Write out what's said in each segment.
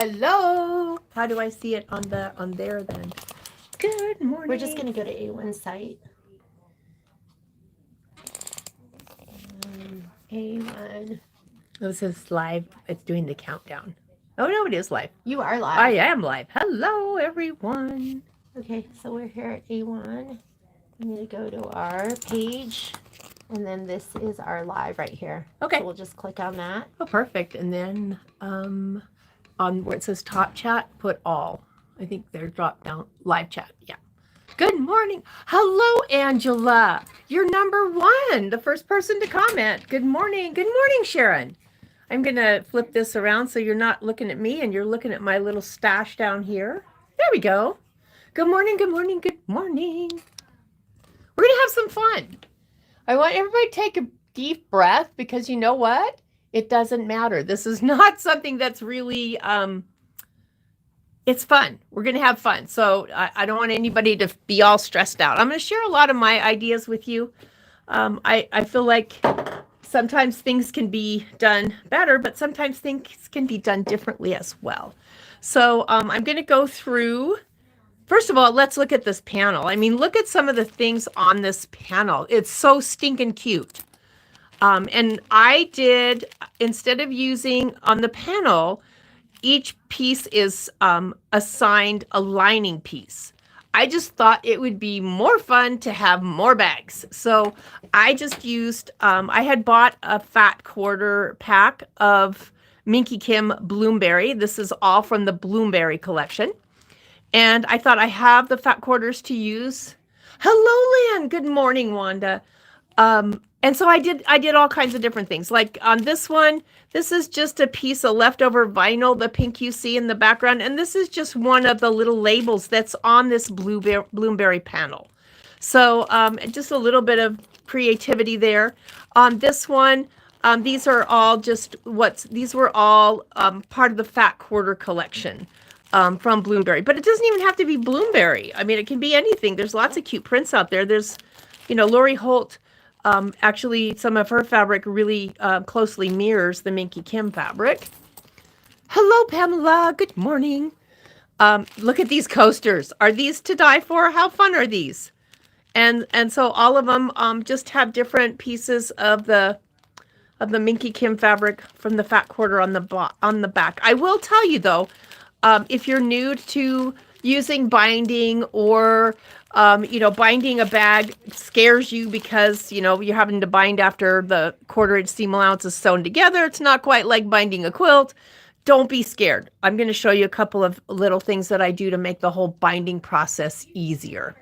Hello. How do I see it on there then? Good morning. We're just going to go to A1 site. A1. This is live. It's doing the countdown. Oh, no, it is live. You are live. I am live. Hello, everyone. Okay, so we're here at A1. I'm going to go to our page, and then this is our live right here. Okay. So we'll just click on that. Oh, perfect. And then on where it says top chat, put all. I think they're dropped down. Live chat. Yeah. Good morning. Hello, Angela. You're number one, the first person to comment. Good morning. Good morning, Sharon. I'm going to flip this around so you're not looking at me and you're looking at my little stash down here. There we go. Good morning. Good morning. Good morning. We're going to have some fun. I want everybody to take a deep breath because you know what? It doesn't matter. This is not something that's really, it's fun. We're going to have fun. So I don't want anybody to be all stressed out. I'm going to share a lot of my ideas with you. I feel like sometimes things can be done better, but sometimes things can be done differently as well. So I'm going to go through. First of all, let's look at this panel. I mean, look at some of the things on this panel. It's so stinking cute. And I did, instead of using on the panel, each piece is assigned a lining piece. I just thought it would be more fun to have more bags. So I just used, I had bought a fat quarter pack of Minki Kim Bloomberry. This is all from the Bloomberry collection. And I thought I have the fat quarters to use. Hello, Lan. Good morning, Wanda. And so I did all kinds of different things. Like on this one, this is just a piece of leftover vinyl, the pink you see in the background. And this is just one of the little labels that's on this Bloomberry panel. So just a little bit of creativity there. On this one, these are all these were all part of the fat quarter collection. From Bloomberry, but it doesn't even have to be Bloomberry. I mean, it can be anything. There's lots of cute prints out there. There's, Lori Holt, actually some of her fabric really closely mirrors the Minki Kim fabric. Hello, Pamela. Good morning. Look at these coasters. Are these to die for? How fun are these? And so all of them just have different pieces of the Minki Kim fabric from the fat quarter on the back. I will tell you though, if you're new to using binding or, binding a bag scares you because, you're having to bind after the 1/4 inch seam allowance is sewn together. It's not quite like binding a quilt. Don't be scared. I'm going to show you a couple of little things that I do to make the whole binding process easier.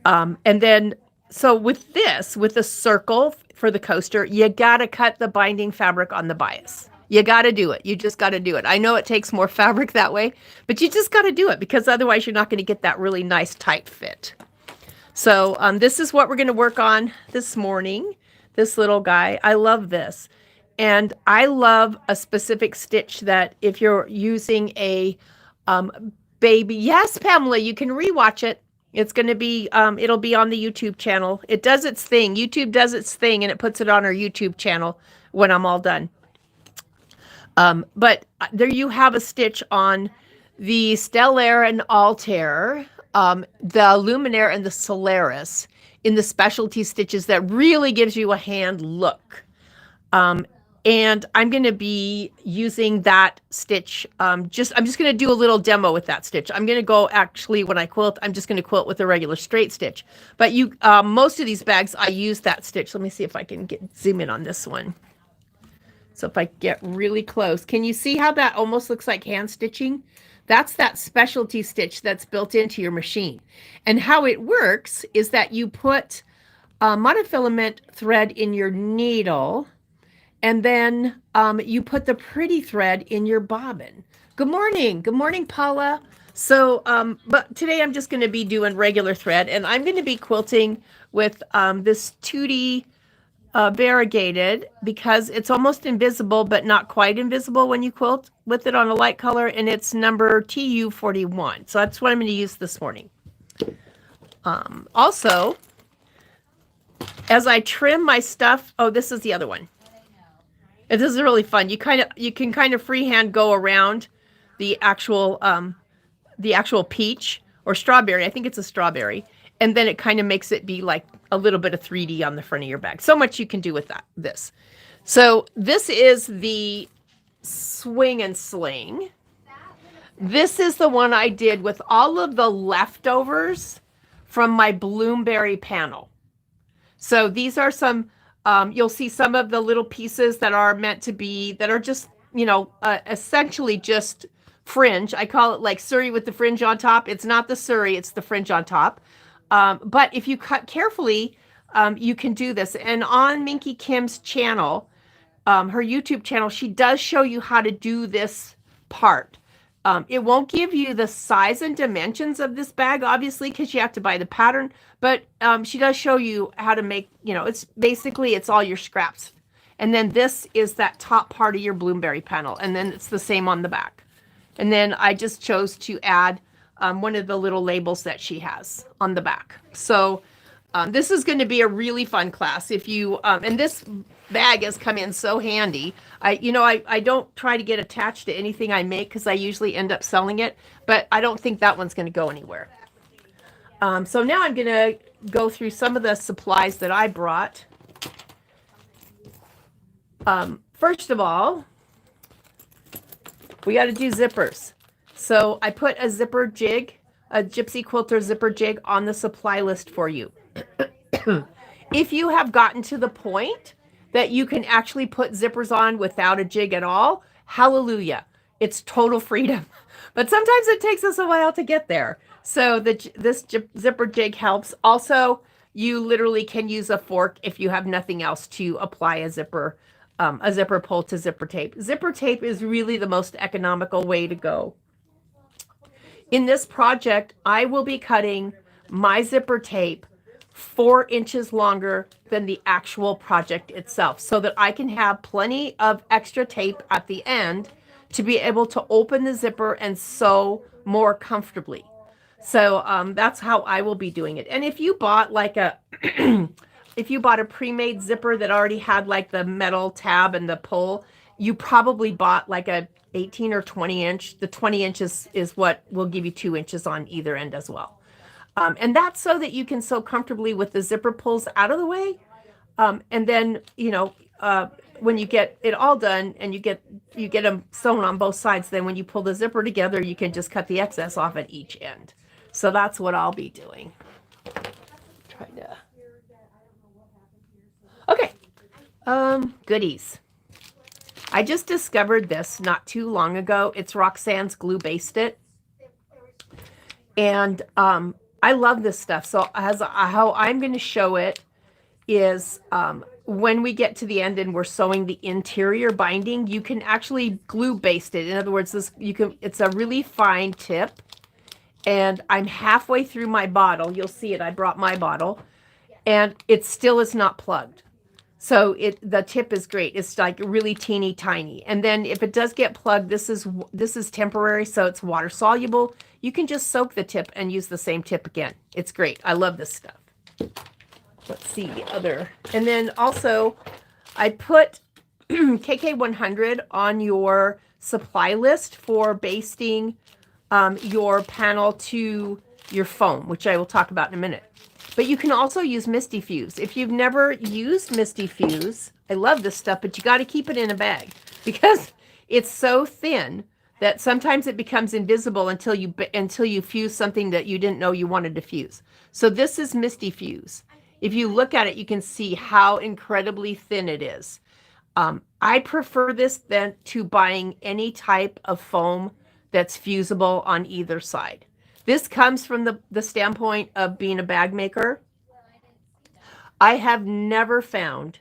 And then, so with the circle for the coaster, you got to cut the binding fabric on the bias. You got to do it. You just got to do it. I know it takes more fabric that way, but you just got to do it because otherwise you're not going to get that really nice tight fit. So this is what we're going to work on this morning, this little guy. I love this. And I love a specific stitch that if you're using a baby, yes, Pamela, you can rewatch it. It's going to be, it'll be on the YouTube channel. It does its thing. YouTube does its thing and it puts it on our YouTube channel when I'm all done. But there you have a stitch on the Stellare and Altair, the Luminaire and the Solaris in the specialty stitches that really gives you a hand look. And I'm going to be using that stitch. I'm just going to do a little demo with that stitch. I'm going to go actually when I quilt, I'm just going to quilt with a regular straight stitch. But most of these bags, I use that stitch. Let me see if I can zoom in on this one. So if I get really close, can you see how that almost looks like hand stitching? That's that specialty stitch that's built into your machine. And how it works is that you put monofilament thread in your needle, and then you put the pretty thread in your bobbin. Good morning, Paula. So, but today I'm just going to be doing regular thread, and I'm going to be quilting with this 2D variegated because it's almost invisible, but not quite invisible when you quilt with it on a light color, and it's number TU41. So that's what I'm going to use this morning. Also, as I trim my stuff, oh, this is the other one. And this is really fun. You can kind of freehand go around the actual peach or strawberry. I think it's a strawberry. And then it kind of makes it be like a little bit of 3D on the front of your bag. So much you can do with this. So this is the swing and sling. This is the one I did with all of the leftovers from my Bloomberry panel. So these are some, you'll see some of the little pieces that are meant to be, that are just, essentially just fringe. I call it like Surrey with the fringe on top. It's not the Surrey, it's the fringe on top. But if you cut carefully, you can do this. And on Minki Kim's channel, her YouTube channel, she does show you how to do this part. It won't give you the size and dimensions of this bag, obviously, because you have to buy the pattern. But she does show you how to make, it's all your scraps. And then this is that top part of your Bloomberry panel. And then it's the same on the back. And then I just chose to add one of the little labels that she has on the back. So this is going to be a really fun class. If you, and this bag has come in so handy. I don't try to get attached to anything I make because I usually end up selling it, but I don't think that one's going to go anywhere. So now I'm going to go through some of the supplies that I brought. First of all, we got to do zippers. So I put a zipper jig, a Gypsy Quilter zipper jig on the supply list for you. If you have gotten to the point that you can actually put zippers on without a jig at all, hallelujah. It's total freedom. But sometimes it takes us a while to get there. So this zipper jig helps. Also, you literally can use a fork if you have nothing else to apply a zipper pull to zipper tape. Zipper tape is really the most economical way to go. In this project, I will be cutting my zipper tape 4 inches longer than the actual project itself, so that I can have plenty of extra tape at the end to be able to open the zipper and sew more comfortably. So that's how I will be doing it. And if you bought like a if you bought a pre-made zipper that already had like the metal tab and the pull, you probably bought like a 18 or 20 inch. The 20 inches is what will give you 2 inches on either end as well. And that's so that you can sew comfortably with the zipper pulls out of the way. And then, when you get it all done and you get them sewn on both sides, then when you pull the zipper together, you can just cut the excess off at each end. So that's what I'll be doing. Okay. Goodies. I just discovered this not too long ago. It's Roxanne's Glue Based It. And I love this stuff. So how I'm going to show it is when we get to the end and we're sewing the interior binding, you can actually glue baste it. In other words, it's a really fine tip. And I'm halfway through my bottle. You'll see it. I brought my bottle. And it still is not plugged. So the tip is great. It's like really teeny tiny. And then if it does get plugged, this is temporary, so it's water soluble. You can just soak the tip and use the same tip again. It's great. I love this stuff. Let's see the other. And then also I put KK100 on your supply list for basting your panel to your foam, which I will talk about in a minute. But you can also use Misty Fuse. If you've never used Misty Fuse, I love this stuff, but you got to keep it in a bag because it's so thin that sometimes it becomes invisible until you fuse something that you didn't know you wanted to fuse. So this is Misty Fuse. If you look at it, you can see how incredibly thin it is. I prefer this than to buying any type of foam that's fusible on either side. This comes from the standpoint of being a bag maker. I have never found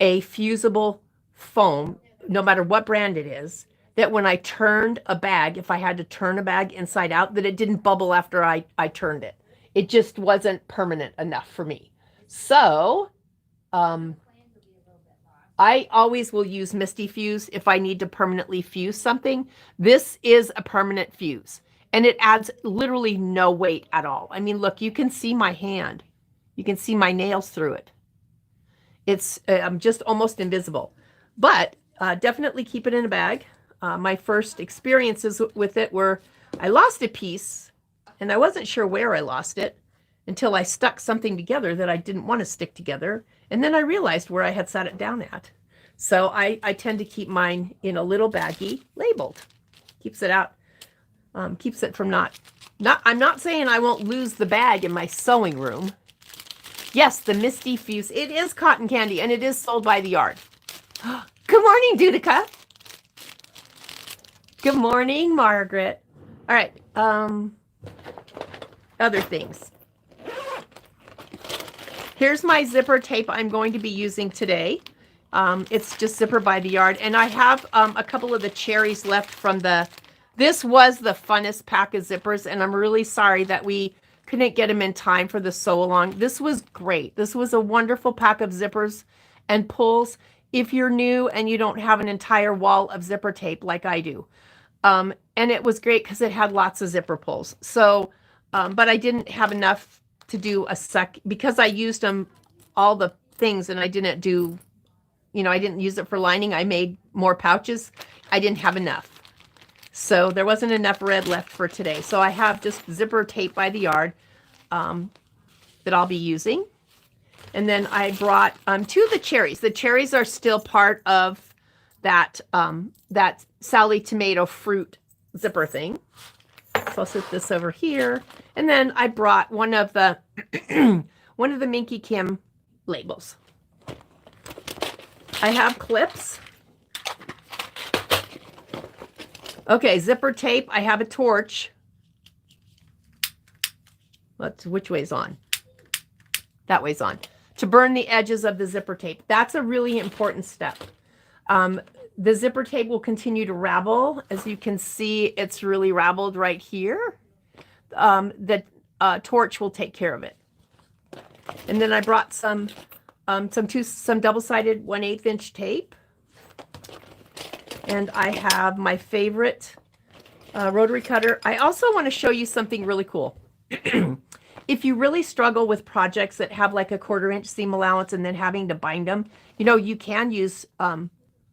a fusible foam, no matter what brand it is, that when I turned a bag, if I had to turn a bag inside out, that it didn't bubble after I turned it. It just wasn't permanent enough for me. So I always will use Misty Fuse if I need to permanently fuse something. This is a permanent fuse. And it adds literally no weight at all. I mean, look, you can see my hand. You can see my nails through it. It's just almost invisible. But definitely keep it in a bag. My first experiences with it were I lost a piece and I wasn't sure where I lost it until I stuck something together that I didn't want to stick together. And then I realized where I had set it down at. So I tend to keep mine in a little baggie labeled. Keeps it out, keeps it from I'm not saying I won't lose the bag in my sewing room. Yes, the Misty Fuse. It is cotton candy and it is sold by the yard. Good morning, Dudica. Good morning, Margaret. All right. Other things. Here's my zipper tape I'm going to be using today. It's just Zipper by the Yard. And I have a couple of the cherries left from this was the funnest pack of zippers. And I'm really sorry that we couldn't get them in time for the sew along. This was great. This was a wonderful pack of zippers and pulls. If you're new and you don't have an entire wall of zipper tape like I do. And it was great because it had lots of zipper pulls. So, but I didn't have enough to do because I used them all the things and I didn't do, I didn't use it for lining. I made more pouches. I didn't have enough. So there wasn't enough red left for today. So I have just zipper tape by the yard that I'll be using. And then I brought two of the cherries. The cherries are still part of that Sally tomato fruit zipper thing. So I'll set this over here. And then I brought one of the Minki Kim labels. I have clips. Okay, zipper tape. I have a torch. Which way's on? That way's on. To burn the edges of the zipper tape. That's a really important step. The zipper tape will continue to ravel. As you can see, it's really raveled right here. The torch will take care of it. And then I brought some double-sided 1/8 inch tape. And I have my favorite rotary cutter. I also want to show you something really cool. If you really struggle with projects that have like a 1/4 inch seam allowance and then having to bind them, you can use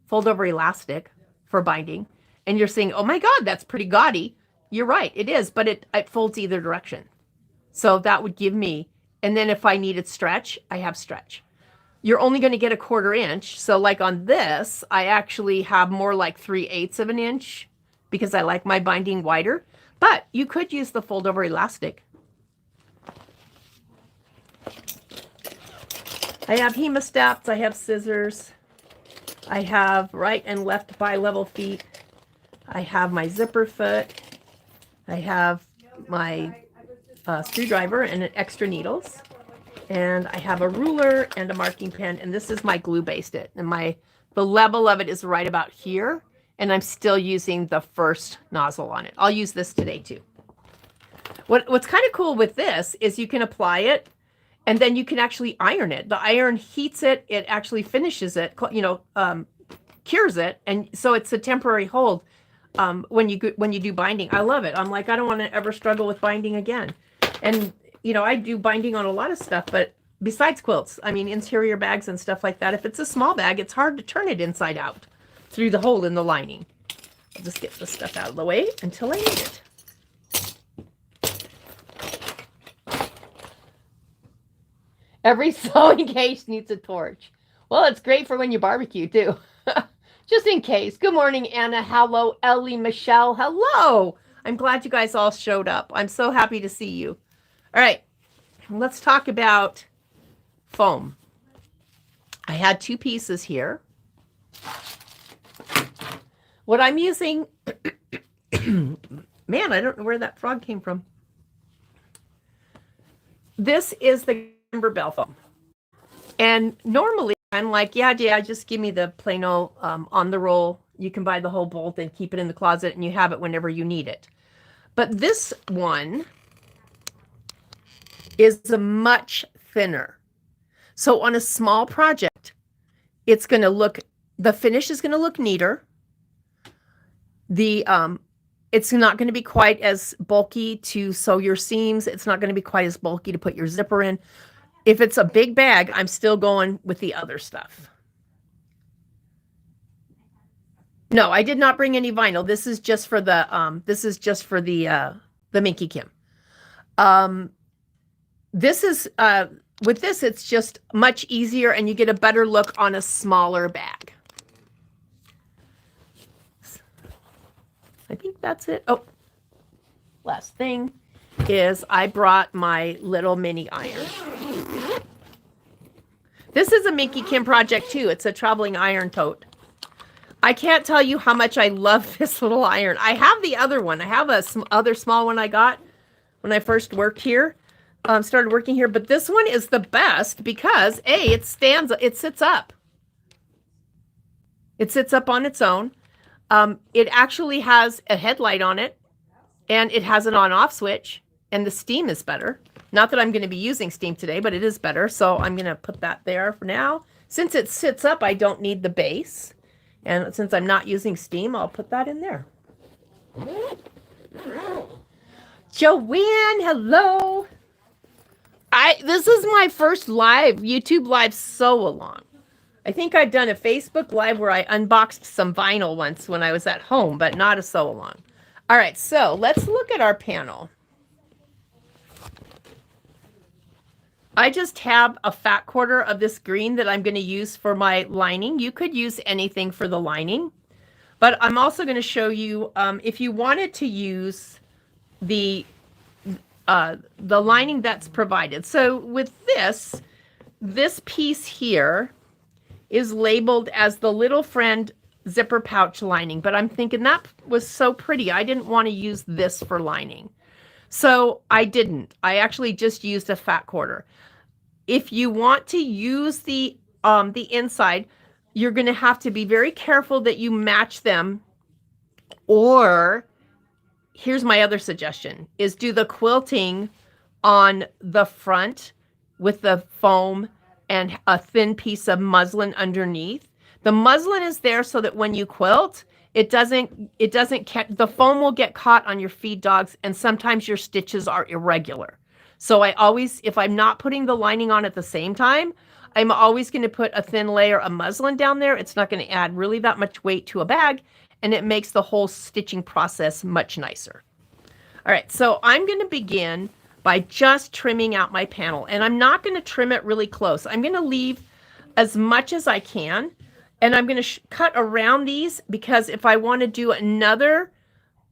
fold over elastic for binding. And you're saying, oh my God, that's pretty gaudy. You're right, it is, but it folds either direction. So that would give me, and then if I needed stretch, I have stretch. You're only going to get a 1/4 inch. So like on this, I actually have more like 3/8 of an inch because I like my binding wider, but you could use the fold over elastic. I have hemostats, I have scissors, I have right and left bi-level feet, I have my zipper foot, I have my screwdriver and extra needles, and I have a ruler and a marking pen, and this is my glue-based it, and the level of it is right about here, and I'm still using the first nozzle on it. I'll use this today too. What's kind of cool with this is you can apply it, and then you can actually iron it. The iron heats it. It actually finishes it, cures it. And so it's a temporary hold when you do binding. I love it. I'm like, I don't want to ever struggle with binding again. And, I do binding on a lot of stuff, but besides quilts, I mean, interior bags and stuff like that. If it's a small bag, it's hard to turn it inside out through the hole in the lining. I'll just get this stuff out of the way until I need it. Every sewing case needs a torch. Well, it's great for when you barbecue, too. Just in case. Good morning, Anna. Hello, Ellie, Michelle. Hello. I'm glad you guys all showed up. I'm so happy to see you. All right. Let's talk about foam. I had 2 pieces here. What I'm using... Man, I don't know where that frog came from. This is the Bell foam. And normally I'm like, yeah, just give me the plain old on the roll. You can buy the whole bolt and keep it in the closet and you have it whenever you need it. But this one is a much thinner. So on a small project, it's going to look, the finish is going to look neater. It's not going to be quite as bulky to sew your seams. It's not going to be quite as bulky to put your zipper in. If it's a big bag, I'm still going with the other stuff. No, I did not bring any vinyl. This is just for the Minky Kim. This is with this, it's just much easier and you get a better look on a smaller bag. I think that's it. Oh, last thing is I brought my little mini iron. This is a Minky Kim project too. It's a traveling iron tote. I can't tell you how much I love this little iron. I have the other one. I have a other small one I got when I first worked here, started working here. But this one is the best because it sits up. It sits up on its own. It actually has a headlight on it, and it has an on-off switch, and the steam is better. Not that I'm going to be using steam today, but it is better. So I'm going to put that there for now. Since it sits up, I don't need the base. And since I'm not using steam, I'll put that in there. Joanne, hello. This is my first YouTube live Sewalong. I think I've done a Facebook live where I unboxed some vinyl once when I was at home, but not a Sewalong. All right, so let's look at our panel. I just have a fat quarter of this green that I'm going to use for my lining. You could use anything for the lining, but I'm also going to show you if you wanted to use the lining that's provided. So with this piece here is labeled as the Little Friend zipper pouch lining, but I'm thinking that was so pretty. I didn't want to use this for lining. So I didn't. I actually just used a fat quarter. If you want to use the inside, you're going to have to be very careful that you match them. Or here's my other suggestion is do the quilting on the front with the foam and a thin piece of muslin underneath. The muslin is there so that when you quilt, the foam will get caught on your feed dogs, and sometimes your stitches are irregular. So if I'm not putting the lining on at the same time, I'm always going to put a thin layer of muslin down there. It's not going to add really that much weight to a bag, and it makes the whole stitching process much nicer. All right, so I'm going to begin by just trimming out my panel, and I'm not going to trim it really close. I'm going to leave as much as I can, and I'm going to cut around these because if I want to do another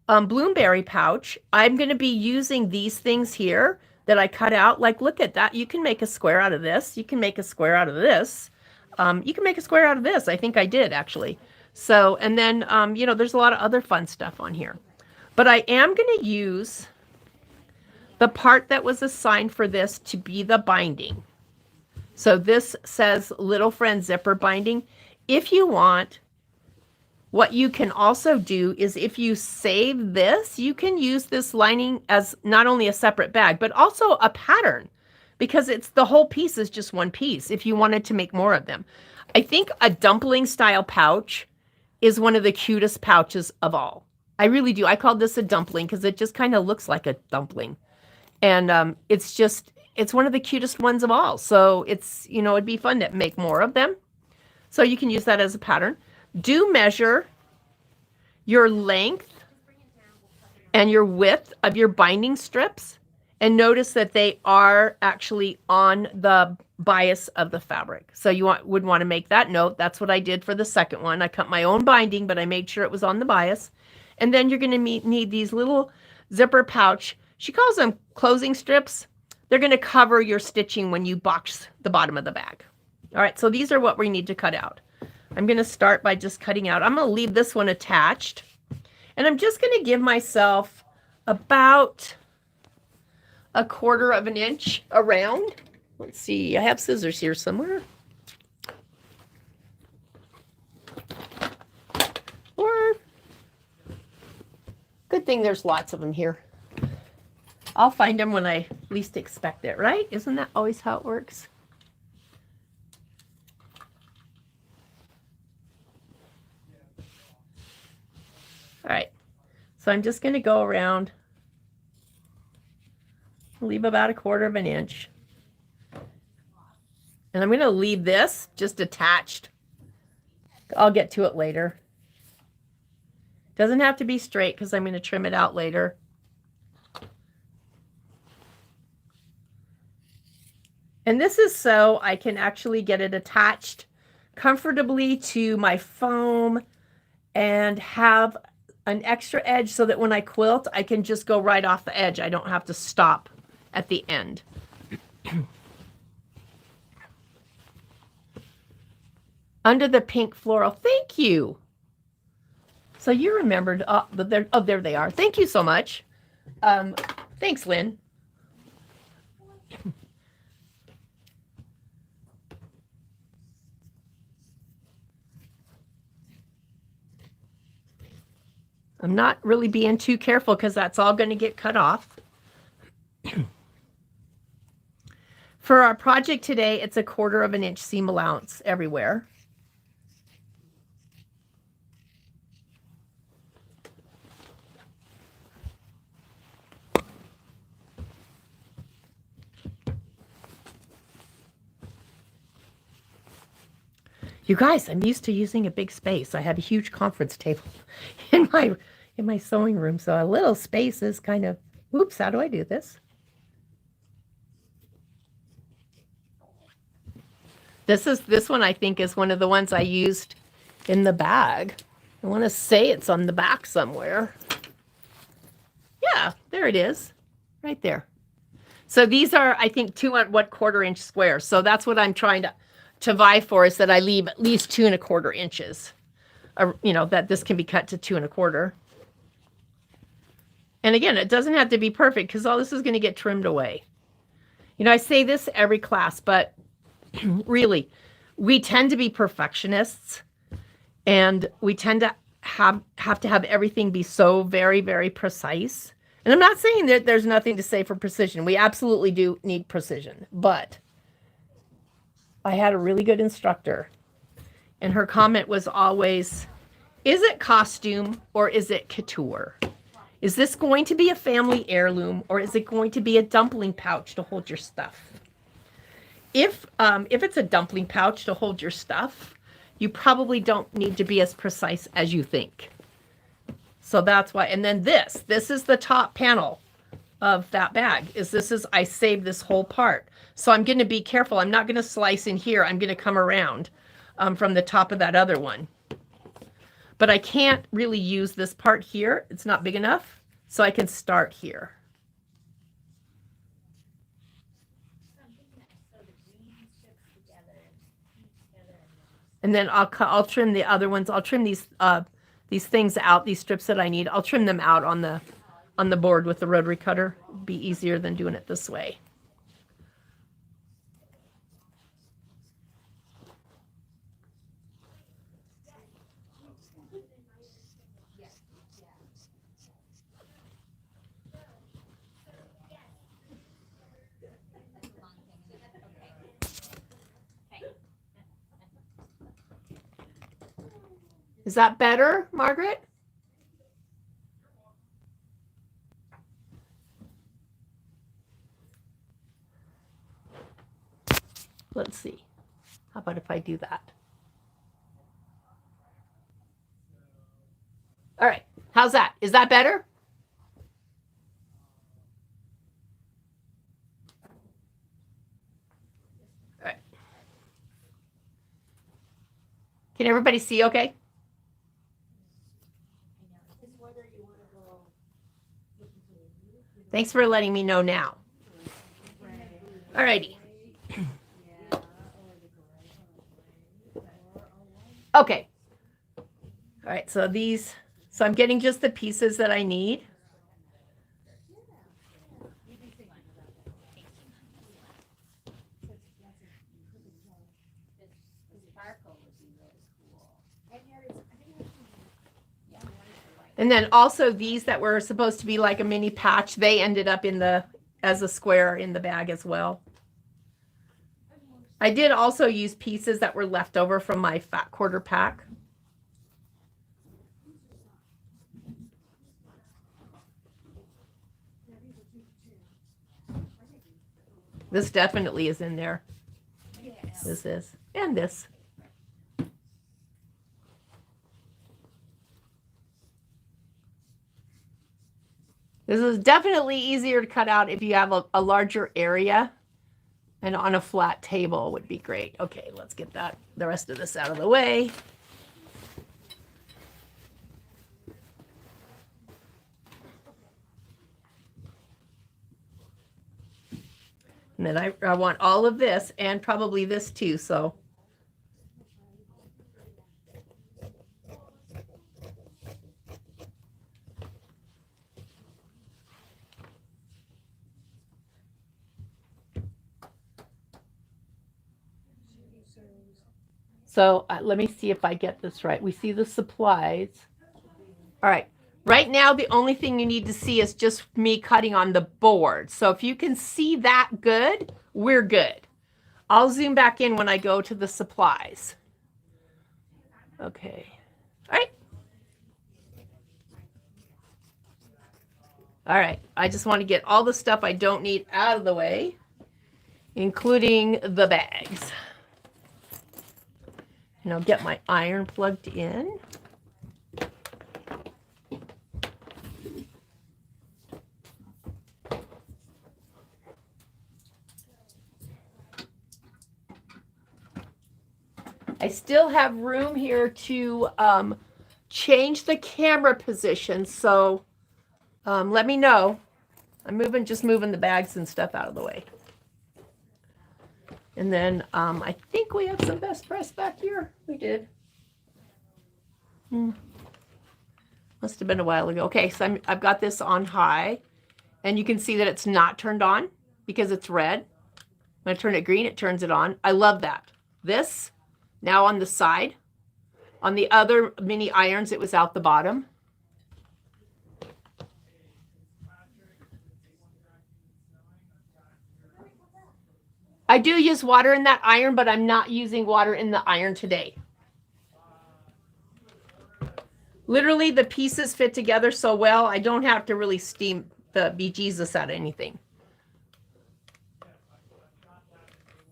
Bloomberry pouch, I'm going to be using these things here that I cut out. Like, look at that. You can make a square out of this. You can make a square out of this. You can make a square out of this. I think I did, actually. So, and then, there's a lot of other fun stuff on here. But I am going to use the part that was assigned for this to be the binding. So this says Little Friend zipper binding. If you want, what you can also do is if you save this, you can use this lining as not only a separate bag, but also a pattern, because the whole piece is just one piece if you wanted to make more of them. I think a dumpling style pouch is one of the cutest pouches of all. I really do. I call this a dumpling because it just kind of looks like a dumpling. And it's one of the cutest ones of all. So it'd be fun to make more of them. So you can use that as a pattern. Do measure your length and your width of your binding strips, and notice that they are actually on the bias of the fabric. So you would want to make that note. That's what I did for the second one. I cut my own binding, but I made sure it was on the bias. And then you're going to need these little zipper pouch. She calls them closing strips. They're going to cover your stitching when you box the bottom of the bag. All right, so these are what we need to cut out. I'm going to start by just cutting out. I'm going to leave this one attached. And I'm just going to give myself about 1/4 inch around. Let's see, I have scissors here somewhere. Or, good thing there's lots of them here. I'll find them when I least expect it, right? Isn't that always how it works? All right, so I'm just going to go around, leave about 1/4 inch. And I'm going to leave this just attached. I'll get to it later. Doesn't have to be straight because I'm going to trim it out later. And this is so I can actually get it attached comfortably to my foam and have an extra edge so that when I quilt, I can just go right off the edge. I don't have to stop at the end. Under the pink floral. Thank you. So you remembered. There they are. Thank you so much. Thanks, Lynn. I'm not really being too careful because that's all going to get cut off. For our project today, it's 1/4 inch seam allowance everywhere. You guys, I'm used to using a big space. I have a huge conference table in my sewing room, so a little space is kind of, oops, how do I do this? This one I think is one of the ones I used in the bag. I want to say it's on the back somewhere. Yeah, there it is, right there. So these are, I think, 2¼ inch squares. So that's what I'm trying to vie for, is that I leave at least 2¼ inches. That this can be cut to 2¼ inches. And again, it doesn't have to be perfect because all this is going to get trimmed away. I say this every class, but really, we tend to be perfectionists, and we tend to have to have everything be so very, very precise. And I'm not saying that there's nothing to say for precision. We absolutely do need precision, but I had a really good instructor, and her comment was always, is it costume or is it couture? Is this going to be a family heirloom, or is it going to be a dumpling pouch to hold your stuff? If it's a dumpling pouch to hold your stuff, you probably don't need to be as precise as you think. So that's why. And then this is the top panel of that bag. I saved this whole part. So I'm going to be careful. I'm not going to slice in here. I'm going to come around from the top of that other one. But I can't really use this part here. It's not big enough. So I can start here. And then I'll trim the other ones. I'll trim these things out, these strips that I need. I'll trim them out on the board with the rotary cutter. It'd be easier than doing it this way. Is that better, Margaret? Let's see. How about if I do that? All right. How's that? Is that better? All right. Can everybody see okay? Thanks for letting me know now. All righty. Okay. All right, so I'm getting just the pieces that I need. And then also these that were supposed to be like a mini patch, they ended up as a square in the bag as well. I did also use pieces that were left over from my fat quarter pack. This definitely is in there. Yes. This is. And this. This is definitely easier to cut out if you have a larger area, and on a flat table would be great. Okay, let's get the rest of this out of the way. And then I want all of this and probably this too, so. So let me see if I get this right. We see the supplies. All right. Right now, the only thing you need to see is just me cutting on the board. So if you can see that good, we're good. I'll zoom back in when I go to the supplies. Okay. All right. All right. I just want to get all the stuff I don't need out of the way, including the bags. And I'll get my iron plugged in. I still have room here to change the camera position, so let me know. I'm just moving the bags and stuff out of the way. And then I think we have some best press back here. We did. Must have been a while ago. Okay, so I've got this on high, and you can see that it's not turned on because it's red. When I turn it green, it turns it on. I love that. This, now on the side. On the other mini irons, it was out the bottom. I do use water in that iron, but I'm not using water in the iron today. Literally, the pieces fit together so well, I don't have to really steam the bejesus out of anything.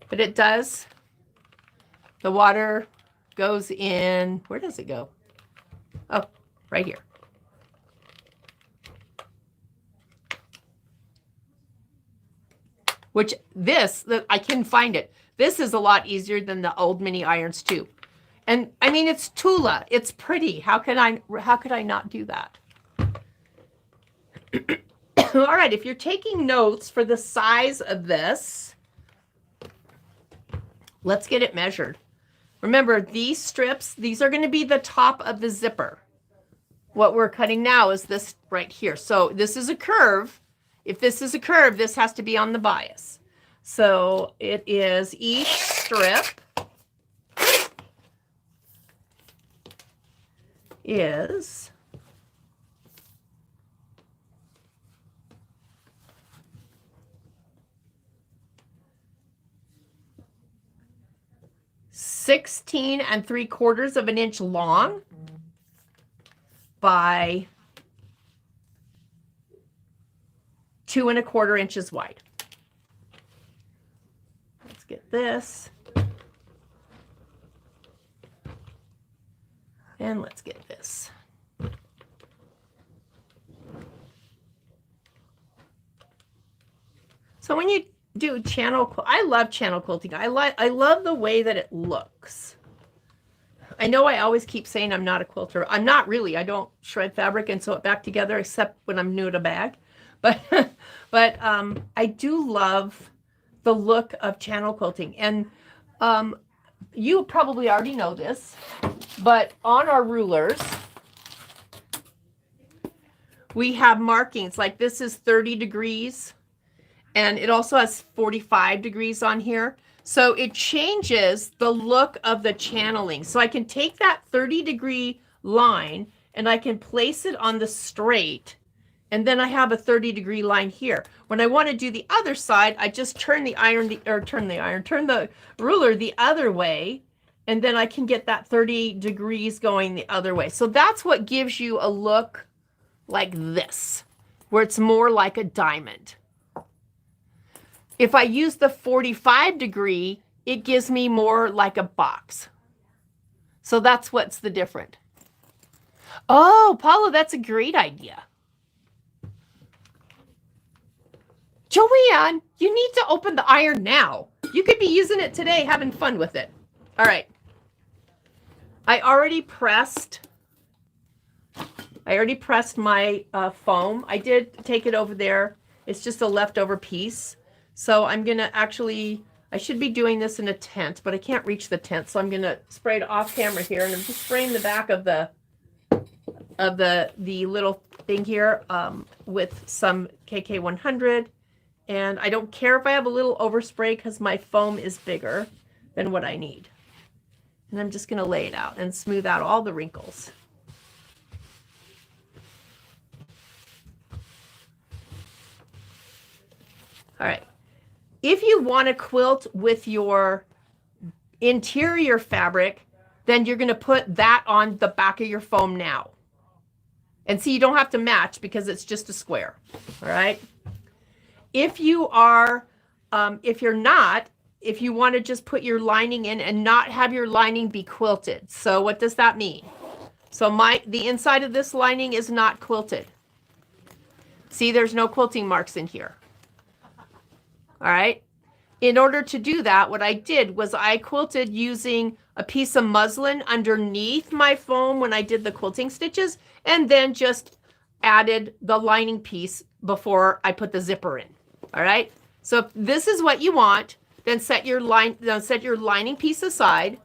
But it does. The water goes in, where does it go? Oh, right here. Which I can find it. This is a lot easier than the old mini irons too. And I mean, it's Tula. It's pretty. How could I not do that? All right, if you're taking notes for the size of this, let's get it measured. Remember, these strips, these are going to be the top of the zipper. What we're cutting now is this right here. So this is a curve. If this is a curve, this has to be on the bias. So it is each strip is 16 3/4 of an inch long by 2 1/4 inches wide. Let's get this. And let's get this. So when you do I love channel quilting. I love the way that it looks. I know I always keep saying I'm not a quilter. I'm not really. I don't shred fabric and sew it back together except when I'm new at a bag. But I do love the look of channel quilting. And you probably already know this, but on our rulers, we have markings. Like this is 30 degrees, and it also has 45 degrees on here. So it changes the look of the channeling. So I can take that 30-degree line and I can place it on the straight, and then I have a 30-degree line here. When I want to do the other side, I just turn the ruler the other way, and then I can get that 30 degrees going the other way. So that's what gives you a look like this, where it's more like a diamond. If I use the 45 degree, it gives me more like a box. So that's what's the difference. Oh, Paula, that's a great idea. Joanne, you need to open the iron now. You could be using it today, having fun with it. All right. I already pressed my foam. I did take it over there. It's just a leftover piece. So I'm going to actually, I should be doing this in a tent, but I can't reach the tent. So I'm going to spray it off camera here. And I'm just spraying the back of the little thing here with some KK100. And I don't care if I have a little overspray because my foam is bigger than what I need. And I'm just going to lay it out and smooth out all the wrinkles. All right. If you want to quilt with your interior fabric, then you're going to put that on the back of your foam now. And see, you don't have to match because it's just a square. All right. If you are, if you want to just put your lining in and not have your lining be quilted. So what does that mean? So the inside of this lining is not quilted. See, there's no quilting marks in here. All right. In order to do that, what I did was I quilted using a piece of muslin underneath my foam when I did the quilting stitches, and then just added the lining piece before I put the zipper in. All right. So if this is what you want, then set your lining piece aside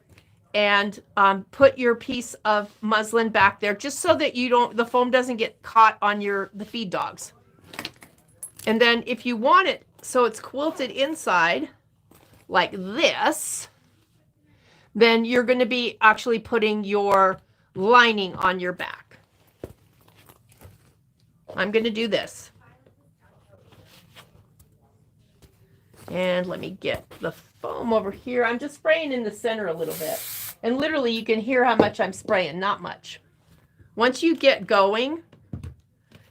and put your piece of muslin back there, just so that the foam doesn't get caught on the feed dogs. And then if you want it so it's quilted inside like this, then you're going to be actually putting your lining on your back. I'm going to do this. And let me get the foam over here. I'm just spraying in the center a little bit. And literally you can hear how much I'm spraying, not much. Once you get going,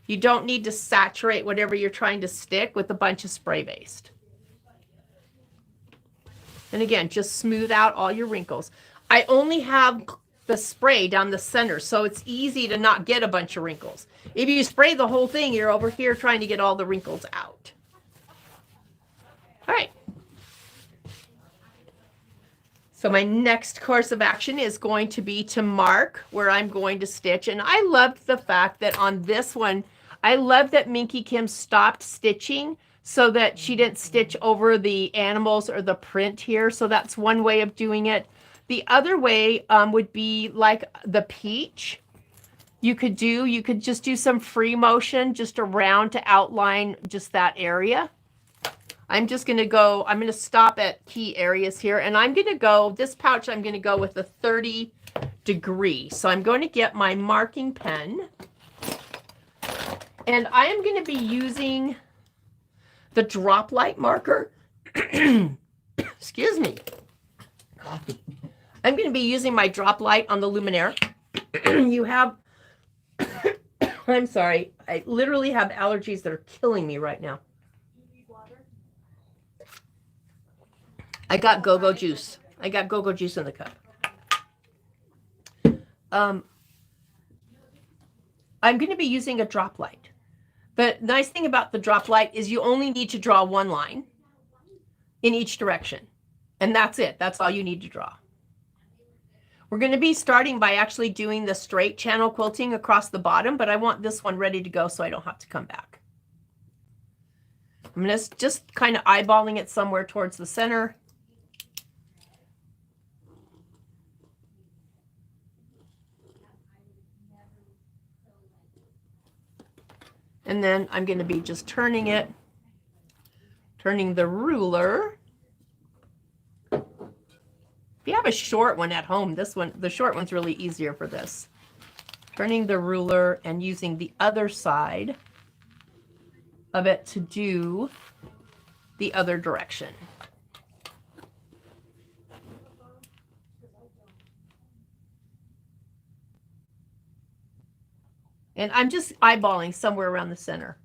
you don't need to saturate whatever you're trying to stick with a bunch of spray based. And again, just smooth out all your wrinkles. I only have the spray down the center, so it's easy to not get a bunch of wrinkles. If you spray the whole thing, you're over here trying to get all the wrinkles out. All right. So my next course of action is going to be to mark where I'm going to stitch. And I loved the fact that on this one, I love that Minky Kim stopped stitching so that she didn't stitch over the animals or the print here. So that's one way of doing it. The other way would be like the peach. You could just do some free motion just around to outline just that area. I'm going to stop at key areas here, and I'm going to go, this pouch, I'm going to go with a 30 degree. So I'm going to get my marking pen, and I am going to be using the drop light marker. Excuse me. Coffee. I'm going to be using my drop light on the Luminaire. You have, I'm sorry, I literally have allergies that are killing me right now. I got go-go juice. I got go-go juice in the cup. I'm going to be using a drop light. The nice thing about the drop light is you only need to draw one line in each direction. And that's it. That's all you need to draw. We're going to be starting by actually doing the straight channel quilting across the bottom, but I want this one ready to go so I don't have to come back. I'm just kind of eyeballing it somewhere towards the center. And then I'm going to be just turning the ruler. If you have a short one at home, the short one's really easier for this. Turning the ruler and using the other side of it to do the other direction. And I'm just eyeballing somewhere around the center.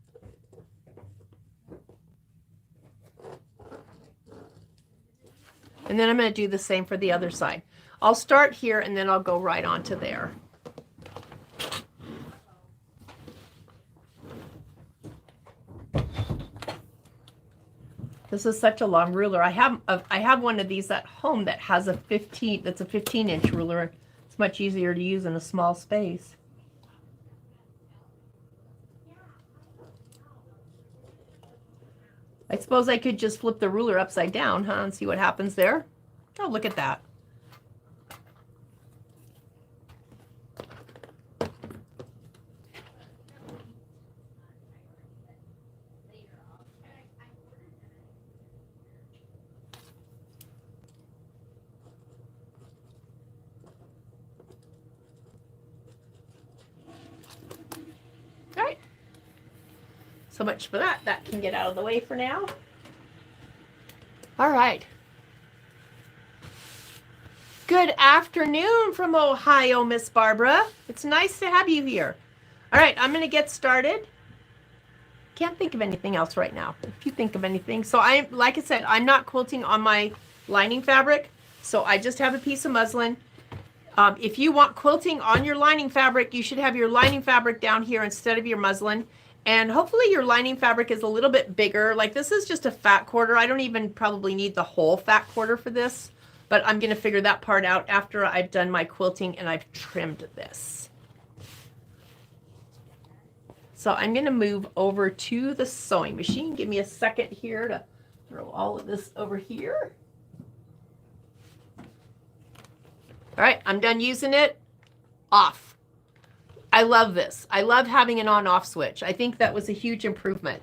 And then I'm going to do the same for the other side. I'll start here and then I'll go right on to there. This is such a long ruler. I have one of these at home that has a 15-inch ruler. It's much easier to use in a small space. I suppose I could just flip the ruler upside down, huh, and see what happens there. Oh, look at that. All right. So much for that. That can get out of the way for now. All right. Good afternoon from Ohio, Miss Barbara. It's nice to have you here. All right, I'm going to get started. Can't think of anything else right now. If you think of anything. So like I said, I'm not quilting on my lining fabric. So I just have a piece of muslin. If you want quilting on your lining fabric, you should have your lining fabric down here instead of your muslin. And hopefully your lining fabric is a little bit bigger. Like this is just a fat quarter. I don't even probably need the whole fat quarter for this, but I'm going to figure that part out after I've done my quilting and I've trimmed this. So I'm going to move over to the sewing machine. Give me a second here to throw all of this over here. All right, I'm done using it. Off. I love this. I love having an on-off switch. I think that was a huge improvement.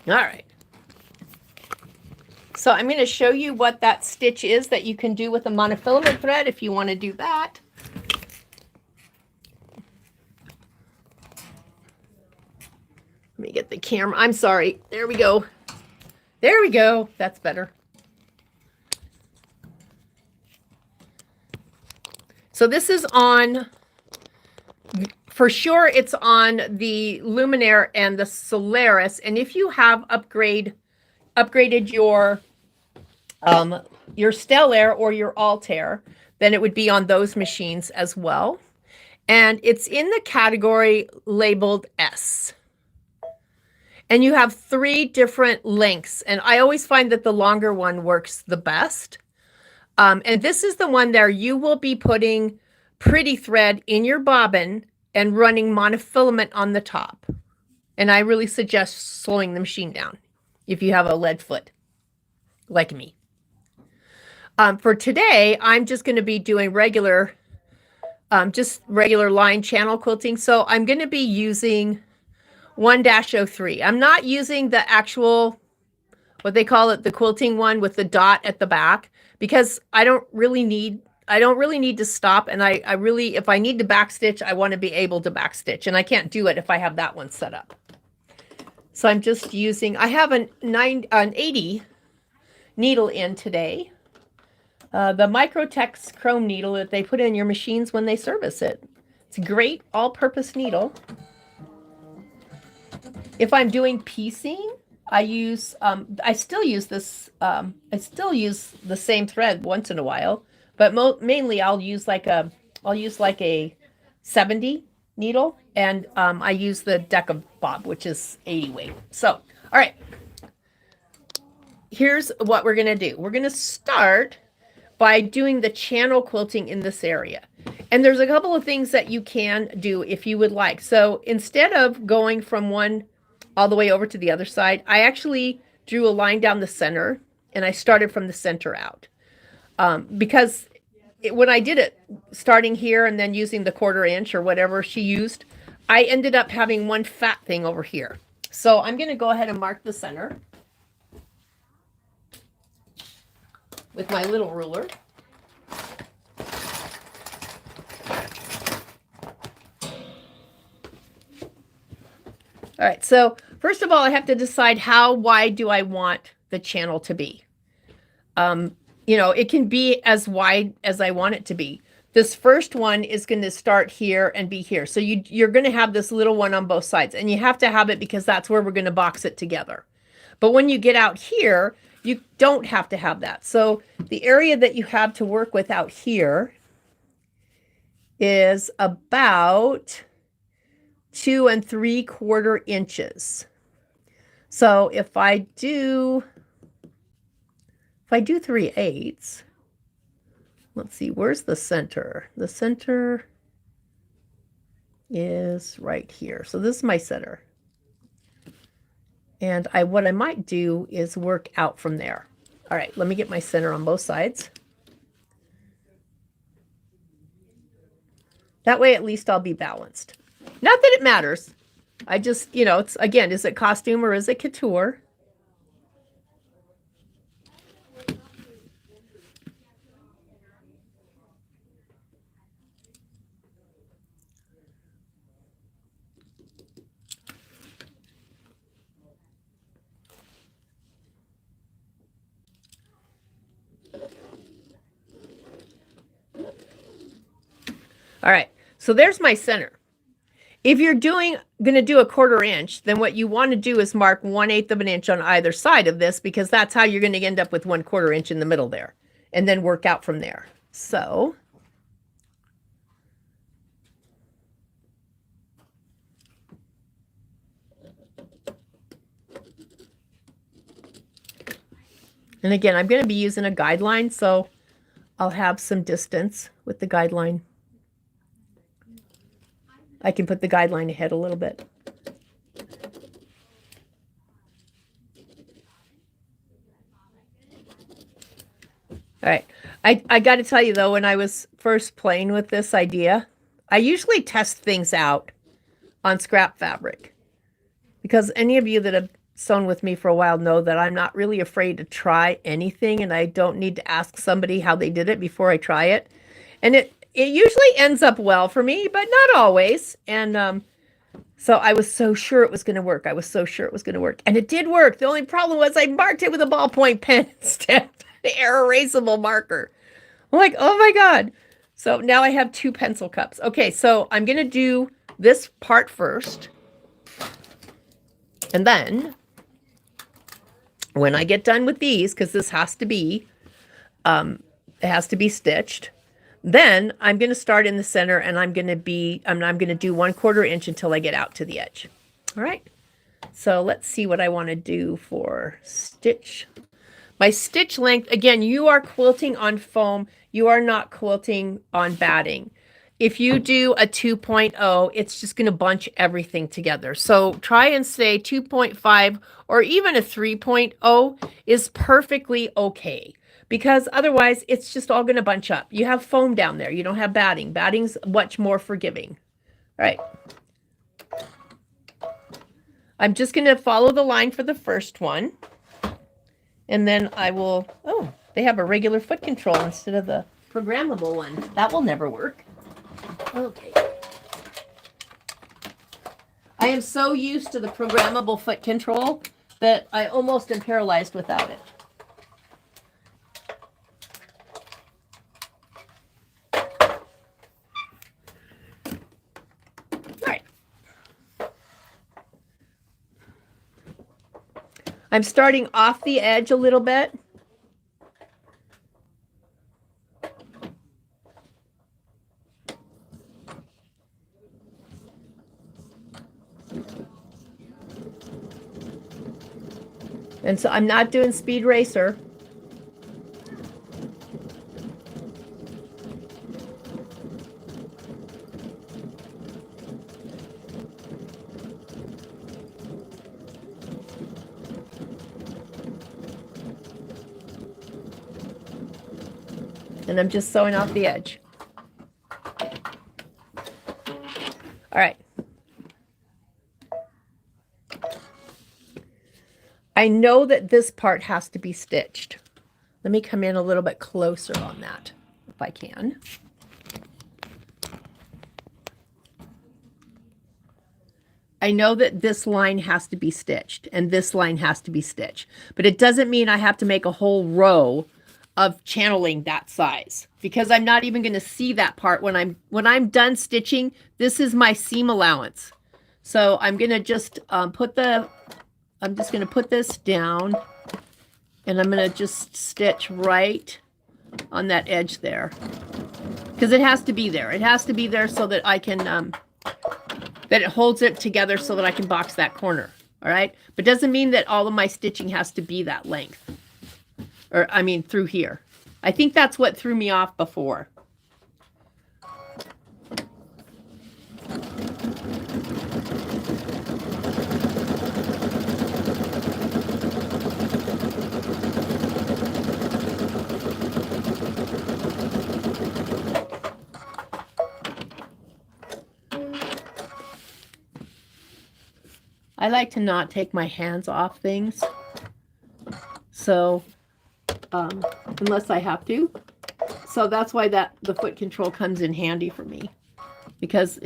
All right. So I'm going to show you what that stitch is that you can do with a monofilament thread if you want to do that. Let me get the camera. I'm sorry. There we go. There we go. That's better. So this is on, for sure it's on the Luminaire and the Solaris. And if you have upgraded your Stellaire or your Altair, then it would be on those machines as well. And it's in the category labeled S. And you have 3 different lengths. And I always find that the longer one works the best. And this is the one there. You will be putting pretty thread in your bobbin and running monofilament on the top. And I really suggest slowing the machine down if you have a lead foot like me. For today, I'm just going to be doing regular line channel quilting. So I'm going to be using 1-03. I'm not using the actual, what they call it, the quilting one with the dot at the back, because I don't really need to stop. And I really, if I need to backstitch, I want to be able to backstitch, and I can't do it if I have that one set up. So I'm just using, I have an 80 needle in today. The Microtex chrome needle that they put in your machines when they service it. It's a great all-purpose needle. If I'm doing piecing, I still use this, I still use the same thread once in a while, but mainly I'll use like a 70 needle, and I use the Decorative bob, which is 80 weight. So, all right, here's what we're going to do. We're going to start by doing the channel quilting in this area. And there's a couple of things that you can do if you would like. So instead of going from one all the way over to the other side, I actually drew a line down the center, and I started from the center out. Because when I did it, starting here and then using the 1/4 inch or whatever she used, I ended up having one fat thing over here. So I'm going to go ahead and mark the center with my little ruler. All right, so first of all, I have to decide how wide do I want the channel to be. You know, it can be as wide as I want it to be. this first one is going to start here and be here. So you're going to have this little one on both sides, and you have to have it because that's where we're going to box it together. But when you get out here, you don't have to have that. So the area that you have to work with out here is about 2 3/4 inches. So if I do 3/8, let's see, where's the center? The center is right here. So this is my center. And what I might do is work out from there. All right, let me get my center on both sides. That way, at least I'll be balanced. Not that it matters. I just, it's, again, is it costume or is it couture? All right, so there's my center. If you're going to do a 1/4 inch, then what you want to do is mark 1/8 of an inch on either side of this, because that's how you're going to end up with 1/4 inch in the middle there, and then work out from there. So and again, I'm going to be using a guideline, so I'll have some distance with the guideline. I can put the guideline ahead a little bit. All right. I got to tell you, though, when I was first playing with this idea, I usually test things out on scrap fabric, because any of you that have sewn with me for a while know that I'm not really afraid to try anything, and I don't need to ask somebody how they did it before I try it. And it usually ends up well for me, but not always. And so I was so sure it was going to work. I was so sure it was going to work. And it did work. The only problem was I marked it with a ballpoint pen instead of the air erasable marker. I'm like, oh my God. So now I have 2 pencil cups. Okay, so I'm going to do this part first. And then when I get done with these, because this has to be, it has to be stitched. Then I'm going to start in the center, and I'm going to do 1/4 inch until I get out to the edge. All right. So let's see what I want to do for stitch. My stitch length, again, you are quilting on foam. You are not quilting on batting. If you do a 2.0, it's just going to bunch everything together. So try and say 2.5 or even a 3.0 is perfectly okay, because otherwise it's just all going to bunch up. You have foam down there. You don't have batting. Batting's much more forgiving. All right. I'm just going to follow the line for the first one. And then I will, oh, they have a regular foot control instead of the programmable one. That will never work. Okay. I am so used to the programmable foot control that I almost am paralyzed without it. All right. I'm starting off the edge a little bit. And so I'm not doing Speed Racer. And I'm just sewing off the edge. All right. I know that this part has to be stitched. Let me come in a little bit closer on that, if I can. I know that this line has to be stitched and this line has to be stitched, but it doesn't mean I have to make a whole row of channeling that size, because I'm not even going to see that part when I'm done stitching. This is my seam allowance. So I'm going to just I'm just going to put this down, and I'm going to just stitch right on that edge there, because it has to be there. It has to be there so that I can that it holds it together so that I can box that corner. All right, but doesn't mean that all of my stitching has to be that length, or I mean through here. I think that's what threw me off before. I like to not take my hands off things, so unless I have to. So that's why the foot control comes in handy for me, because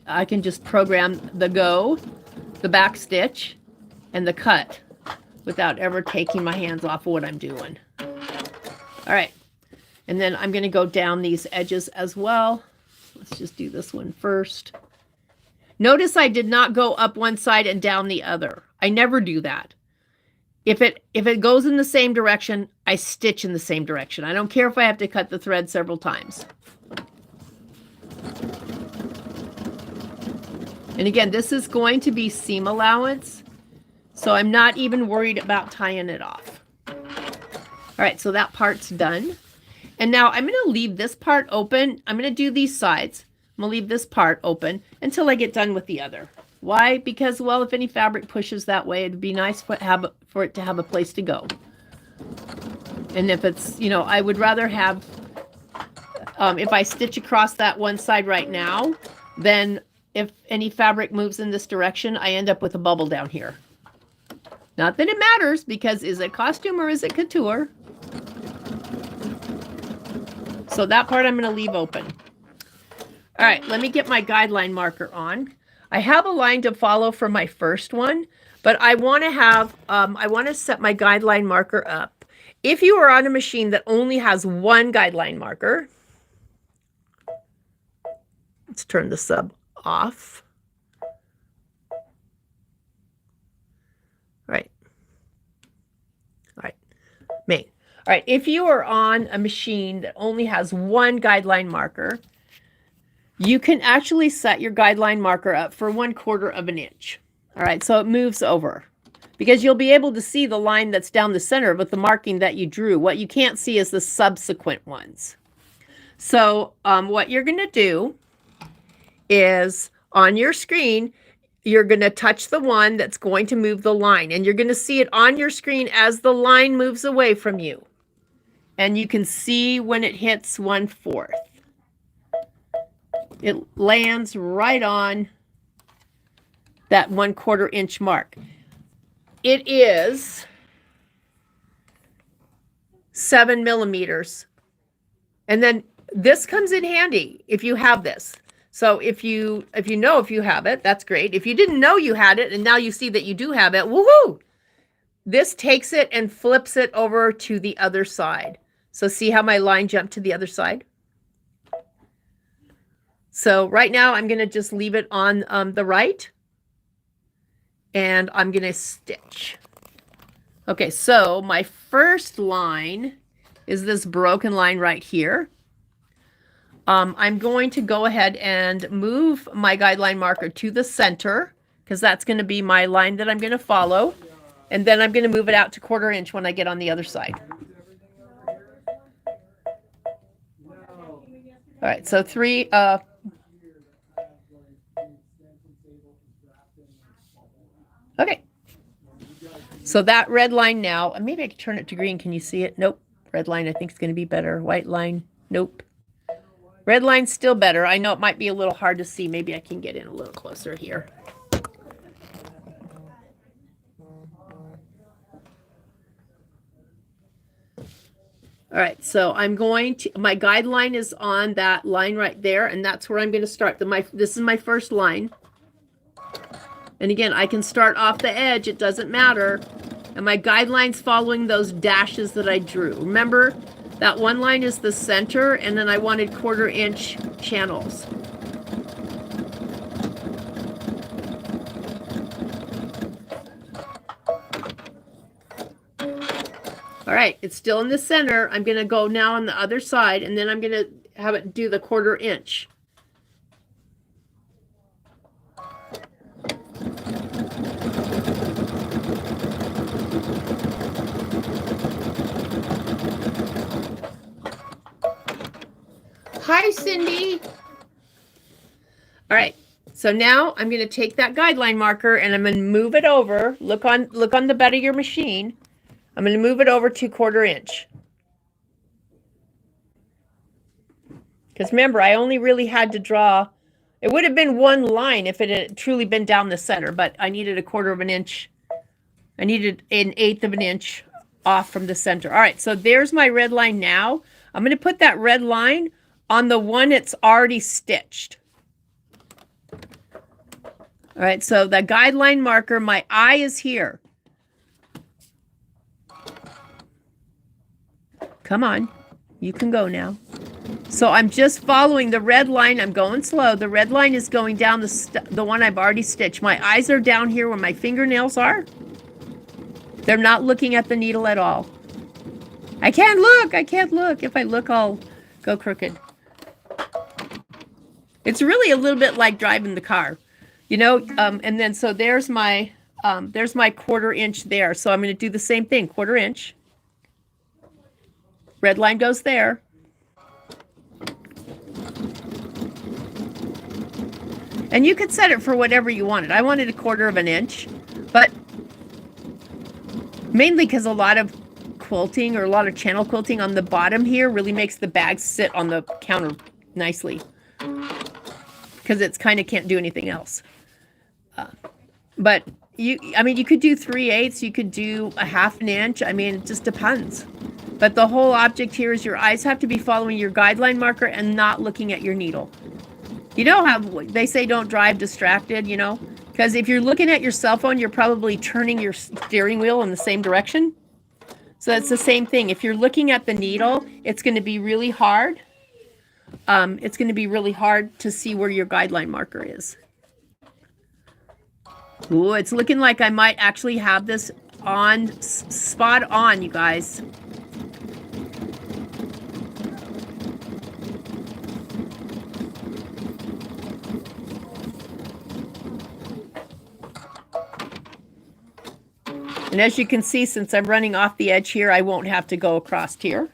I can just program the go, the back stitch, and the cut without ever taking my hands off of what I'm doing. All right, and then I'm going to go down these edges as well. Let's just do this one first. Notice I did not go up one side and down the other. I never do that. If it goes in the same direction, I stitch in the same direction. I don't care if I have to cut the thread several times. And again, this is going to be seam allowance, so I'm not even worried about tying it off. All right, so that part's done. And now I'm going to leave this part open. I'm going to do these sides. I'm going to leave this part open until I get done with the other. Why? Because, well, if any fabric pushes that way, it'd be nice for it to have a place to go. And if it's, you know, I would rather have, if I stitch across that one side right now, then if any fabric moves in this direction, I end up with a bubble down here. Not that it matters, because is it costume or is it couture? So that part I'm going to leave open. All right, let me get my guideline marker on. I have a line to follow for my first one, but I want to have, I want to set my guideline marker up. If you are on a machine that only has one guideline marker, let's turn the sub off. All right. Main. All right, if you are on a machine that only has one guideline marker, you can actually set your guideline marker up for 1/4 of an inch. All right, so it moves over, because you'll be able to see the line that's down the center with the marking that you drew. What you can't see is the subsequent ones. So what you're going to do is on your screen, you're going to touch the one that's going to move the line, and you're going to see it on your screen as the line moves away from you. And you can see when it hits 1/4. It lands right on that 1/4 inch mark. It is 7 millimeters. And then this comes in handy if you have this. So if you know if you have it, that's great. If you didn't know you had it and now you see that you do have it, woohoo! This takes it and flips it over to the other side. So see how my line jumped to the other side? So right now I'm going to just leave it on the right, and I'm going to stitch. Okay, so my first line is this broken line right here. I'm going to go ahead and move my guideline marker to the center, because that's going to be my line that I'm going to follow. And then I'm going to move it out to 1/4 inch when I get on the other side. All right, so okay. So that red line now, maybe I can turn it to green. Can you see it? Nope. Red line I think is going to be better. White line, nope. Red line's still better. I know it might be a little hard to see. Maybe I can get in a little closer here. All right, so I'm going to, my guideline is on that line right there, and that's where I'm going to start. This is my first line. And again, I can start off the edge, it doesn't matter. And my guideline's following those dashes that I drew. Remember, That one line is the center, and then I wanted 1/4 inch channels. All right, it's still in the center. I'm going to go now on the other side, and then I'm going to have it do the 1/4 inch. Hi, Cindy. All right, so now I'm going to take that guideline marker and I'm going to move it over. Look on the bed of your machine. I'm going to move it over to 1/4 inch. Because remember, I only really had to draw, it would have been one line if it had truly been down the center, but I needed a 1/4 inch. I needed 1/8 inch off from the center. All right, so there's my red line now. I'm going to put that red line on the one that's already stitched. All right, so the guideline marker, my eye is here. Come on, you can go now. So I'm just following the red line. I'm going slow. The red line is going down the one I've already stitched. My eyes are down here where my fingernails are. They're not looking at the needle at all. I can't look. I can't look. If I look, I'll go crooked. It's really a little bit like driving the car, you know. And then so there's my 1/4 inch there. So I'm going to do the same thing, 1/4 inch. Red line goes there. And you could set it for whatever you wanted. I wanted a 1/4 inch, but mainly because a lot of quilting or a lot of channel quilting on the bottom here really makes the bag sit on the counter nicely. Because it's kind of can't do anything else. But you could do 3/8, you could do a 1/2 inch. I mean, it just depends. But the whole object here is your eyes have to be following your guideline marker and not looking at your needle. You know how they say don't drive distracted, you know? Because if you're looking at your cell phone, you're probably turning your steering wheel in the same direction. So it's the same thing. If you're looking at the needle, it's going to be really hard. It's going to be really hard to see where your guideline marker is. Ooh, it's looking like I might actually have this on, spot on, you guys. And as you can see, since I'm running off the edge here, I won't have to go across here.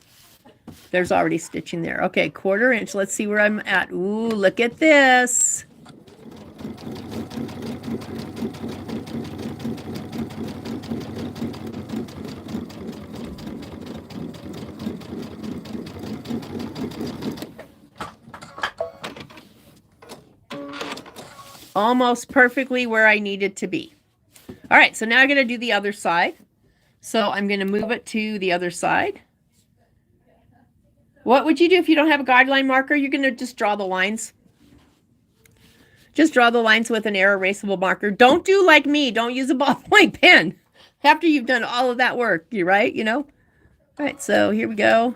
There's already stitching there. Okay, 1/4 inch. Let's see where I'm at. Ooh, look at this. Almost perfectly where I need it to be. All right, so now I'm going to do the other side. So I'm going to move it to the other side. What would you do if you don't have a guideline marker? You're going to just draw the lines. Just draw the lines with an air erasable marker. Don't do like me. Don't use a ballpoint pen after you've done all of that work. You're right, you know? All right, so here we go.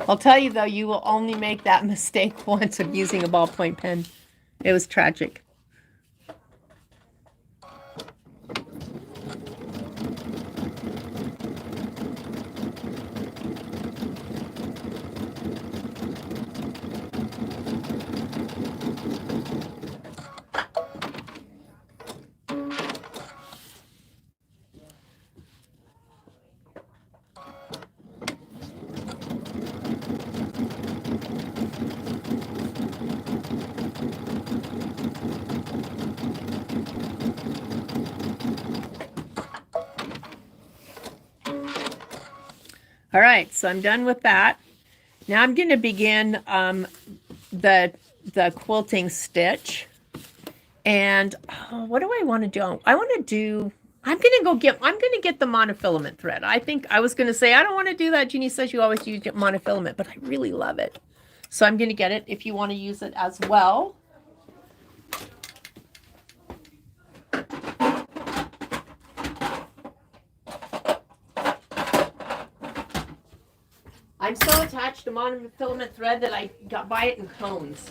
I'll tell you though, you will only make that mistake once of using a ballpoint pen. It was tragic. All right, so I'm done with that. Now I'm going to begin the quilting stitch. And what do I want to do? I'm going to get the monofilament thread. I think I was going to say, I don't want to do that. Jeannie says you always use monofilament, but I really love it. So I'm going to get it if you want to use it as well. I'm so attached to monofilament thread that I buy it in cones.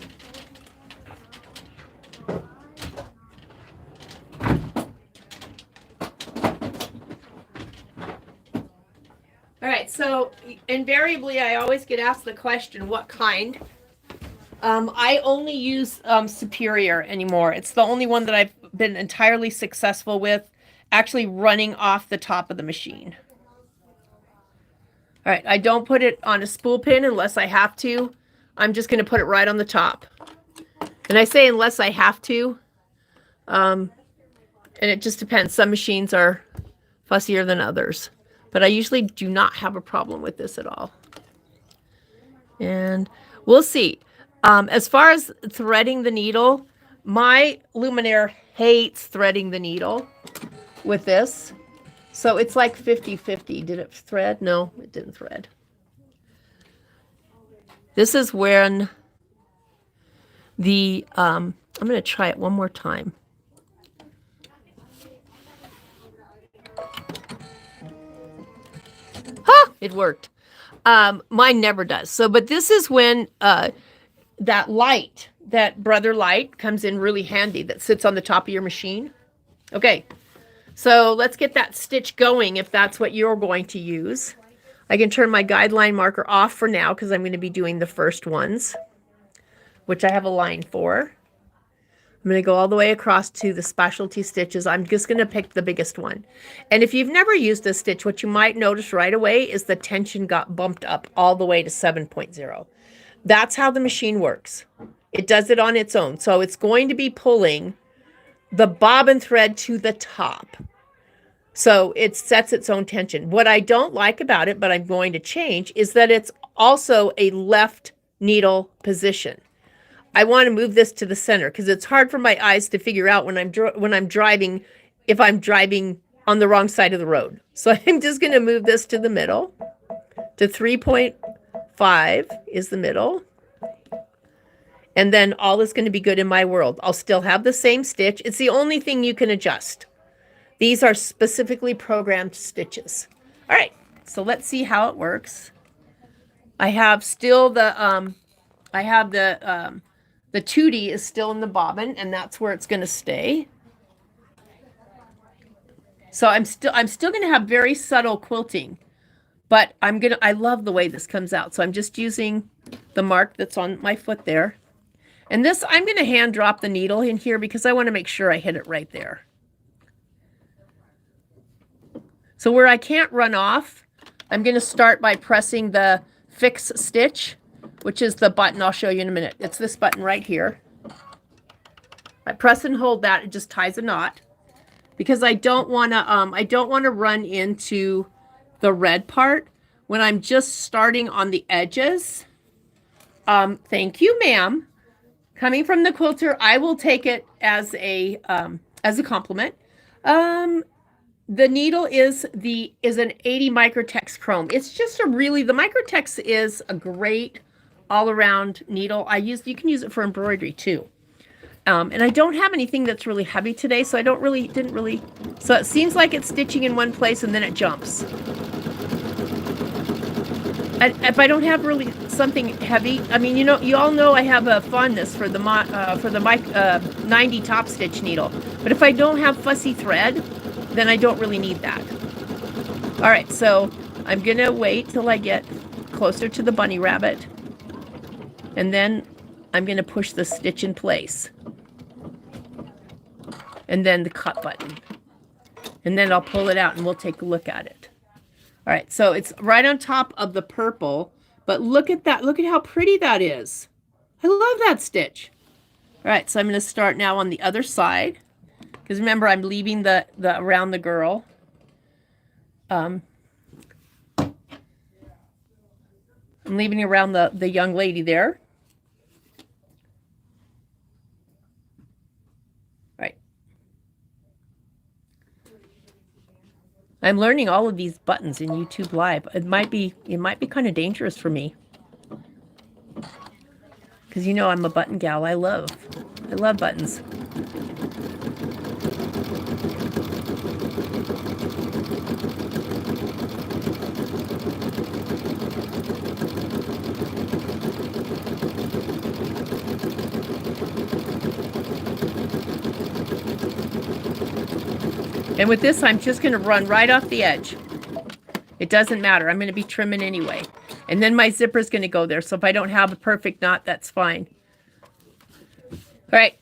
All right, so invariably I always get asked the question, what kind? I only use Superior anymore. It's the only one that I've been entirely successful with, actually running off the top of the machine. All right, I don't put it on a spool pin unless I have to. I'm just going to put it right on the top. And I say unless I have to. And it just depends. Some machines are fussier than others. But I usually do not have a problem with this at all. And we'll see. As far as threading the needle, my Luminaire hates threading the needle with this. So it's like 50-50. Did it thread? No, it didn't thread. This is when the, I'm going to try it one more time. It worked. Mine never does. So, but this is when that light, that brother light, comes in really handy that sits on the top of your machine. Okay, so let's get that stitch going if that's what you're going to use. I can turn my guideline marker off for now because I'm going to be doing the first ones, which I have a line for. I'm going to go all the way across to the specialty stitches. I'm just going to pick the biggest one. And if you've never used this stitch, what you might notice right away is the tension got bumped up all the way to 7.0. That's how the machine works. It does it on its own. So it's going to be pulling the bobbin thread to the top. So it sets its own tension. What I don't like about it, but I'm going to change, is that it's also a left needle position. I want to move this to the center because it's hard for my eyes to figure out when I'm driving, if I'm driving on the wrong side of the road. So I'm just going to move this to the middle. To 3.5 is the middle. And then all is going to be good in my world. I'll still have the same stitch. It's the only thing you can adjust. These are specifically programmed stitches. All right, so let's see how it works. I have still the the 2D is still in the bobbin, and that's where it's going to stay. So I'm still going to have very subtle quilting, but I love the way this comes out. So I'm just using the mark that's on my foot there. And this, I'm going to hand drop the needle in here because I want to make sure I hit it right there. So where I can't run off, I'm going to start by pressing the fix stitch, which is the button I'll show you in a minute. It's this button right here. I press and hold that. It just ties a knot because I don't want to run into the red part when I'm just starting on the edges. Thank you, ma'am. Coming from the quilter, I will take it as a compliment. The needle is an 80 Microtex chrome. It's just the Microtex is a great all-around needle. You can use it for embroidery too. And I don't have anything that's really heavy today, so so it seems like it's stitching in one place and then it jumps. And if I don't have really something heavy, I mean, you all know I have a fondness for the 90 top stitch needle. But if I don't have fussy thread, then I don't really need that. All right, so I'm gonna wait till I get closer to the bunny rabbit. And then I'm going to push the stitch in place. And then the cut button. And then I'll pull it out and we'll take a look at it. All right, so it's right on top of the purple. But look at that. Look at how pretty that is. I love that stitch. All right, so I'm going to start now on the other side. Because remember, I'm leaving the around the girl. I'm I'm leaving around the young lady there. Right. I'm learning all of these buttons in YouTube Live. It might be kind of dangerous for me. Because you know I'm a button gal. I love buttons. And with this, I'm just going to run right off the edge. It doesn't matter. I'm going to be trimming anyway. And then my zipper is going to go there. So if I don't have a perfect knot, that's fine. All right.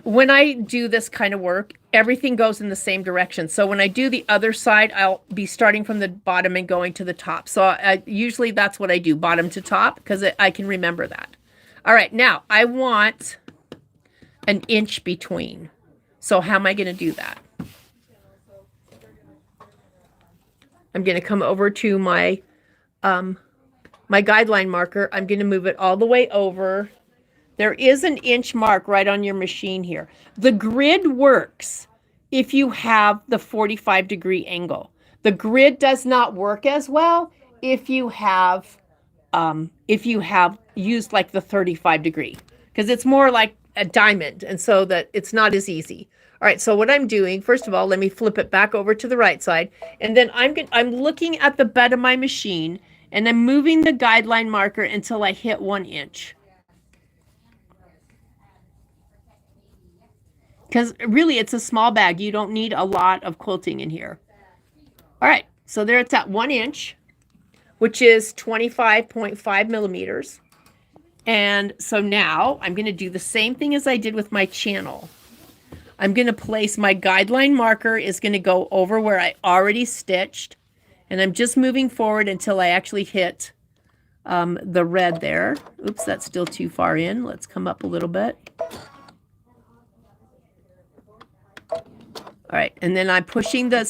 When I do this kind of work, everything goes in the same direction. So when I do the other side, I'll be starting from the bottom and going to the top. So usually that's what I do, bottom to top, because I can remember that. All right. Now, I want an inch between. So how am I going to do that? I'm going to come over to my my guideline marker. I'm going to move it all the way over. There is an inch mark right on your machine here. The grid works if you have the 45-degree angle. The grid does not work as well if you have used like the 35-degree, because it's more like a diamond, and so that it's not as easy. All right, so what I'm doing, first of all, let me flip it back over to the right side, and then I'm looking at the bed of my machine, and I'm moving the guideline marker until I hit 1 inch. Because really, it's a small bag. You don't need a lot of quilting in here. All right, so there it's at 1 inch, which is 25.5 millimeters. And so now I'm going to do the same thing as I did with my channel. I'm going to place my guideline marker is going to go over where I already stitched. And I'm just moving forward until I actually hit the red there. Oops, that's still too far in. Let's come up a little bit. All right, and then I'm pushing the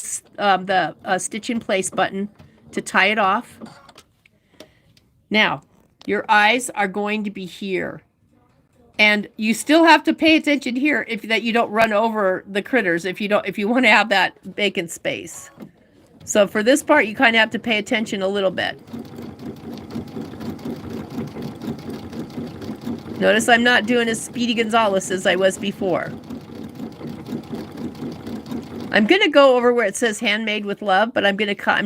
stitch in place button to tie it off. Now, your eyes are going to be here. And you still have to pay attention here that you don't run over the critters if you want to have that vacant space. So for this part, you kind of have to pay attention a little bit. Notice I'm not doing as Speedy Gonzalez as I was before. I'm going to go over where it says handmade with love, but I'm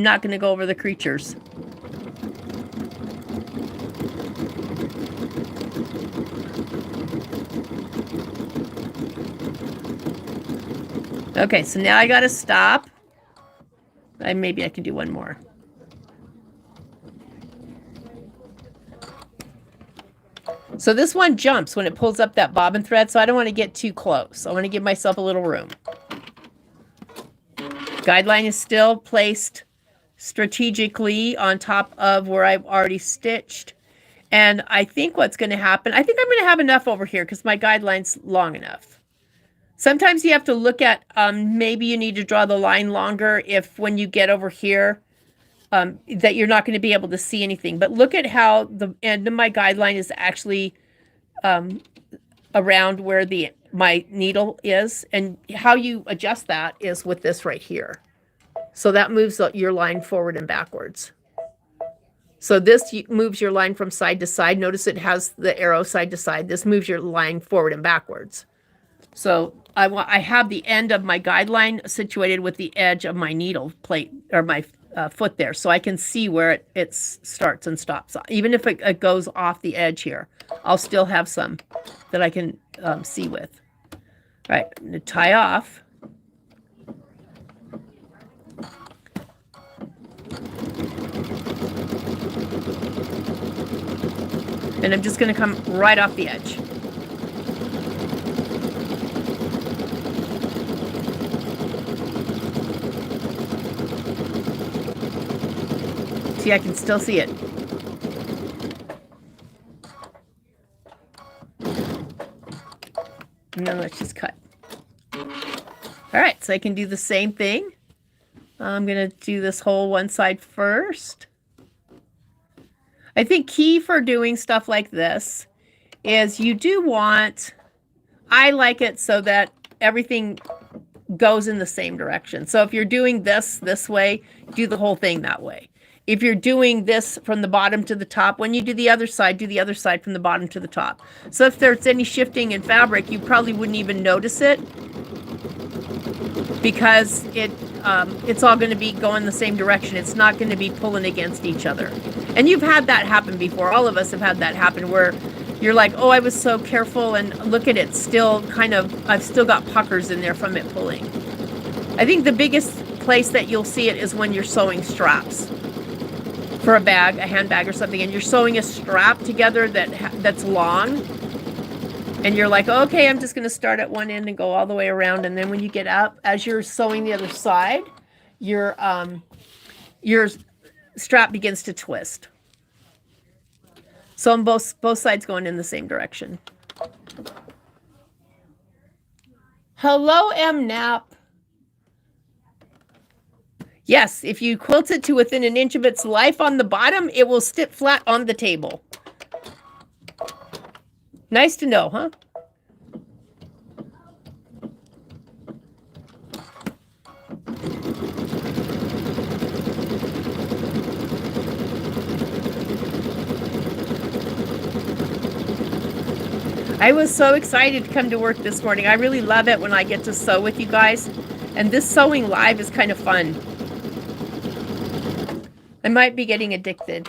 not going to go over the creatures. Okay, so now I got to stop. Maybe I can do one more. So this one jumps when it pulls up that bobbin thread, so I don't want to get too close. I want to give myself a little room. Guideline is still placed strategically on top of where I've already stitched. And I think what's going to happen, I think I'm going to have enough over here because my guideline's long enough. Sometimes you have to look at, maybe you need to draw the line longer if when you get over here, that you're not going to be able to see anything. But look at how the end of my guideline is actually around where my needle is. And how you adjust that is with this right here. So that moves your line forward and backwards. So this moves your line from side to side. Notice it has the arrow side to side. This moves your line forward and backwards. So I have the end of my guideline situated with the edge of my needle plate or my foot there, so I can see where it starts and stops. Even if it goes off the edge here, I'll still have some that I can see with. All right, I'm going to tie off. And I'm just going to come right off the edge. See, I can still see it. And then let's just cut. All right, so I can do the same thing. I'm going to do this whole one side first. I think key for doing stuff like this is you do want, I like it so that everything goes in the same direction. So if you're doing this way, do the whole thing that way. If you're doing this from the bottom to the top, when you do the other side from the bottom to the top. So if there's any shifting in fabric, you probably wouldn't even notice it because it's all going to be going the same direction. It's not going to be pulling against each other. And you've had that happen before. All of us have had that happen where you're like, oh, I was so careful, and look at it, still kind of, I've still got puckers in there from it pulling. I think the biggest place that you'll see it is when you're sewing straps for a bag, a handbag or something, and you're sewing a strap together that's long, and you're like, okay, I'm just going to start at one end and go all the way around, and then when you get up, as you're sewing the other side, your strap begins to twist. So on both sides going in the same direction. Hello, M. Knapp. Yes, if you quilt it to within an inch of its life on the bottom, it will sit flat on the table. Nice to know, huh? I was so excited to come to work this morning. I really love it when I get to sew with you guys. And this sewing live is kind of fun. I might be getting addicted.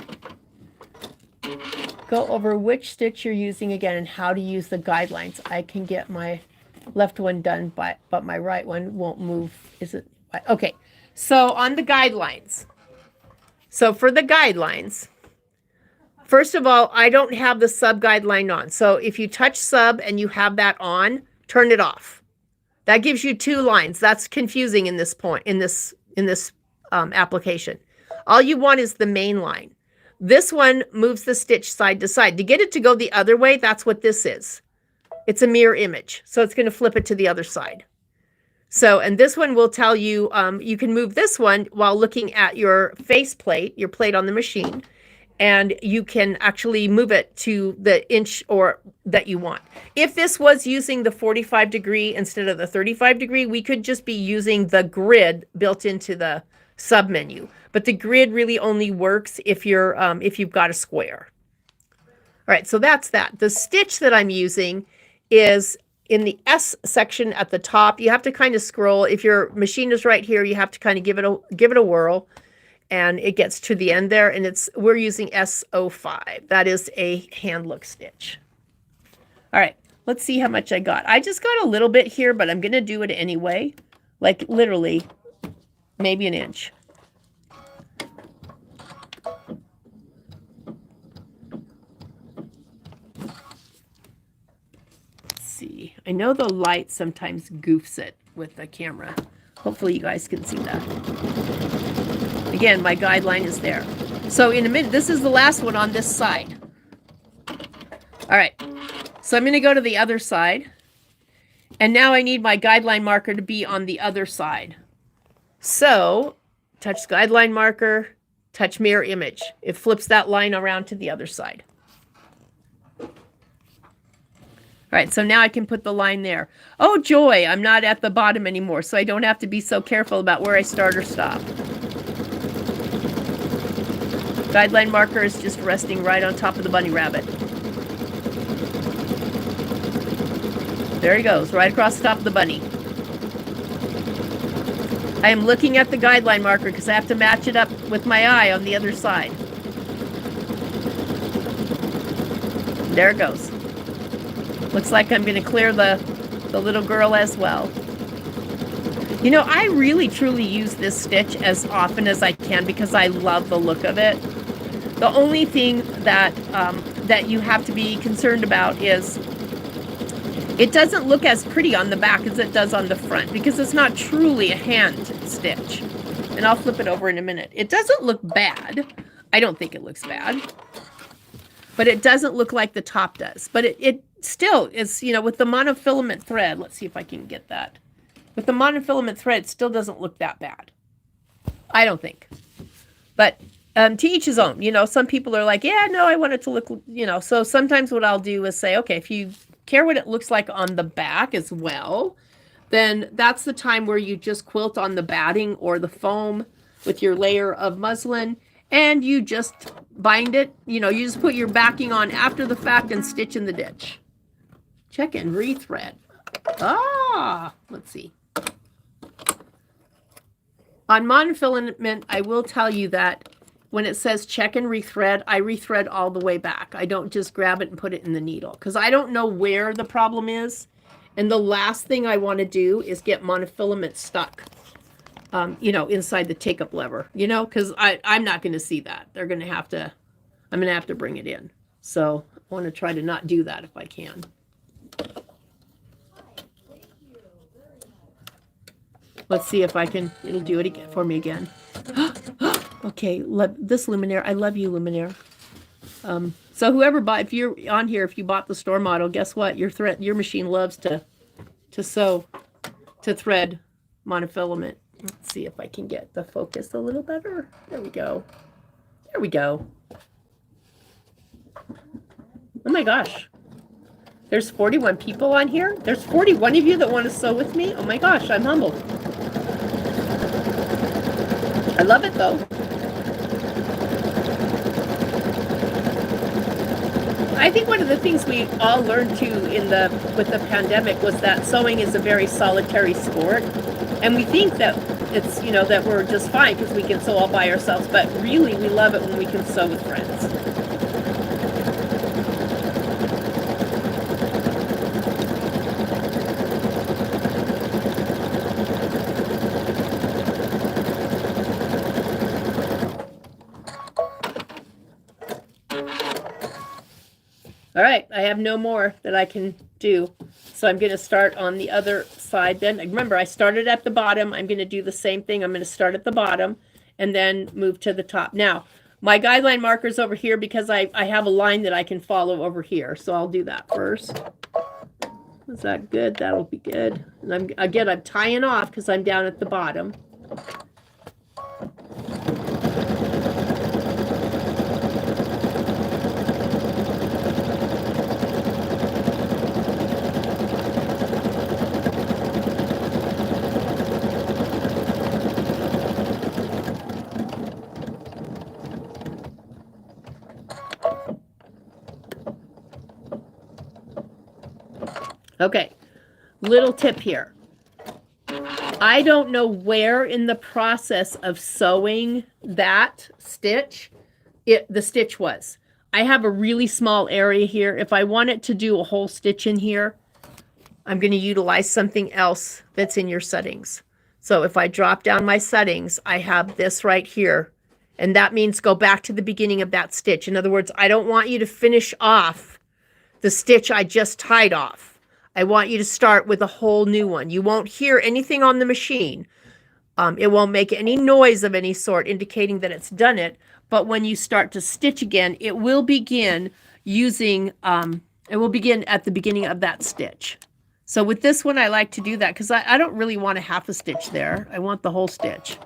Go over which stitch you're using again and how to use the guidelines. I can get my left one done, but my right one won't move. Is it? Okay. So on the guidelines. So for the guidelines, first of all, I don't have the sub guideline on. So if you touch sub and you have that on, turn it off. That gives you two lines. That's confusing in this point, in this application. All you want is the main line. This one moves the stitch side to side. To get it to go the other way, that's what this is. It's a mirror image. So it's going to flip it to the other side. So, and this one will tell you, you can move this one while looking at your face plate, your plate on the machine. And you can actually move it to the inch or that you want. If this was using the 45 degree instead of the 35 degree, we could just be using the grid built into the sub menu. But the grid really only works if you've got a square. All right, so that's that. The stitch that I'm using is in the S section at the top. You have to kind of scroll. If your machine is right here, you have to kind of give it a whirl. And it gets to the end there, and we're using S05. That is a hand look stitch. All right, let's see how much I got. I just got a little bit here, but I'm going to do it anyway. Like literally, maybe an inch. Let's see. I know the light sometimes goofs it with the camera. Hopefully you guys can see that. Again, my guideline is there. So in a minute, this is the last one on this side. All right, so I'm going to go to the other side. And now I need my guideline marker to be on the other side. So touch guideline marker, touch mirror image. It flips that line around to the other side. All right, so now I can put the line there. Oh, joy, I'm not at the bottom anymore, so I don't have to be so careful about where I start or stop. Guideline marker is just resting right on top of the bunny rabbit. There he goes, right across the top of the bunny. I am looking at the guideline marker because I have to match it up with my eye on the other side. There it goes. Looks like I'm going to clear the little girl as well. You know, I really truly use this stitch as often as I can because I love the look of it. The only thing that you have to be concerned about is it doesn't look as pretty on the back as it does on the front because it's not truly a hand stitch. And I'll flip it over in a minute. It doesn't look bad. I don't think it looks bad. But it doesn't look like the top does. But it still is, you know, with the monofilament thread. Let's see if I can get that. With the monofilament thread, it still doesn't look that bad. I don't think. But To each his own. You know, some people are like, yeah, no, I want it to look, you know. So sometimes what I'll do is say, okay, if you care what it looks like on the back as well, then that's the time where you just quilt on the batting or the foam with your layer of muslin, and you just bind it. You know, you just put your backing on after the fact and stitch in the ditch. Check and rethread. Let's see. On monofilament, I will tell you that when it says check and rethread, I rethread all the way back. I don't just grab it and put it in the needle because I don't know where the problem is. And the last thing I want to do is get monofilament stuck, you know, inside the take-up lever, you know, because I'm not going to see that. I'm going to have to bring it in. So I want to try to not do that if I can. Let's see if I can, it'll do it again for me again. Okay, this Luminaire, I love you, Luminaire. So whoever bought, if you're on here, if you bought the store model, guess what? Your machine loves to thread monofilament. Let's see if I can get the focus a little better. There we go. There we go. Oh my gosh. There's 41 people on here. There's 41 of you that want to sew with me. Oh my gosh, I'm humbled. I love it though. I think one of the things we all learned too with the pandemic was that sewing is a very solitary sport, and we think that it's, you know, that we're just fine because we can sew all by ourselves, but really we love it when we can sew with friends. All right, I have no more that I can do. So I'm going to start on the other side then. Remember, I started at the bottom. I'm going to do the same thing. I'm going to start at the bottom and then move to the top. Now, my guideline marker's over here because I have a line that I can follow over here. So I'll do that first. Is that good? That'll be good. And I'm tying off because I'm down at the bottom. Okay, little tip here. I don't know where in the process of sewing that stitch the stitch was. I have a really small area here. If I wanted to do a whole stitch in here, I'm going to utilize something else that's in your settings. So if I drop down my settings, I have this right here. And that means go back to the beginning of that stitch. In other words, I don't want you to finish off the stitch I just tied off. I want you to start with a whole new one. You won't hear anything on the machine. It won't make any noise of any sort indicating that it's done it. But when you start to stitch again, it will begin using, it will begin at the beginning of that stitch. So with this one, I like to do that because I don't really want a half a stitch there. I want the whole stitch.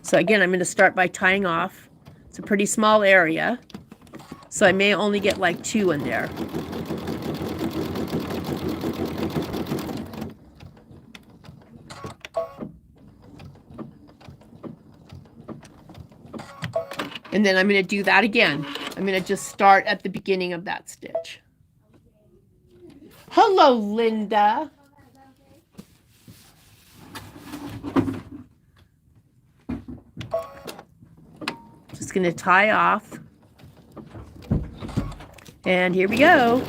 So again, I'm going to start by tying off. It's a pretty small area. So I may only get like 2 in there. And then I'm going to do that again. I'm going to just start at the beginning of that stitch. Hello, Linda. Just going to tie off. And here we go.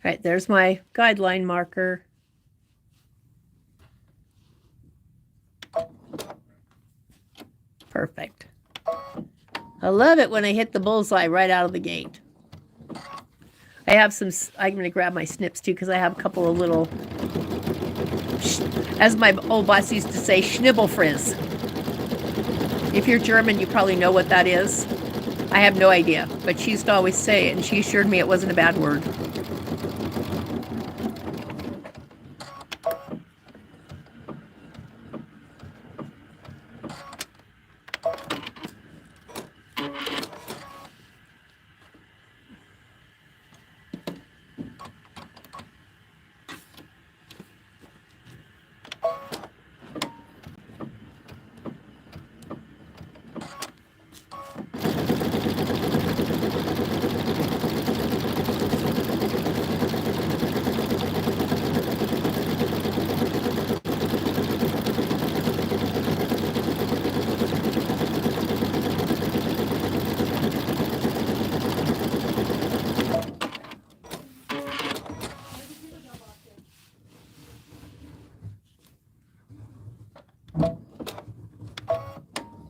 All right, there's my guideline marker. Perfect. I love it when I hit the bullseye right out of the gate. I'm going to grab my snips too because I have a couple of little as my old boss used to say, Schnibbelfrizz. If you're German, you probably know what that is. I have no idea, but she used to always say it, and she assured me it wasn't a bad word.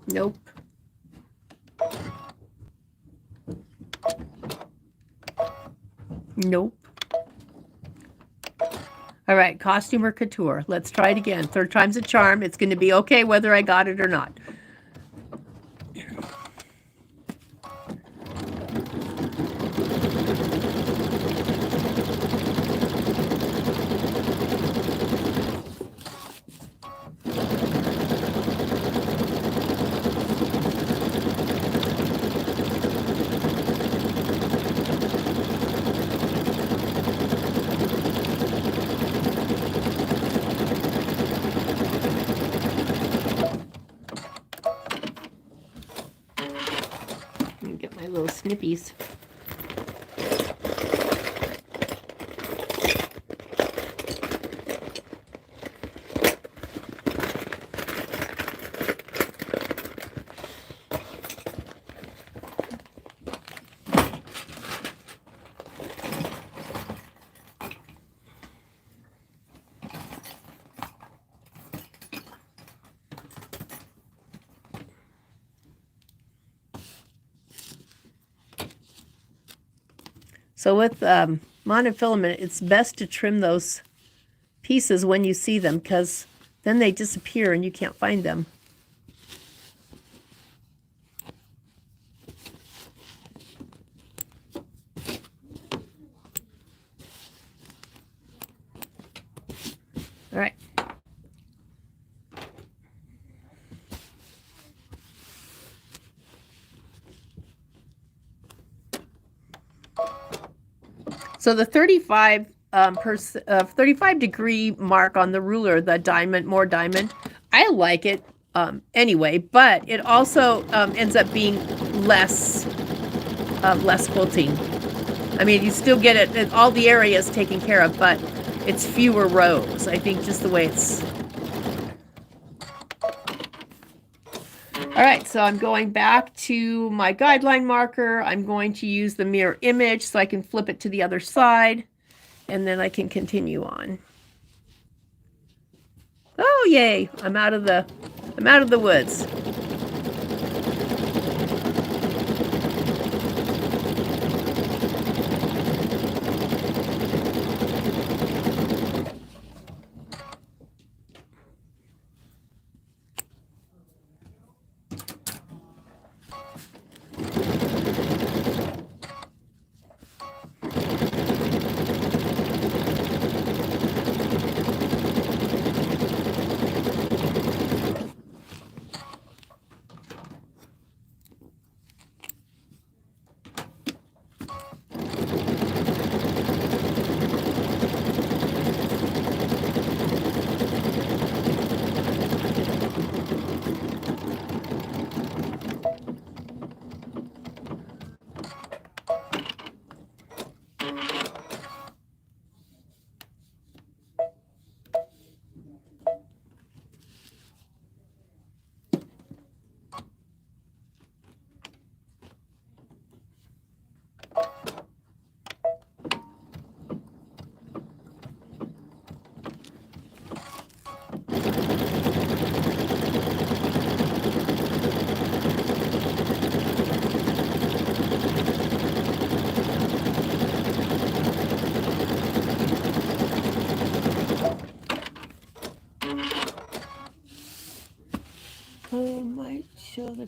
Nope. Nope. All right, costume or couture. Let's try it again. Third time's a charm. It's going to be okay whether I got it or not. Get my little snippies. So with monofilament, it's best to trim those pieces when you see them, because then they disappear and you can't find them. All right. So the 35 degree mark on the ruler, the diamond, more diamond, I like it anyway, but it also ends up being less quilting. I mean, you still get it, all the areas taken care of, but it's fewer rows. I think just the way it's. All right, so I'm going back to my guideline marker. I'm going to use the mirror image so I can flip it to the other side, and then I can continue on. Oh, yay, I'm out of the woods.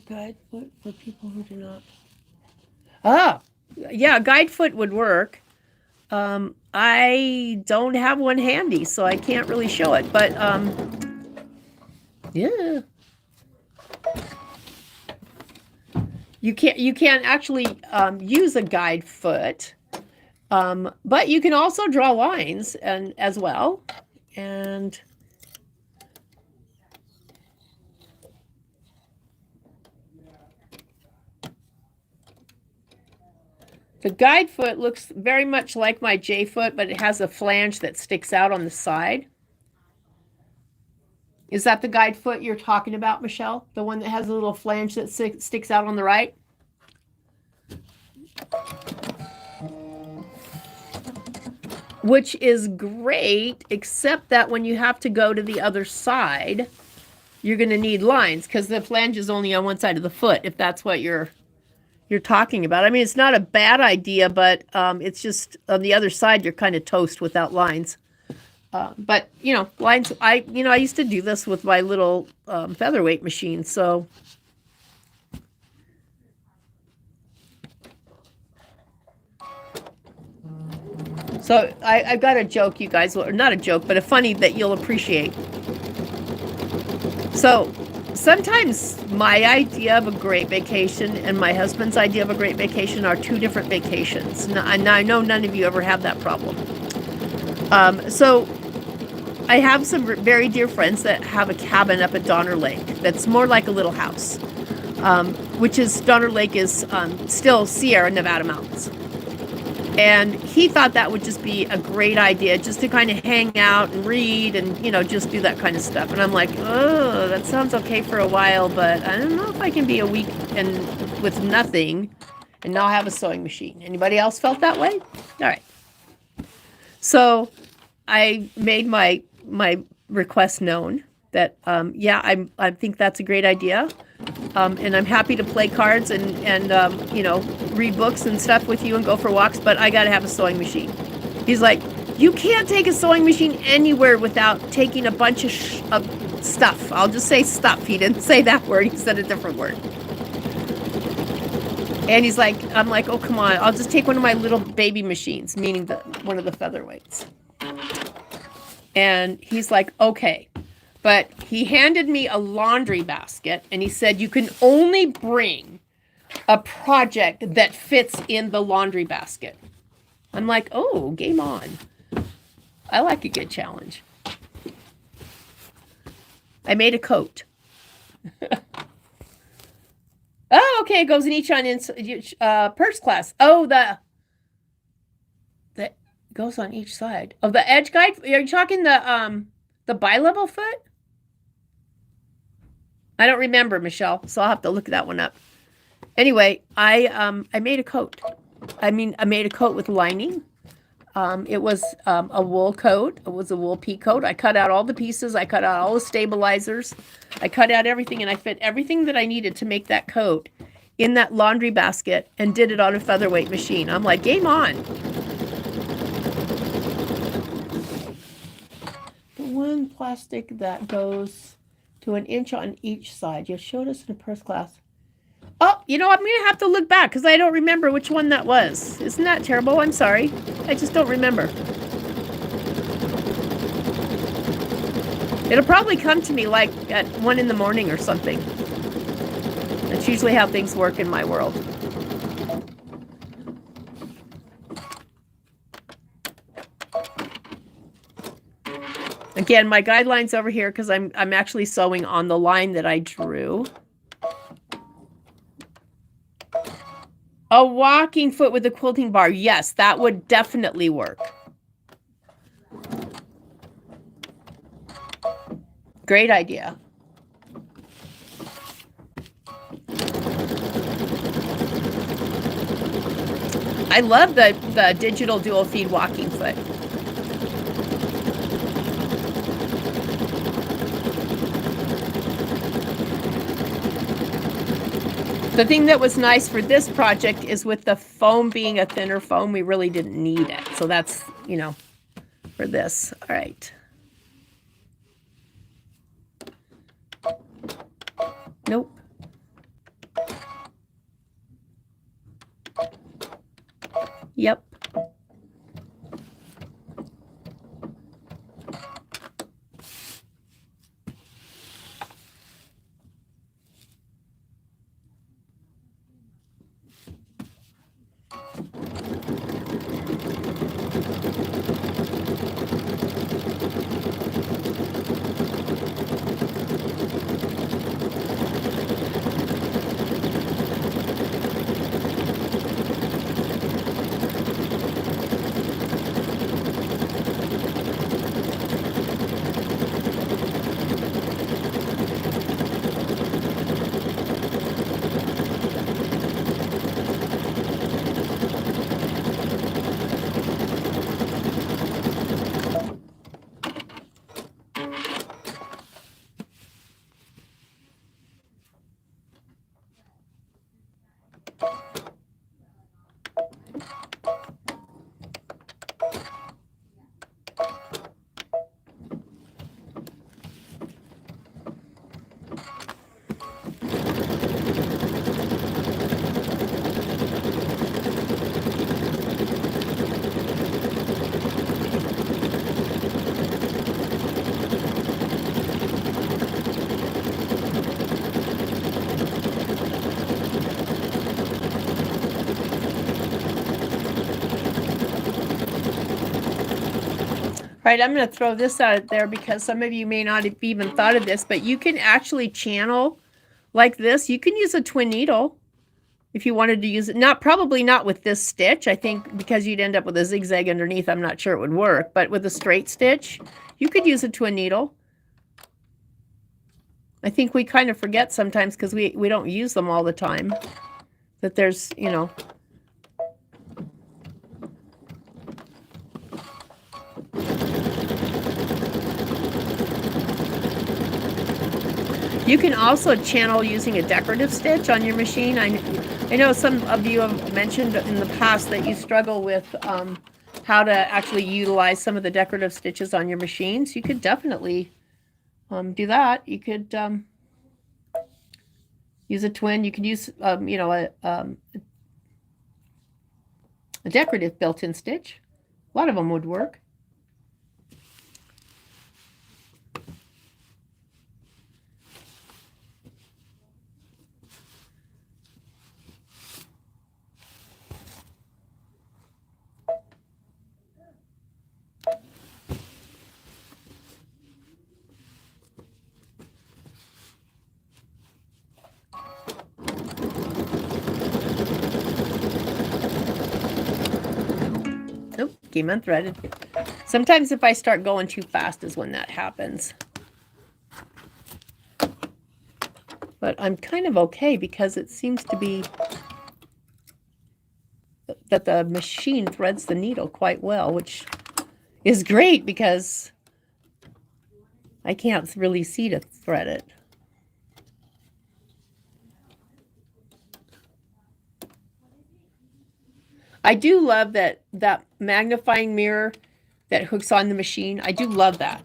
Guide foot for people who do not. Ah, yeah, guide foot would work. I don't have one handy, so I can't really show it, but yeah. You can't actually use a guide foot, but you can also draw lines and as well. And the guide foot looks very much like my J foot, but it has a flange that sticks out on the side. Is that the guide foot you're talking about, Michelle? The one that has a little flange that sticks out on the right? Which is great, except that when you have to go to the other side, you're going to need lines because the flange is only on one side of the foot, if that's what you're talking about. I mean, it's not a bad idea, but it's just on the other side, you're kind of toast without lines. But, you know, lines, I used to do this with my little featherweight machine, so. So I've got a joke, you guys, or not a joke, but a funny that you'll appreciate. So sometimes my idea of a great vacation and my husband's idea of a great vacation are two different vacations. And I know none of you ever have that problem. So I have some very dear friends that have a cabin up at Donner Lake that's more like a little house, which is Donner Lake is still Sierra Nevada mountains. And he thought that would just be a great idea, just to kind of hang out and read and, you know, just do that kind of stuff. And I'm like, oh, that sounds okay for a while, but I don't know if I can be a week and with nothing and not have a sewing machine. Anybody else felt that way? All right. So I made my request known that, yeah, I think that's a great idea. And I'm happy to play cards and you know, read books and stuff with you and go for walks, but I got to have a sewing machine. He's like, you can't take a sewing machine anywhere without taking a bunch of stuff. I'll just say stuff. He didn't say that word. He said a different word. And he's like, I'm like, oh, come on. I'll just take one of my little baby machines, meaning one of the featherweights. And he's like, okay. But he handed me a laundry basket and he said, you can only bring a project that fits in the laundry basket. I'm like, oh, game on. I like a good challenge. I made a coat. Oh, okay. It goes in each purse class. Oh, that goes on each side. Oh, the edge guide. Are you talking the bi-level foot? I don't remember, Michelle, so I'll have to look that one up. Anyway, I made a coat. I made a coat with lining. It was a wool coat. It was a wool pea coat. I cut out all the pieces. I cut out all the stabilizers. I cut out everything, and I fit everything that I needed to make that coat in that laundry basket and did it on a featherweight machine. I'm like, game on. The one plastic that goes to 1 inch on each side. You showed us in a purse class. Oh, you know, I'm going to have to look back because I don't remember which one that was. Isn't that terrible? I'm sorry. I just don't remember. It'll probably come to me like at 1 in the morning or something. That's usually how things work in my world. Again, my guideline's over here because I'm actually sewing on the line that I drew. A walking foot with a quilting bar. Yes, that would definitely work. Great idea. I love the digital dual feed walking foot. The thing that was nice for this project is with the foam being a thinner foam, we really didn't need it. So that's, you know, for this. All right. Nope. Yep. Right, I'm going to throw this out there because some of you may not have even thought of this, but you can actually channel like this. You can use a twin needle if you wanted to use it. Probably not with this stitch. I think because you'd end up with a zigzag underneath, I'm not sure it would work. But with a straight stitch, you could use a twin needle. I think we kind of forget sometimes because we don't use them all the time. That there's, you know... You can also channel using a decorative stitch on your machine. I know some of you have mentioned in the past that you struggle with how to actually utilize some of the decorative stitches on your machines. You could definitely do that. You could use a twin. You could use, you know, a decorative built-in stitch. A lot of them would work. Nope, came unthreaded. Sometimes if I start going too fast is when that happens. But I'm kind of okay because it seems to be that the machine threads the needle quite well, which is great because I can't really see to thread it. I do love that magnifying mirror that hooks on the machine. I do love that.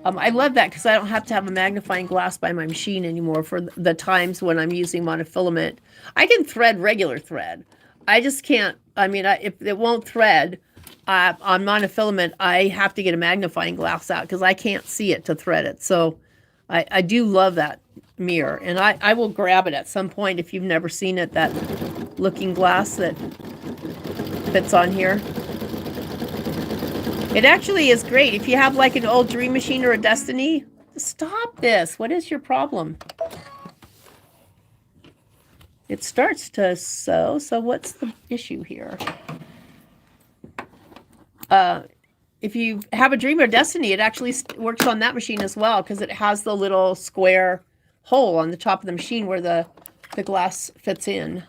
I love that because I don't have to have a magnifying glass by my machine anymore for the times when I'm using monofilament. I can thread regular thread. I just can't, I mean, if it won't thread on monofilament, I have to get a magnifying glass out because I can't see it to thread it. So I do love that mirror. And I will grab it at some point if you've never seen it, that looking glass that fits on here. It actually is great. If you have like an old Dream Machine or a Destiny, stop this. What is your problem? It starts to sew, so what's the issue here? If you have a Dream or Destiny, it actually works on that machine as well because it has the little square hole on the top of the machine where the glass fits in.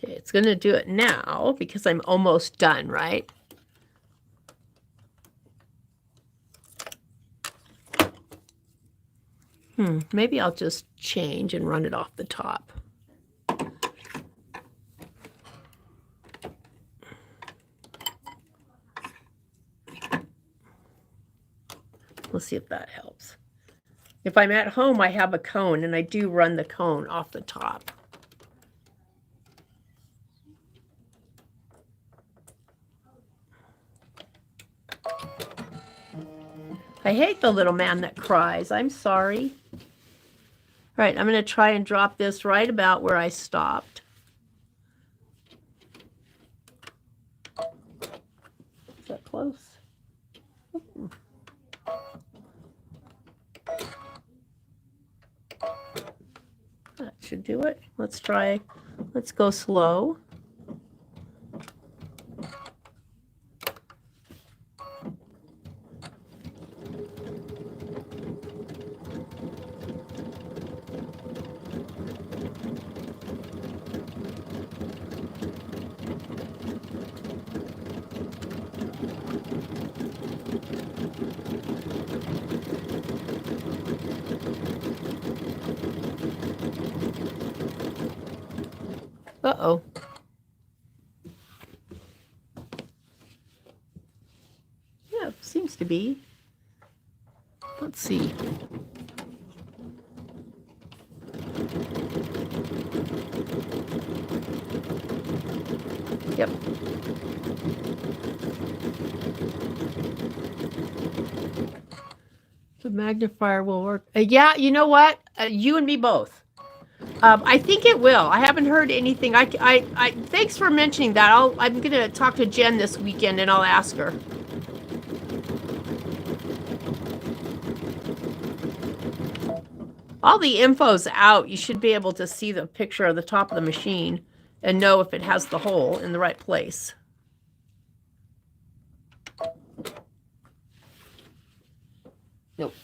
Okay, it's going to do it now because I'm almost done, right? Maybe I'll just change and run it off the top. Let's see if that helps. If I'm at home, I have a cone, and I do run the cone off the top. I hate the little man that cries. I'm sorry. All right, I'm going to try and drop this right about where I stopped. Is that close? That should do it. Let's try. Let's go slow. Uh-oh. Yeah, seems to be. Let's see. Yep. The magnifier will work. Yeah, you know what? You and me both. I think it will. I haven't heard anything. I thanks for mentioning that. I'm going to talk to Jen this weekend and I'll ask her. All the info's out. You should be able to see the picture of the top of the machine and know if it has the hole in the right place. Nope.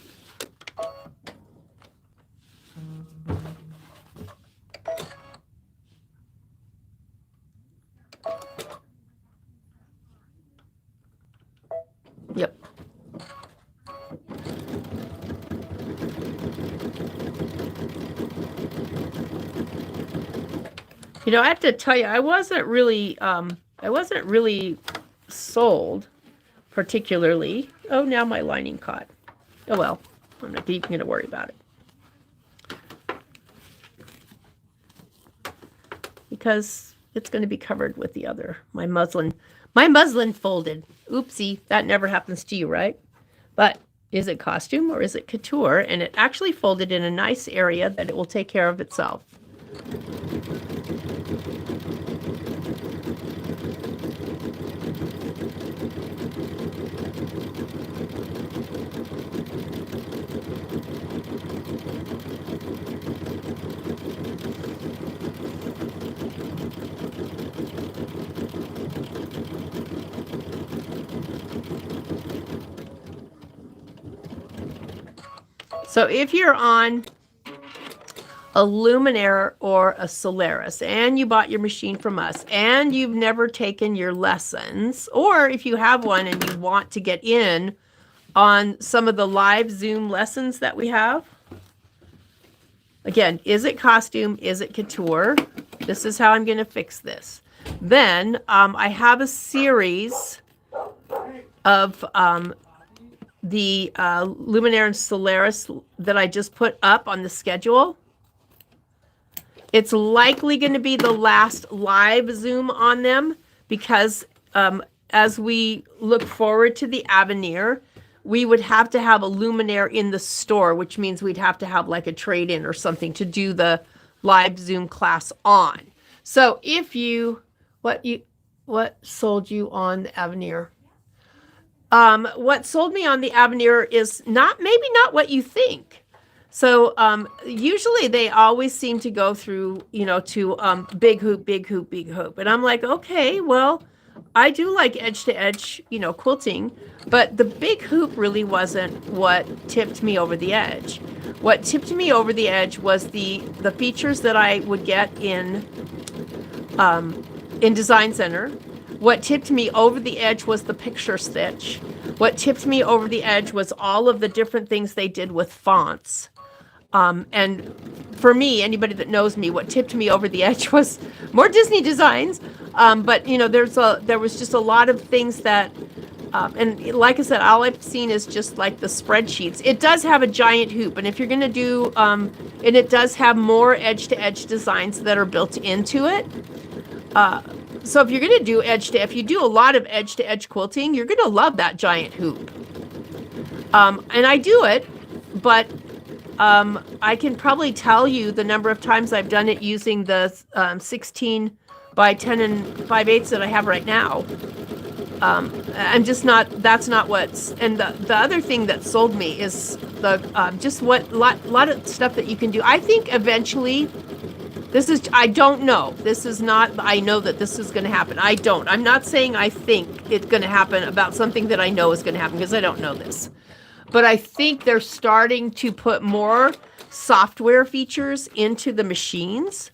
Yep. You know, I have to tell you, I wasn't really sold particularly. Oh, now my lining caught. Oh well, I'm not even going to worry about it because it's going to be covered with the other. My muslin folded. Oopsie, that never happens to you, right? But is it costume or is it couture? And it actually folded in a nice area that it will take care of itself. So if you're on a Luminaire or a Solaris and you bought your machine from us and you've never taken your lessons, or if you have one and you want to get in on some of the live Zoom lessons that we have, again, is it costume? Is it couture? This is how I'm going to fix this. Then I have a series of the Luminaire and Solaris that I just put up on the schedule. It's likely going to be the last live Zoom on them because as we look forward to the Avenir, we would have to have a Luminaire in the store, which means we'd have to have like a trade-in or something to do the live Zoom class on. So if you, what sold you on the Avenir? What sold me on the Avenir is maybe not what you think. So usually they always seem to go through, to big hoop, big hoop, big hoop. And I'm like, okay, well, I do like edge to edge, quilting, but the big hoop really wasn't what tipped me over the edge. What tipped me over the edge was the features that I would get in Design Center. What tipped me over the edge was the picture stitch. What tipped me over the edge was all of the different things they did with fonts. And for me, anybody that knows me, what tipped me over the edge was more Disney designs. But you know, there was just a lot of things that, and like I said, all I've seen is just like the spreadsheets. It does have a giant hoop, and if you're going to do, and it does have more edge-to-edge designs that are built into it. So if you're going to do if you do a lot of edge-to-edge quilting, you're going to love that giant hoop. And I do it, but I can probably tell you the number of times I've done it using the 16 by 10 and 5/8 that I have right now. I'm just not, that's not what's, and the other thing that sold me is the, just what, lot of stuff that you can do. I think eventually, I don't know. This is not, I know that this is going to happen. I'm not saying I think it's going to happen about something that I know is going to happen because I don't know this. But I think they're starting to put more software features into the machines.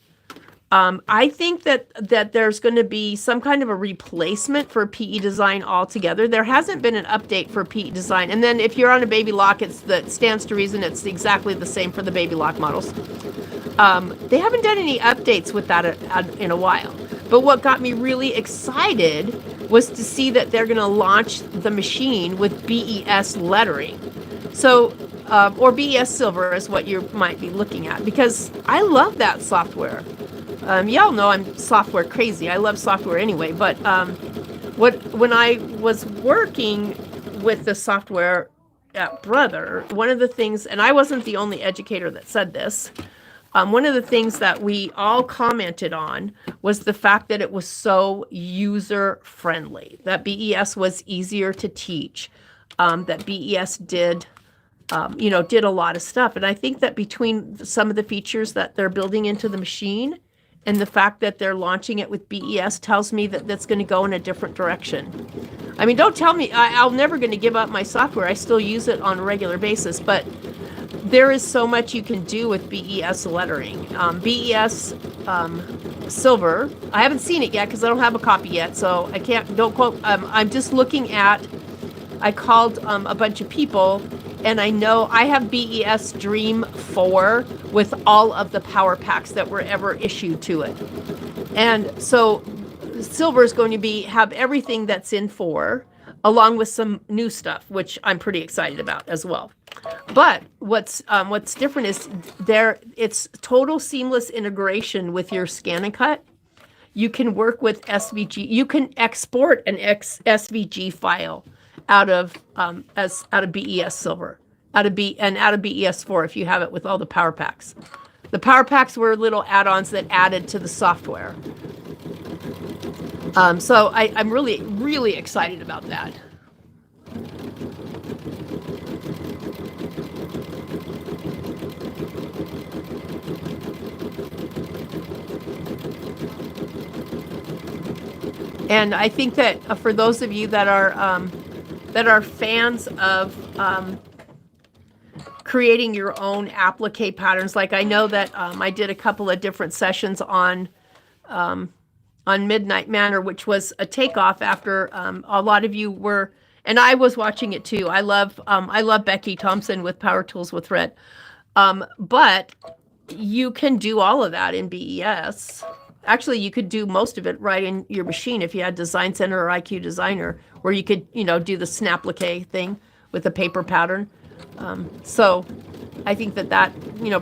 I think that there's going to be some kind of a replacement for PE design altogether. There hasn't been an update for PE design. And then if you're on a baby lock, it stands to reason it's exactly the same for the baby lock models. They haven't done any updates with that in a while. But what got me really excited was to see that they're going to launch the machine with BES lettering. So, or BES Silver is what you might be looking at, because I love that software. Y'all know I'm software crazy. I love software anyway. But when I was working with the software at Brother, one of the things, and I wasn't the only educator that said this, one of the things that we all commented on was the fact that it was so user friendly, that BES was easier to teach, that BES did a lot of stuff. And I think that between some of the features that they're building into the machine and the fact that they're launching it with BES tells me that that's going to go in a different direction. I mean, don't tell me, I'm never going to give up my software. I still use it on a regular basis, but there is so much you can do with BES lettering. BES Silver, I haven't seen it yet because I don't have a copy yet, so don't quote, I'm just looking at, I called a bunch of people, and I know I have BES Dream 4 with all of the power packs that were ever issued to it. And so Silver is going to have everything that's in 4, along with some new stuff, which I'm pretty excited about as well. But what's different is it's total seamless integration with your Scan and Cut. You can work with SVG. You can export an SVG file out of BES Silver, out of BES 4 if you have it with all the power packs. The power packs were little add-ons that added to the software. So I'm really, really excited about that. And I think that for those of you that are fans of creating your own applique patterns, like I know that I did a couple of different sessions on Midnight Manor, which was a takeoff after a lot of you were, and I was watching it too. I love Becky Thompson with Power Tools with Red, but you can do all of that in BES. Actually, you could do most of it right in your machine if you had Design Center or IQ Designer, where you could, do the snap-applique thing with a paper pattern. So I think that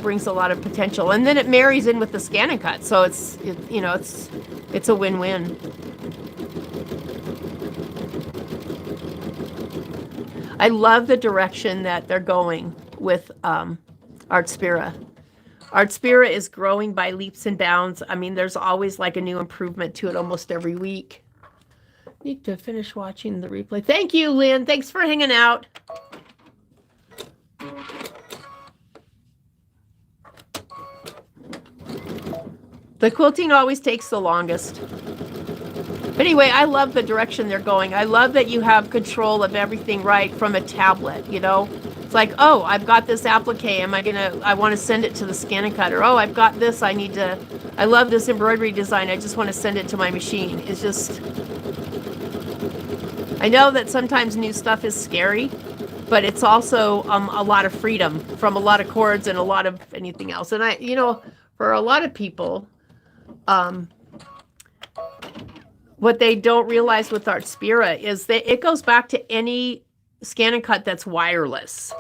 brings a lot of potential, and then it marries in with the Scan and Cut. So it's a win-win. I love the direction that they're going with Artspira. Artspira is growing by leaps and bounds. I mean, there's always like a new improvement to it almost every week. Need to finish watching the replay. Thank you, Lynn. Thanks for hanging out. The quilting always takes the longest. But anyway, I love the direction they're going. I love that you have control of everything right from a tablet, It's like, oh, I've got this applique. I want to send it to the Scan and Cut. Or, oh, I've got this. I love this embroidery design. I just want to send it to my machine. It's just, I know that sometimes new stuff is scary, but it's also a lot of freedom from a lot of cords and a lot of anything else. And for a lot of people, what they don't realize with Artspira is that it goes back to any scan and cut that's wireless.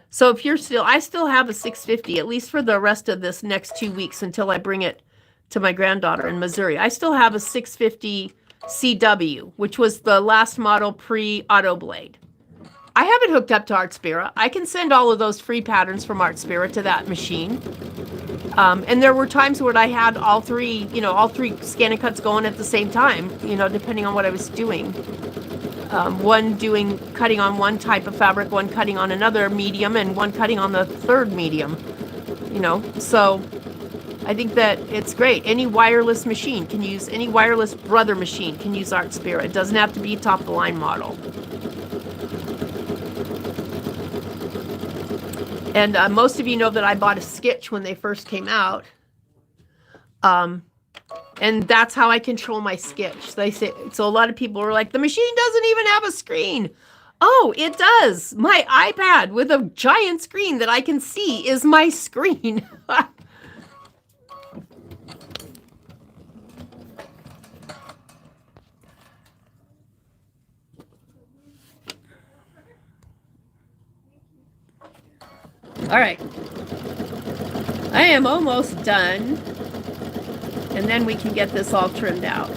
So if I still have a 650, at least for the rest of this next 2 weeks until I bring it to my granddaughter in Missouri. I still have a 650 CW, which was the last model pre-Auto Blade. I have it hooked up to Artspira. I can send all of those free patterns from Artspira to that machine. And there were times where I had all three scan and cuts going at the same time, depending on what I was doing. One cutting on one type of fabric, one cutting on another medium, and one cutting on the third medium, So I think that it's great. Any wireless machine can use, any wireless brother machine can use Artspira. It doesn't have to be top of the line model. And most of you know that I bought a Skitch when they first came out. And that's how I control my Skitch. So a lot of people were like, the machine doesn't even have a screen. Oh, it does. My iPad with a giant screen that I can see is my screen. All right. I am almost done. And then we can get this all trimmed out.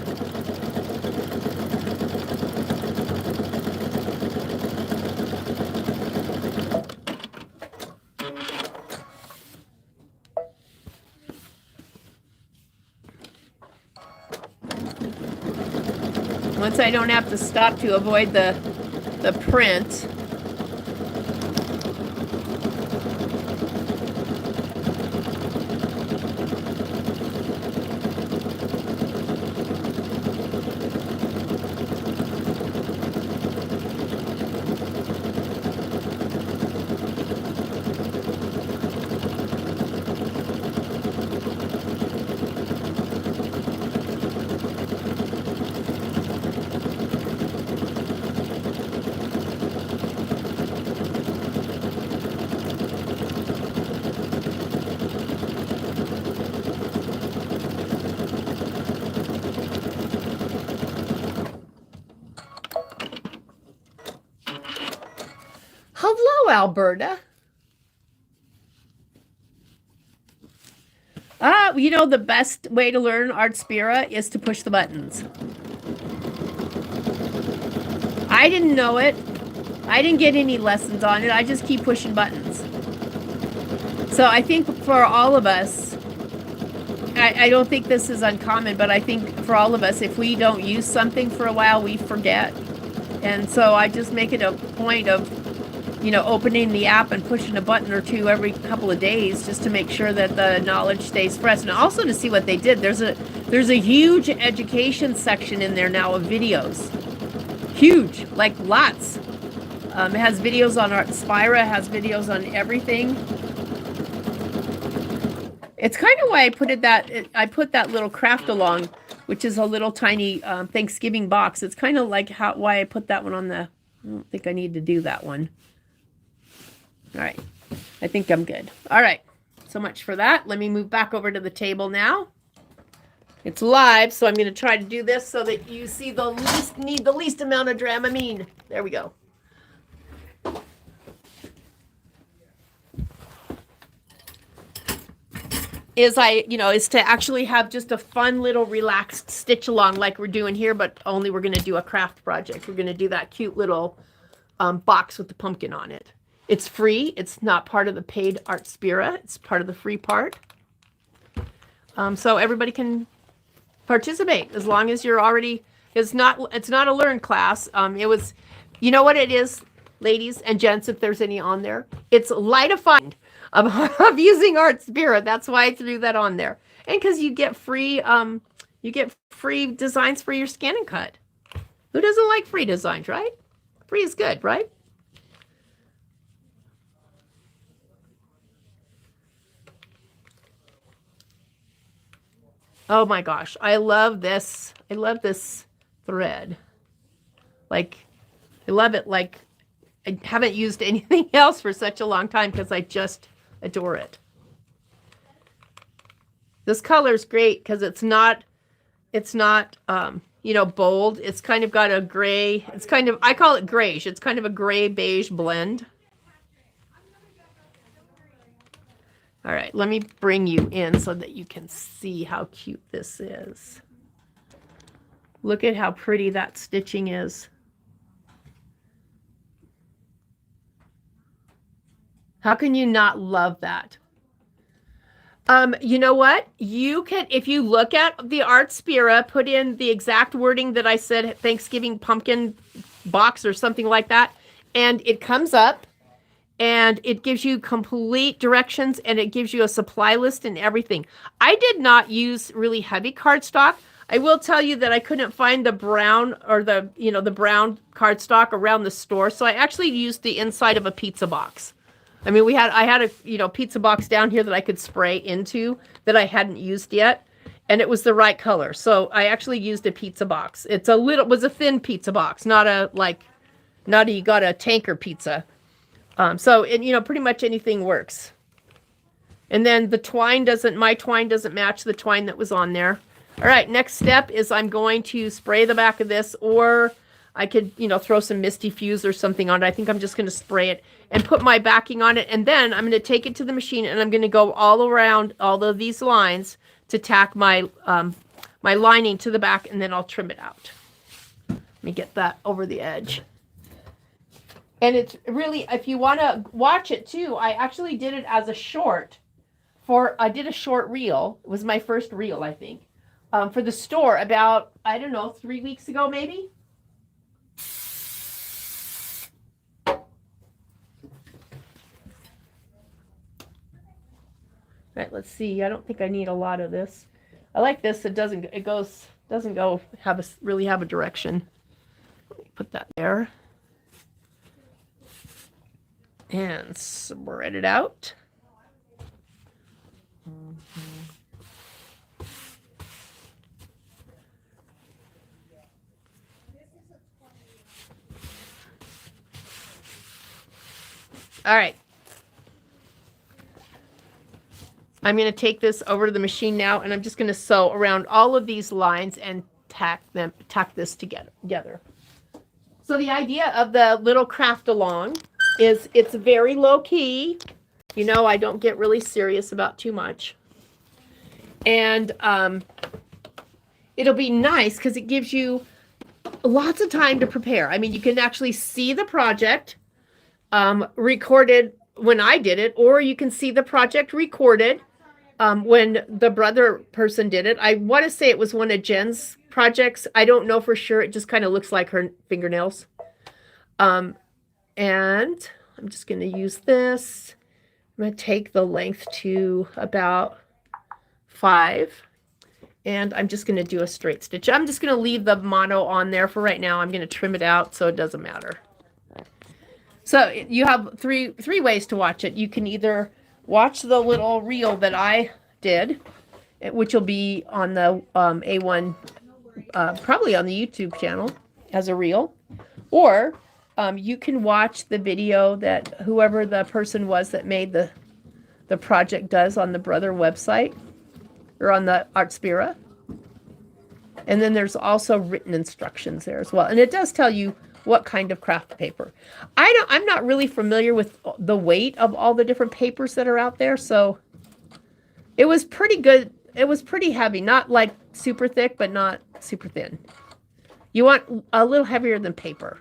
Once I don't have to stop to avoid the print. Hello, Alberta. The best way to learn Artspira is to push the buttons. I didn't know it. I didn't get any lessons on it. I just keep pushing buttons. So I think for all of us, I don't think this is uncommon, but I think for all of us, if we don't use something for a while, we forget. And so I just make it a point of opening the app and pushing a button or two every couple of days just to make sure that the knowledge stays fresh. And also to see what they did. There's a huge education section in there now of videos. Huge, like lots. It has videos on Artspira, it has videos on everything. It's kind of why I put that little craft along, which is a little tiny Thanksgiving box. It's kind of like why I put that one on I don't think I need to do that one. All right, I think I'm good. All right, so much for that. Let me move back over to the table now. It's live, so I'm going to try to do this so that you see the least amount of Dramamine. There we go. Is to actually have just a fun little relaxed stitch along like we're doing here, but only we're going to do a craft project. We're going to do that cute little box with the pumpkin on it. It's free. It's not part of the paid Artspira. It's part of the free part. So everybody can participate as long as you're already. It's not a learn class. It was, you know what it is, ladies and gents, if there's any on there. It's light-a-fun of using Artspira. That's why I threw that on there. And because you get free designs for your scan and cut. Who doesn't like free designs, right? Free is good, right? Oh my gosh, I love this. I love this thread. Like, I love it like I haven't used anything else for such a long time because I just adore it. This color is great because it's not you know, bold. It's kind of got a gray, it's kind of, I call it grayish. It's kind of a gray beige blend. All right, let me bring you in so that you can see how cute this is. Look at how pretty that stitching is. How can you not love that? You know what? You can, if you look at the Art Spira, put in the exact wording that I said, Thanksgiving pumpkin box or something like that, and it comes up and it gives you complete directions and it gives you a supply list and everything. I did not use really heavy cardstock. I will tell you that I couldn't find the brown or the, you know, the brown cardstock around the store. So I actually used the inside of a pizza box. I mean, I had a, you know, pizza box down here that I could spray into that I hadn't used yet. And it was the right color. So I actually used a pizza box. It was a thin pizza box, not a you got a tanker pizza. So, you know, pretty much anything works. And then the twine my twine doesn't match the twine that was on there. All right, next step is I'm going to spray the back of this, or I could, you know, throw some Misty Fuse or something on it. I think I'm just going to spray it and put my backing on it. And then I'm going to take it to the machine and I'm going to go all around all of these lines to tack my, my lining to the back, and then I'll trim it out. Let me get that over the edge. And it's really, if you want to watch it too, I actually did it as a short I did a short reel. It was my first reel, I think, for the store about, I don't know, 3 weeks ago, maybe. Right, let's see. I don't think I need a lot of this. I like this. Doesn't go really have a direction. Let me put that there. And spread it out. All right. I'm going to take this over to the machine now, and I'm just going to sew around all of these lines and tack this together. So the idea of the little craft along is it's very low key. You know, I don't get really serious about too much. And it'll be nice because it gives you lots of time to prepare. I mean, you can actually see the project recorded when I did it, or you can see the project recorded when the brother person did it. I want to say it was one of Jen's projects. I don't know for sure. It just kind of looks like her fingernails. And I'm just going to use this. I'm going to take the length to about 5. And I'm just going to do a straight stitch. I'm just going to leave the mono on there for right now. I'm going to trim it out so it doesn't matter. So you have three ways to watch it. You can either watch the little reel that I did, which will be on the A1, probably on the YouTube channel as a reel, or you can watch the video that whoever the person was that made the project does on the Brother website or on the Art Spira. And then there's also written instructions there as well. And it does tell you what kind of craft paper. I'm not really familiar with the weight of all the different papers that are out there, so it was pretty good. It was pretty heavy, not like super thick, but not super thin. You want a little heavier than paper.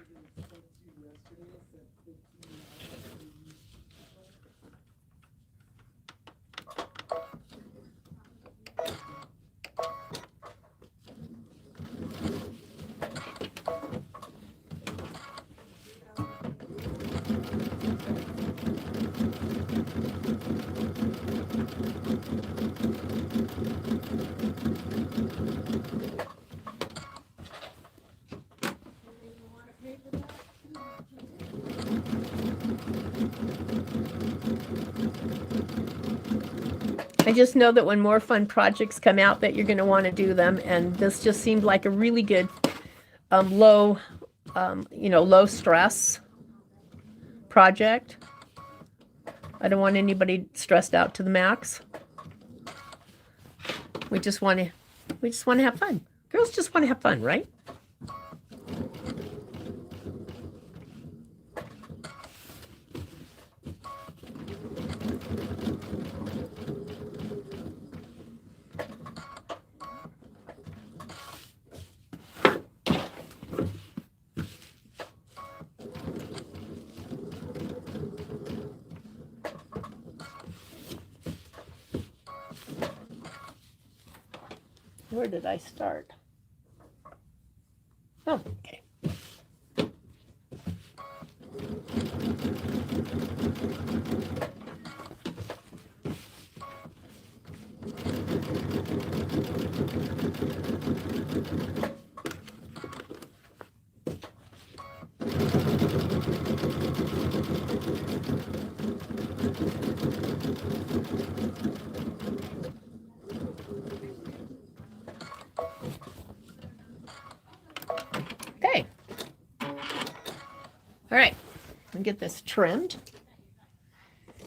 I just know that when more fun projects come out that you're going to want to do them, and this just seemed like a really good low stress project. I don't want anybody stressed out to the max. We just want to have fun. Girls just want to have fun, right? Where did I start? Oh, okay. Okay. All right. I'll get this trimmed.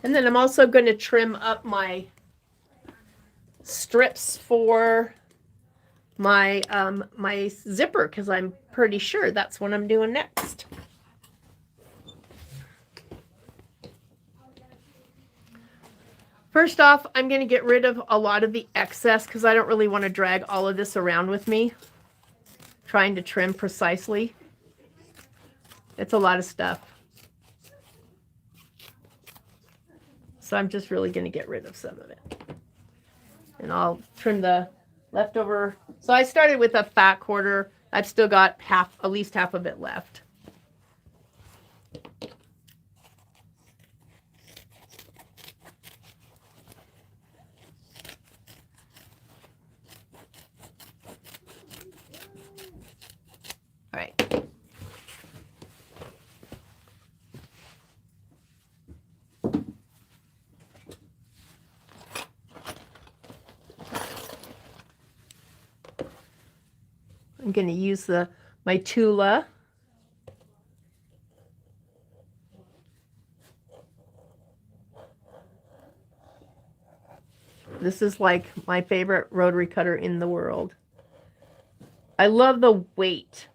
And then I'm also going to trim up my strips for my my zipper, because I'm pretty sure that's what I'm doing next. First off, I'm going to get rid of a lot of the excess because I don't really want to drag all of this around with me, trying to trim precisely. It's a lot of stuff. So I'm just really going to get rid of some of it. And I'll trim the leftover. So I started with a fat quarter. I've still got at least half of it left. All right. I'm going to use my Tula. This is like my favorite rotary cutter in the world. I love the weight,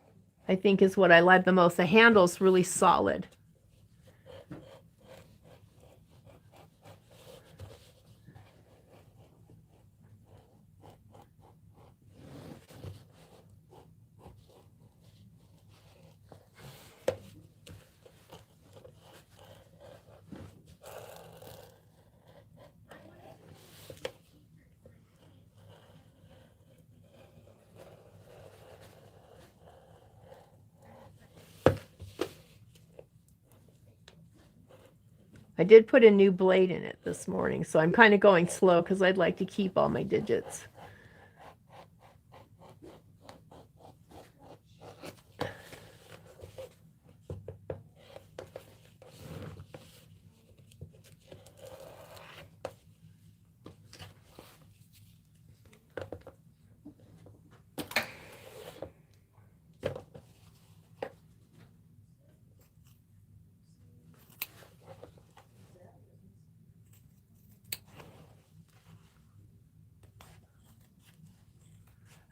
I think is what I like the most. The handle's really solid. I did put a new blade in it this morning, so I'm kind of going slow because I'd like to keep all my digits.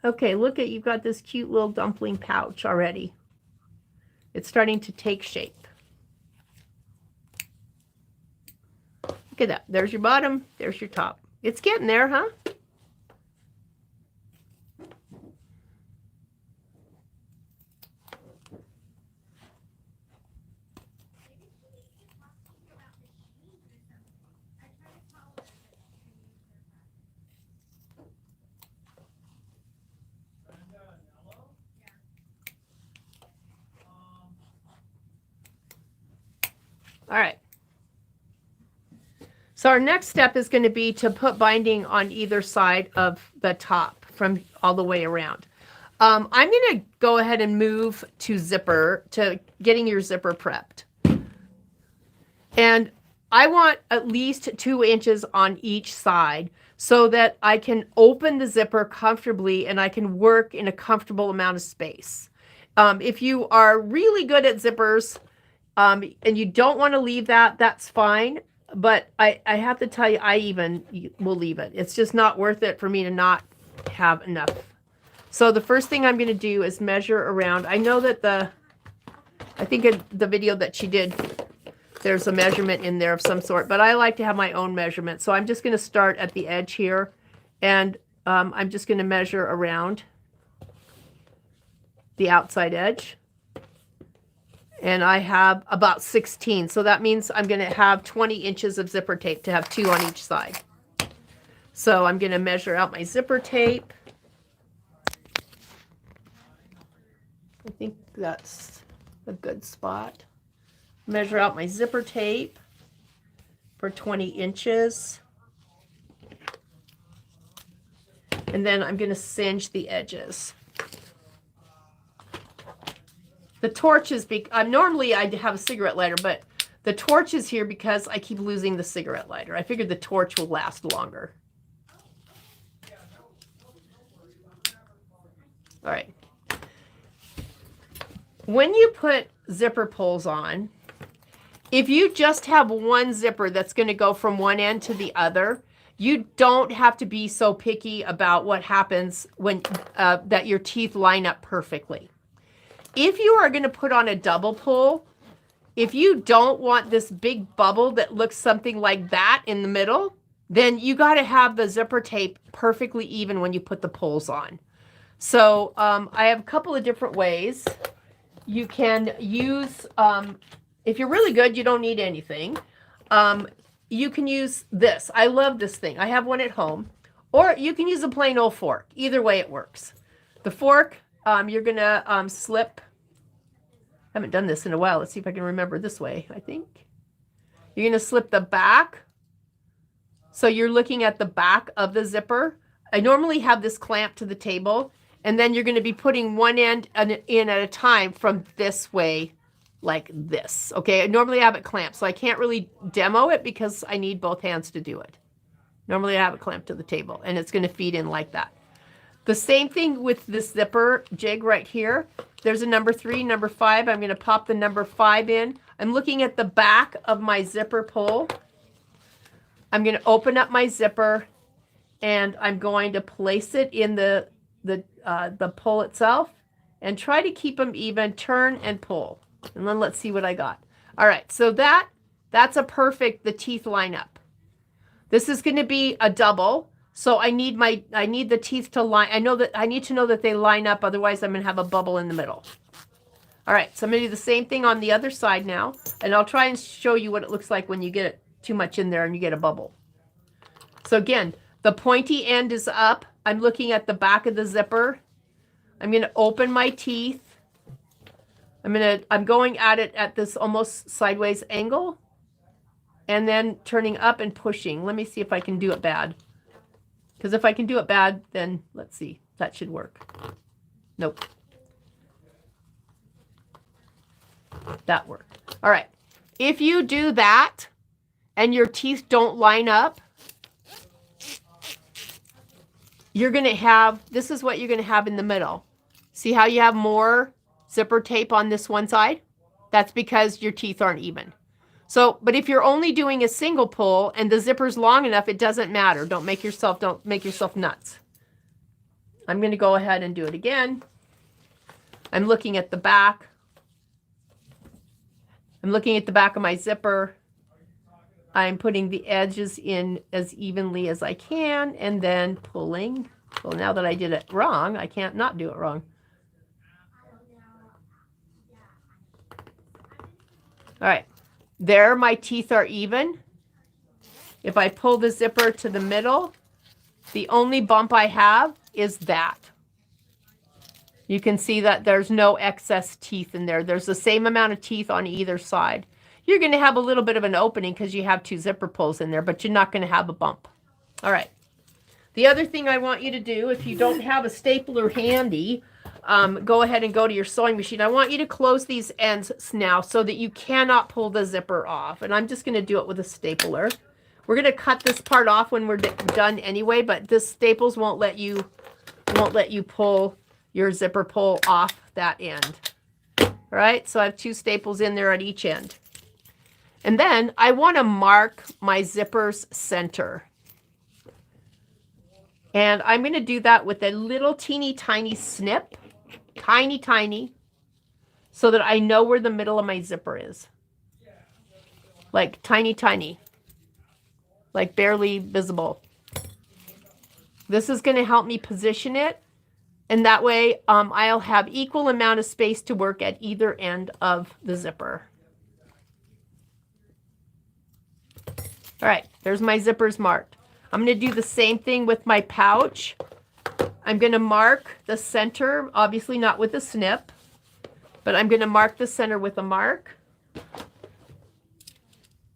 Okay, look at, you've got this cute little dumpling pouch already. It's starting to take shape. Look at that. There's your bottom. There's your top. It's getting there, huh? All right. So our next step is going to be to put binding on either side of the top from all the way around. I'm going to go ahead and move to getting your zipper prepped. And I want at least 2 inches on each side so that I can open the zipper comfortably and I can work in a comfortable amount of space. If you are really good at zippers, And you don't want to leave that, that's fine. But I have to tell you, I even will leave it. It's just not worth it for me to not have enough. So the first thing I'm going to do is measure around. I know that I think in the video that she did, there's a measurement in there of some sort, but I like to have my own measurement. So I'm just going to start at the edge here, and I'm just going to measure around the outside edge. And I have about 16. So that means I'm going to have 20 inches of zipper tape to have 2 on each side. So I'm going to measure out my zipper tape. I think that's a good spot. Measure out my zipper tape for 20 inches. And then I'm going to singe the edges. The torch is, normally I have a cigarette lighter, but the torch is here because I keep losing the cigarette lighter. I figured the torch will last longer. All right. When you put zipper pulls on, if you just have one zipper that's going to go from one end to the other, you don't have to be so picky about what happens when that your teeth line up perfectly. If you are going to put on a double pull, if you don't want this big bubble that looks something like that in the middle, then you got to have the zipper tape perfectly even when you put the pulls on. So I have a couple of different ways. You can use, if you're really good, you don't need anything. You can use this. I love this thing. I have one at home. Or you can use a plain old fork. Either way it works. The fork, you're going to slip. I haven't done this in a while. Let's see if I can remember this way, I think. You're going to slip the back. So you're looking at the back of the zipper. I normally have this clamped to the table. And then you're going to be putting one end in at a time from this way, like this. Okay, I normally have it clamped, so I can't really demo it because I need both hands to do it. Normally I have it clamped to the table, and it's going to feed in like that. The same thing with this zipper jig right here. There's a number 3, number 5. I'm going to pop the number 5 in. I'm looking at the back of my zipper pull. I'm going to open up my zipper, and I'm going to place it in the pull itself and try to keep them even, turn and pull. And then let's see what I got. All right, so that's a perfect, the teeth line up. This is going to be a double. So I need the teeth to line. I need to know that they line up. Otherwise I'm going to have a bubble in the middle. All right, so I'm going to do the same thing on the other side now. And I'll try and show you what it looks like when you get it too much in there and you get a bubble. So again, the pointy end is up. I'm looking at the back of the zipper. I'm going to open my teeth. I'm going at it at this almost sideways angle. And then turning up and pushing. Let me see if I can do it bad. Because if I can do it bad, then let's see. That should work. Nope. That worked. All right. If you do that and your teeth don't line up, you're going to have, this is what you're going to have in the middle. See how you have more zipper tape on this one side? That's because your teeth aren't even. So, but if you're only doing a single pull and the zipper's long enough, it doesn't matter. Don't make yourself nuts. I'm going to go ahead and do it again. I'm looking at the back. I'm looking at the back of my zipper. I'm putting the edges in as evenly as I can and then pulling. Well, now that I did it wrong, I can't not do it wrong. All right. There, my teeth are even. If I pull the zipper to the middle, the only bump I have is that. You can see that there's no excess teeth in there. There's the same amount of teeth on either side. You're going to have a little bit of an opening because you have 2 zipper pulls in there, but you're not going to have a bump. All right. The other thing I want you to do, if you don't have a stapler handy, go ahead and go to your sewing machine. I want you to close these ends now so that you cannot pull the zipper off. And I'm just going to do it with a stapler. We're going to cut this part off when we're done anyway, but this staples won't let you pull your zipper pull off that end. All right, so I have 2 staples in there at each end. And then I want to mark my zipper's center. And I'm going to do that with a little teeny tiny snip, tiny, so that I know where the middle of my zipper is. Like tiny, like barely visible. This is going to help me position it. And that way I'll have equal amount of space to work at either end of the zipper. All right, there's my zippers marked. I'm going to do the same thing with my pouch. I'm going to mark the center, obviously not with a snip, but I'm going to mark the center with a mark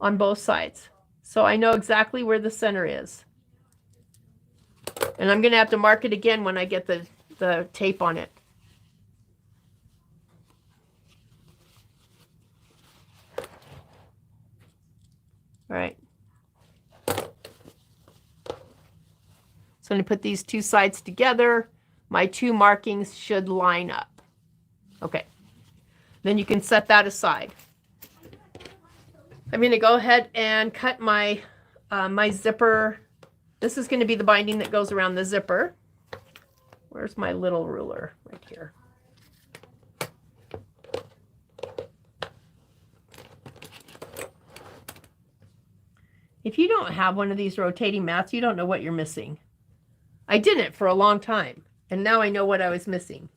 on both sides. So I know exactly where the center is. And I'm going to have to mark it again when I get the tape on it. All right. So I'm going to put these 2 sides together. My 2 markings should line up. Okay. Then you can set that aside. I'm going to go ahead and cut my my zipper. This is going to be the binding that goes around the zipper. Where's my little ruler? Right here. If you don't have one of these rotating mats, you don't know what you're missing. I didn't for a long time, and now I know what I was missing.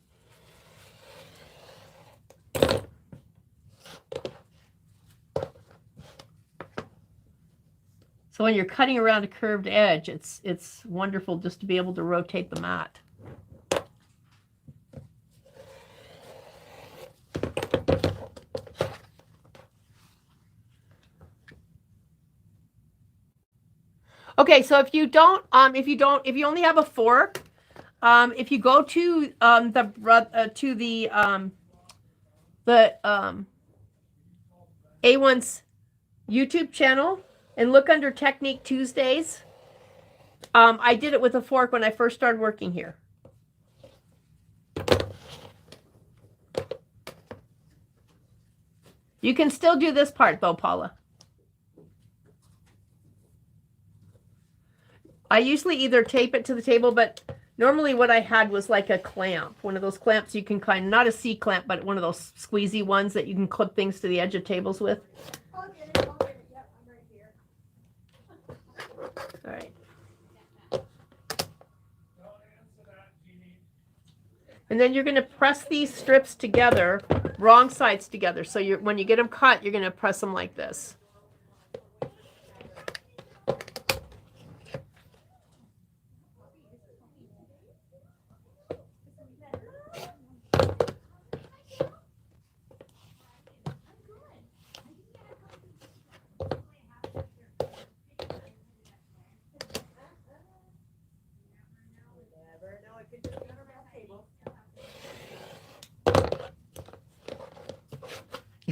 So when you're cutting around a curved edge, it's wonderful just to be able to rotate the mat. Okay, so if you only have a fork, if you go to A1's YouTube channel and look under Technique Tuesdays, I did it with a fork when I first started working here. You can still do this part though, Paula. I usually either tape it to the table, but normally what I had was like a clamp. One of those clamps you can kind of, not a C-clamp, but one of those squeezy ones that you can clip things to the edge of tables with. I'll get it. Yep, I'm right here. All right. And then you're going to press these strips together, wrong sides together. So when you get them cut, you're going to press them like this.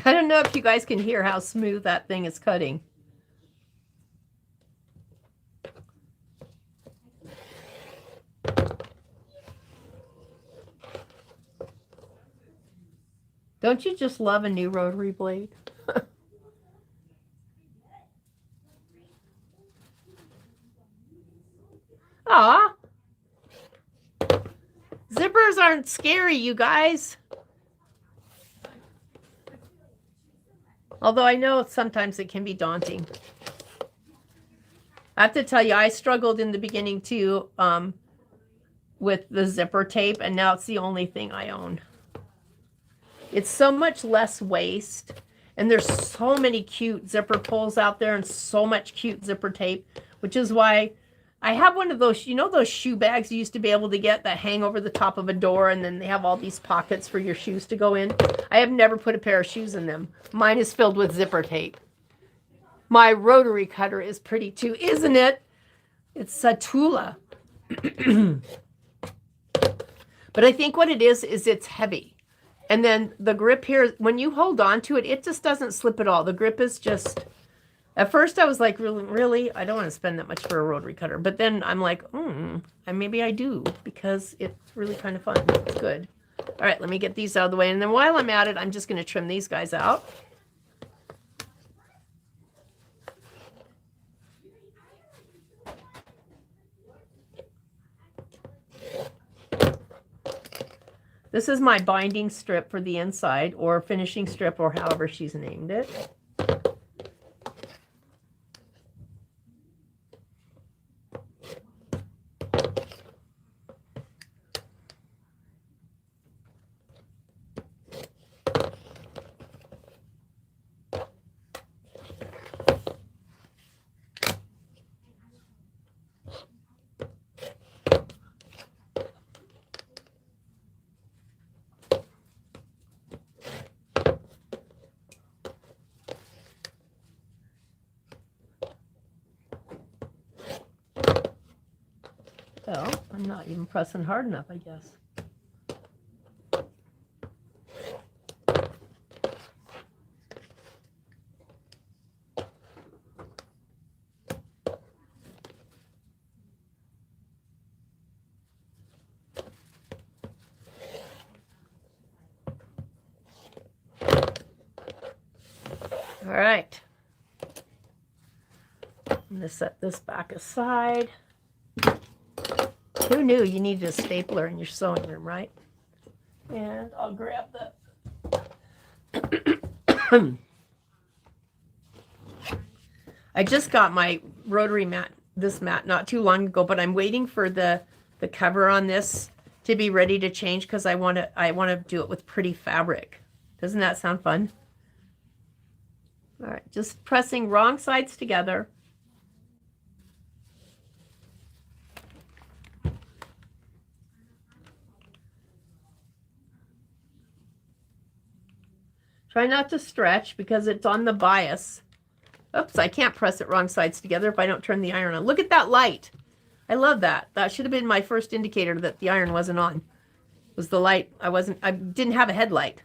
I don't know if you guys can hear how smooth that thing is cutting. Don't you just love a new rotary blade? Aw. Zippers aren't scary, you guys. Although I know sometimes it can be daunting. I have to tell you, I struggled in the beginning too with the zipper tape, and now it's the only thing I own. It's so much less waste, and there's so many cute zipper pulls out there and so much cute zipper tape, which is why I have one of those, you know, those shoe bags you used to be able to get that hang over the top of a door, and then they have all these pockets for your shoes to go in. I have never put a pair of shoes in them. Mine is filled with zipper tape. My rotary cutter is pretty too, isn't it? It's a Tula. But I think what it is it's heavy. And then the grip here, when you hold on to it, it just doesn't slip at all. The grip is just, at first I was like, really? I don't want to spend that much for a rotary cutter. But then I'm like, maybe I do, because it's really kind of fun. It's good. All right, let me get these out of the way. And then while I'm at it, I'm just going to trim these guys out. This is my binding strip for the inside, or finishing strip, or however she's named it. Well, I'm not even pressing hard enough, I guess. All right. I'm going to set this back aside. Who knew you needed a stapler in your sewing room, right? And I'll grab the... I just got my rotary mat, this mat, not too long ago, but I'm waiting for the cover on this to be ready to change because I want to do it with pretty fabric. Doesn't that sound fun? All right, just pressing wrong sides together. Try not to stretch because it's on the bias. Oops, I can't press it wrong sides together if I don't turn the iron on. Look at that light. I love that. That should have been my first indicator that the iron wasn't on. Was the light. I didn't have a headlight.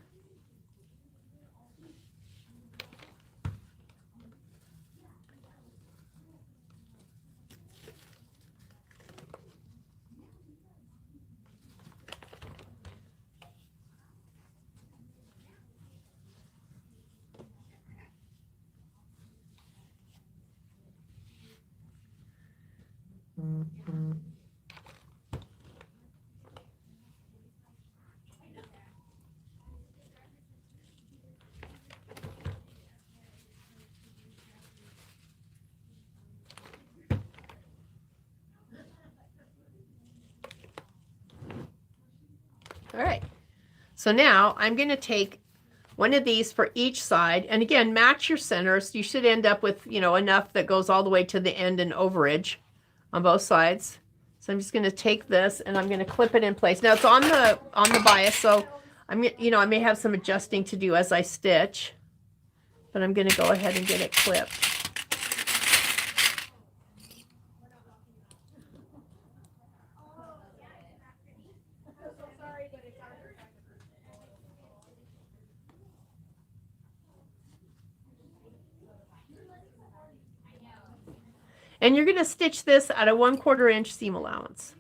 All right, so now I'm going to take one of these for each side, and again, match your centers. You should end up with, you know, enough that goes all the way to the end and overage on both sides. So I'm just going to take this and I'm going to clip it in place. Now it's on the bias, so I'm, you know, I may have some adjusting to do as I stitch, but I'm going to go ahead and get it clipped. And you're going to stitch this at a 1/4 inch seam allowance.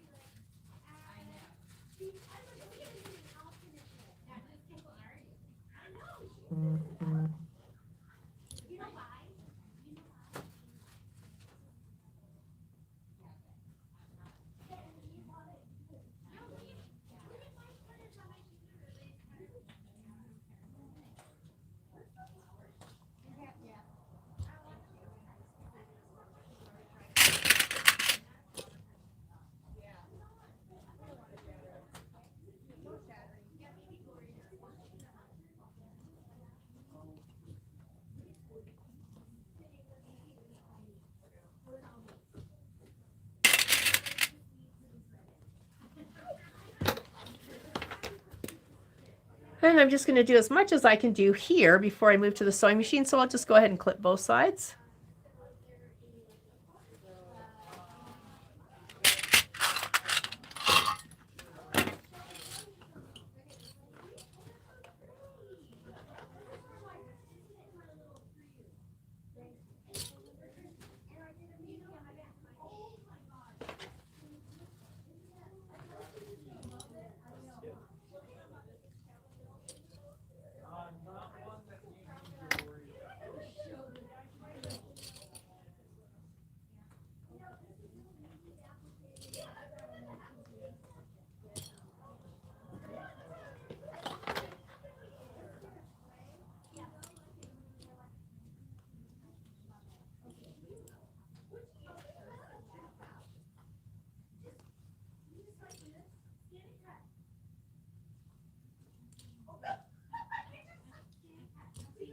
And I'm just going to do as much as I can do here before I move to the sewing machine. So I'll just go ahead and clip both sides.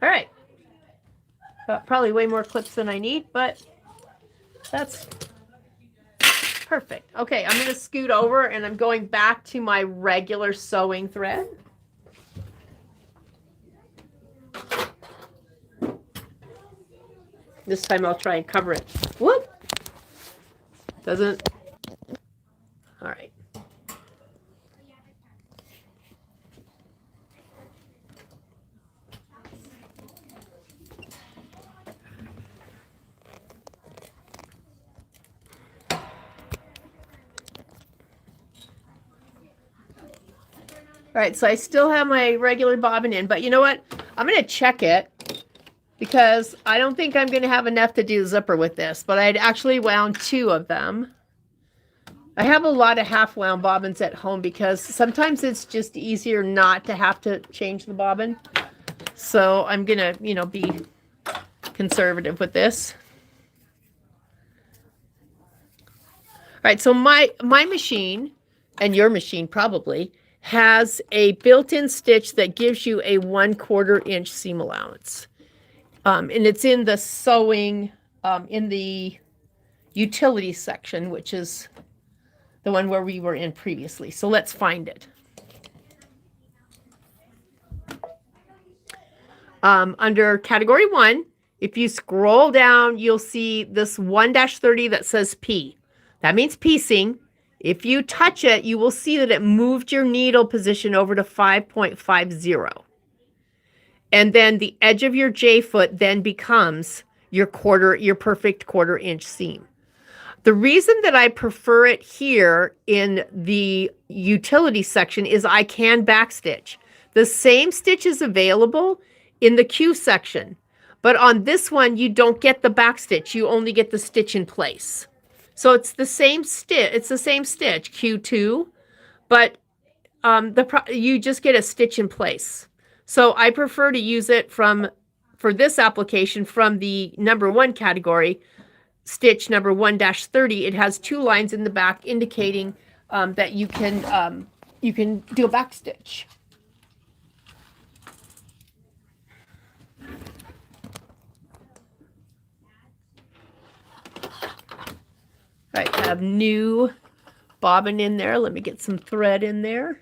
All right. Probably way more clips than I need, but that's perfect. Okay, I'm going to scoot over and I'm going back to my regular sewing thread. This time I'll try and cover it. Whoop! Doesn't. All right. All right, so I still have my regular bobbin in, but you know what? I'm going to check it because I don't think I'm going to have enough to do zipper with this, but I'd actually wound 2 of them. I have a lot of half wound bobbins at home because sometimes it's just easier not to have to change the bobbin. So I'm going to, you know, be conservative with this. All right, so my machine, and your machine probably, has a built-in stitch that gives you a 1/4 inch seam allowance. And it's in the sewing, in the utility section, which is the one where we were in previously. So let's find it. Under category 1, if you scroll down, you'll see this 1-30 that says P. That means piecing. If you touch it, you will see that it moved your needle position over to 5.50. And then the edge of your J-foot then becomes your perfect 1/4 inch seam. The reason that I prefer it here in the utility section is I can backstitch. The same stitch is available in the Q section, but on this one, you don't get the backstitch. You only get the stitch in place. So it's the same stitch. It's the same stitch, Q2, but you just get a stitch in place. So I prefer to use it for this application from the number 1 category, stitch number 1-30. It has 2 lines in the back indicating that you can do a back stitch. All right, I have new bobbin in there. Let me get some thread in there.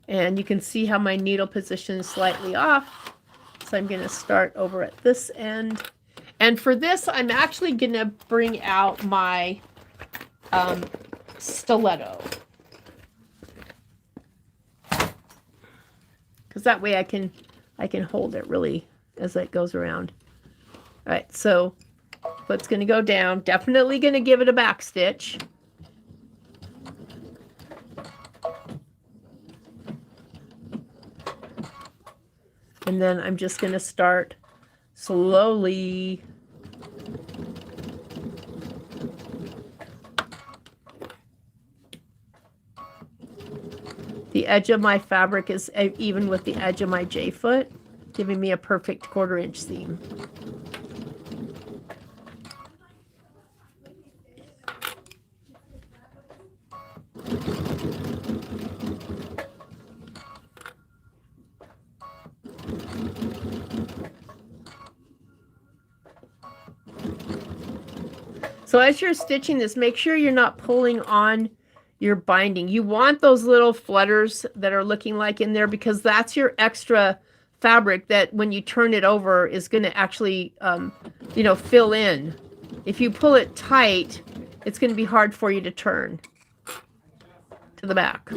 And you can see how my needle position is slightly off. So I'm going to start over at this end. And for this, I'm actually going to bring out my stiletto. Because that way I can hold it really as it goes around. All right, so foot's going to go down. Definitely going to give it a back stitch. And then I'm just going to start slowly the edge of my fabric is even with the edge of my J-foot, giving me a perfect 1/4 inch seam. So as you're stitching this, make sure you're not pulling on your binding. You want those little flutters that are looking like in there because that's your extra fabric that when you turn it over is going to actually, fill in. If you pull it tight, it's going to be hard for you to turn to the back.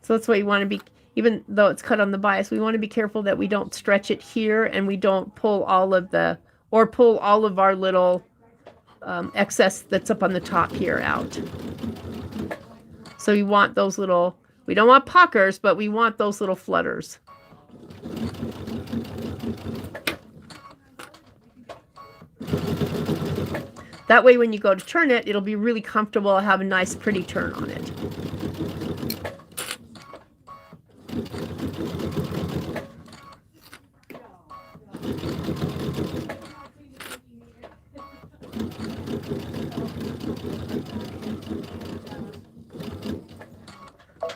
So that's why you want to be, even though it's cut on the bias, we want to be careful that we don't stretch it here and we don't pull all of our little excess that's up on the top here out. So we want those little, we don't want puckers, but we want those little flutters. That way when you go to turn it, it'll be really comfortable, have a nice pretty turn on it.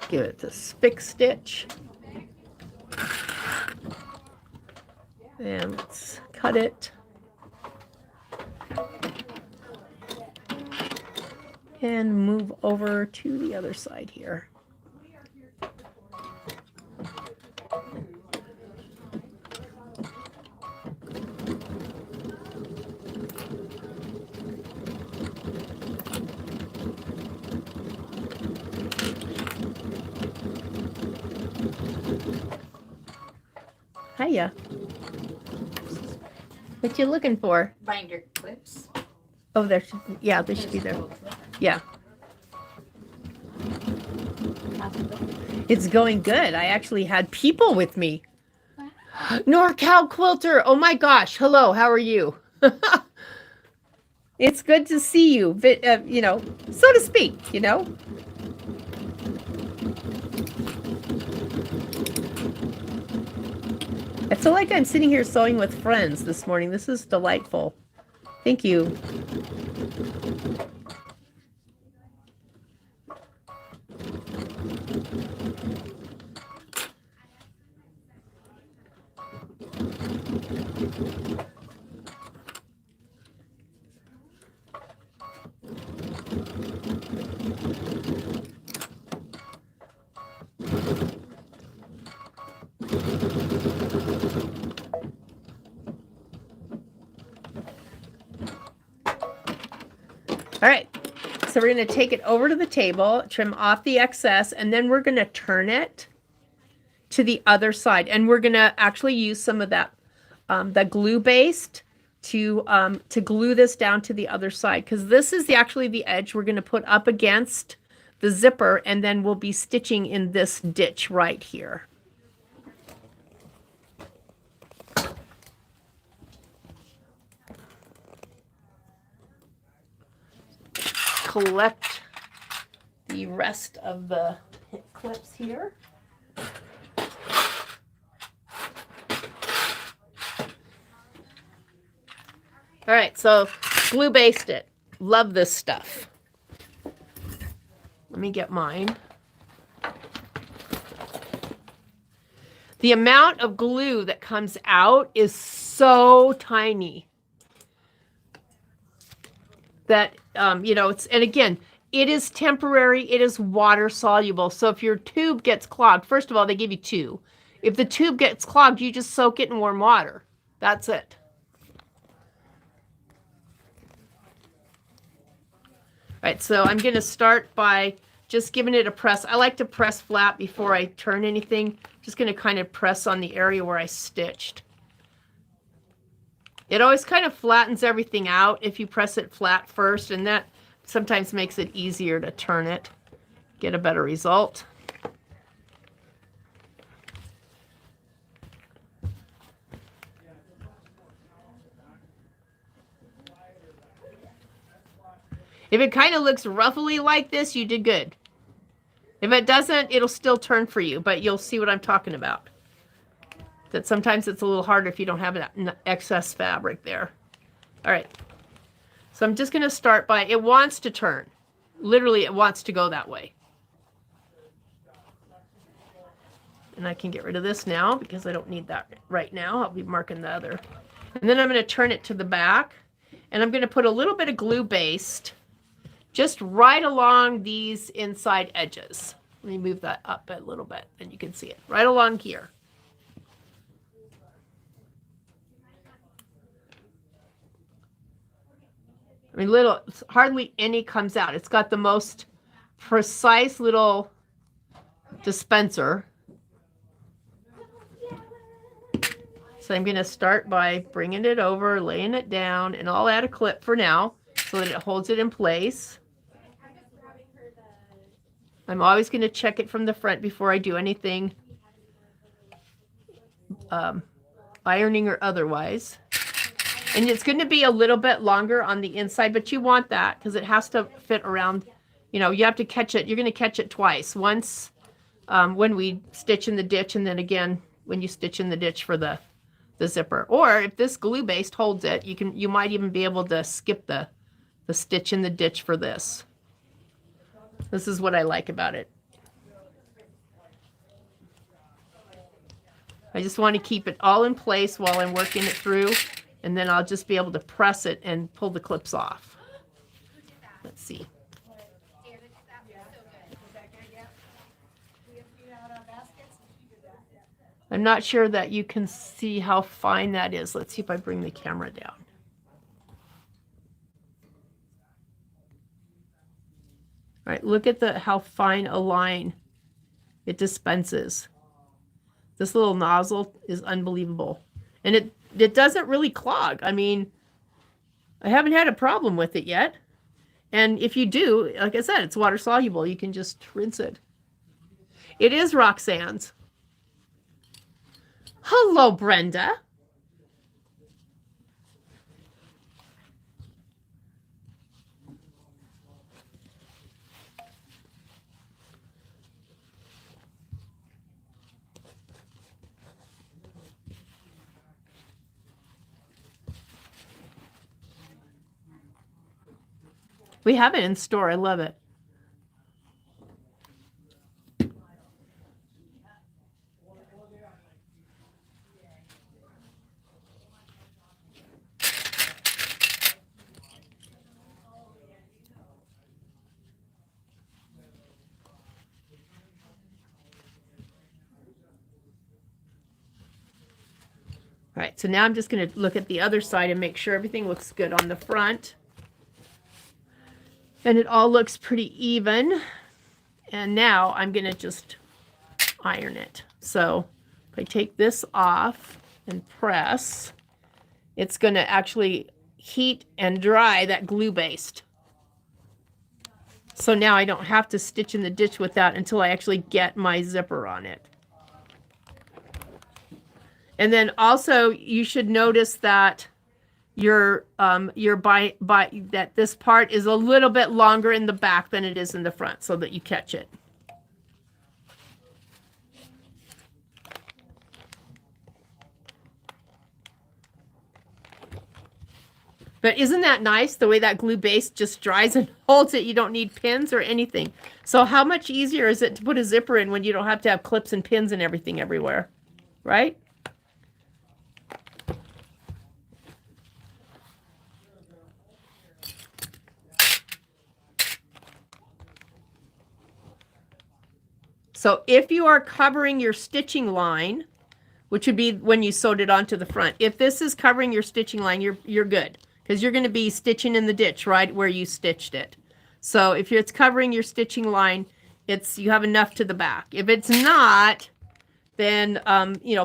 Give it this fixed stitch. And let's cut it. And move over to the other side here. Hiya. What you looking for? Binder clips. Oh, there should, yeah, they should be there. Yeah. It's going good. I actually had people with me. NorCal Quilter. Oh my gosh. Hello. How are you? It's good to see you, you know, so to speak, you know. I feel like I'm sitting here sewing with friends this morning. This is delightful. Thank you. All right, so we're going to take it over to the table, trim off the excess, and then we're going to turn it to the other side. And we're going to actually use some of that, the glue based to glue this down to the other side. Because this is actually the edge we're going to put up against the zipper, and then we'll be stitching in this ditch right here. Collect the rest of the clips here. All right, so glue based it. Love this stuff. Let me get mine. The amount of glue that comes out is so tiny that, you know, it's, and again, it is temporary. It is water soluble. So if your tube gets clogged, first of all, they give you two. If the tube gets clogged, you just soak it in warm water. That's it. All right, so I'm going to start by just giving it a press. I like to press flat before I turn anything. Just going to kind of press on the area where I stitched. It always kind of flattens everything out if you press it flat first, and that sometimes makes it easier to turn it, get a better result. If it kind of looks ruffly like this, you did good. If it doesn't, it'll still turn for you, but you'll see what I'm talking about. That sometimes it's a little harder if you don't have an excess fabric there. All right. So I'm just going to start by, it wants to turn. Literally, it wants to go that way. And I can get rid of this now because I don't need that right now. I'll be marking the other. And then I'm going to turn it to the back. And I'm going to put a little bit of glue based just right along these inside edges. Let me move that up a little bit and you can see it right along here. I mean, hardly any comes out. It's got the most precise little dispenser. So I'm going to start by bringing it over, laying it down, and I'll add a clip for now so that it holds it in place. I'm always going to check it from the front before I do anything ironing or otherwise. And it's going to be a little bit longer on the inside, but you want that because it has to fit around. You know, you have to catch it. You're going to catch it twice. Once when we stitch in the ditch, and then again when you stitch in the ditch for the zipper. Or if this glue based holds it, you might even be able to skip the stitch in the ditch for this. This is what I like about it. I just want to keep it all in place while I'm working it through, and then I'll just be able to press it and pull the clips off. Let's see. I'm not sure that you can see how fine that is. Let's see if I bring the camera down. All right, look at how fine a line it dispenses. This little nozzle is unbelievable. And it doesn't really clog. I mean, I haven't had a problem with it yet. And if you do, like I said, it's water soluble. You can just rinse it. It is Roxanne's. Hello, Brenda. We have it in store. I love it. All right, so now I'm just going to look at the other side and make sure everything looks good on the front. And it all looks pretty even. And now I'm going to just iron it. So if I take this off and press, it's going to actually heat and dry that glue based. So now I don't have to stitch in the ditch with that until I actually get my zipper on it. And then also you should notice that your that this part is a little bit longer in the back than it is in the front, so that you catch it. But isn't that nice, the way that glue base just dries and holds it? You don't need pins or anything. So how much easier is it to put a zipper in when you don't have to have clips and pins and everything everywhere, right? So if you are covering your stitching line, which would be when you sewed it onto the front, if this is covering your stitching line, you're good, because you're going to be stitching in the ditch right where you stitched it. So if it's covering your stitching line, you have enough to the back. If it's not, then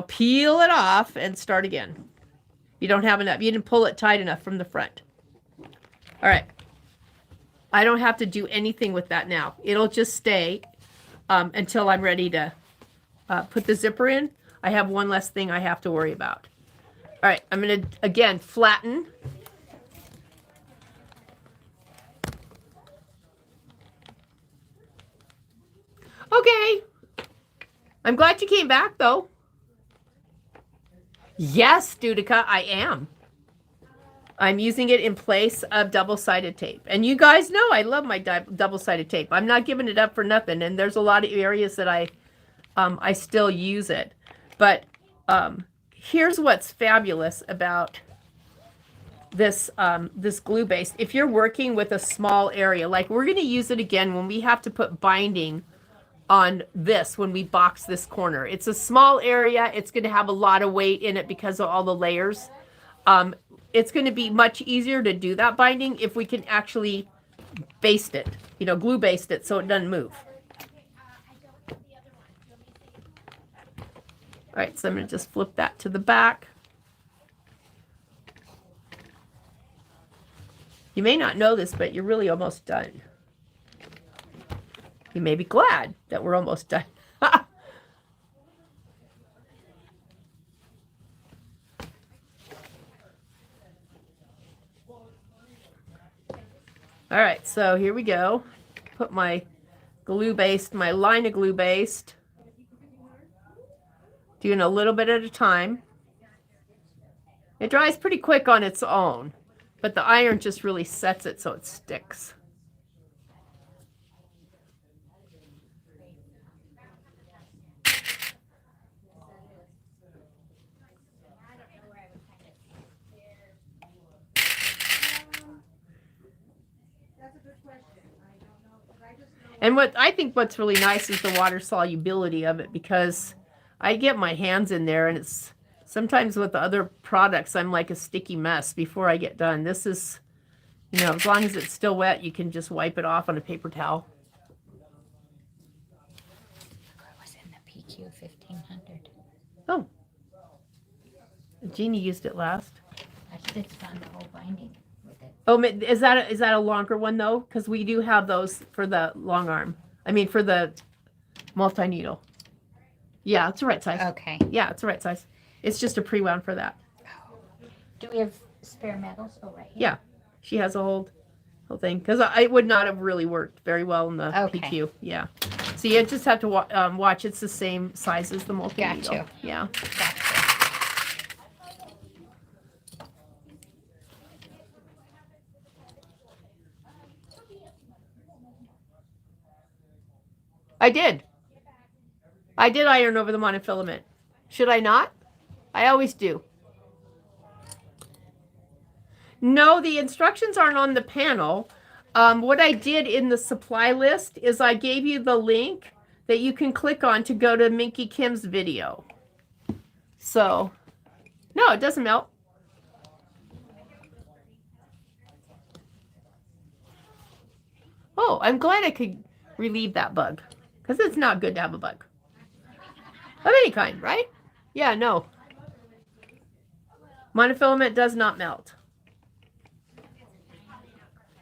peel it off and start again. You don't have enough. You didn't pull it tight enough from the front. All right. I don't have to do anything with that now. It'll just stay until I'm ready to put the zipper in. I have one less thing I have to worry about. All right, I'm going to, again, flatten. Okay. I'm glad you came back, though. Yes, Dudica, I am. I'm using it in place of double-sided tape. And you guys know I love my double-sided tape. I'm not giving it up for nothing. And there's a lot of areas that I still use it. But here's what's fabulous about this this glue base. If you're working with a small area, like we're going to use it again when we have to put binding on this, when we box this corner. It's a small area. It's going to have a lot of weight in it because of all the layers. It's going to be much easier to do that binding if we can actually baste it, glue baste it so it doesn't move. All right, so I'm going to just flip that to the back. You may not know this, but you're really almost done. You may be glad that we're almost done. All right, so here we go. Put my glue based, my line of glue based. Doing a little bit at a time. It dries pretty quick on its own, but the iron just really sets it so it sticks. And what I think what's really nice is the water solubility of it, because I get my hands in there and it's sometimes with the other products, I'm like a sticky mess before I get done. This is, you know, as long as it's still wet, you can just wipe it off on a paper towel. It was in the PQ 1500. Oh, Jeannie used it last. I stitched on the whole binding with it. Oh, is that a longer one though? Because we do have those for the long arm. I mean, for the multi-needle. Yeah, it's the right size. Okay. Yeah, it's the right size. It's just a pre-wound for that. Do we have spare metals? Oh, right here. Yeah, she has a whole thing. Because I would not have really worked very well in the Okay. PQ. Yeah. So you just have to watch. It's the same size as the multi-needle. Gotcha. Yeah. Gotcha. I did iron over the monofilament. Should I not? I always do. No, the instructions aren't on the panel. What I did in the supply list is I gave you the link that you can click on to go to Minky Kim's video. So, no, it doesn't melt. Oh, I'm glad I could relieve that bug, because it's not good to have a bug of any kind, right? Yeah, no. Monofilament does not melt.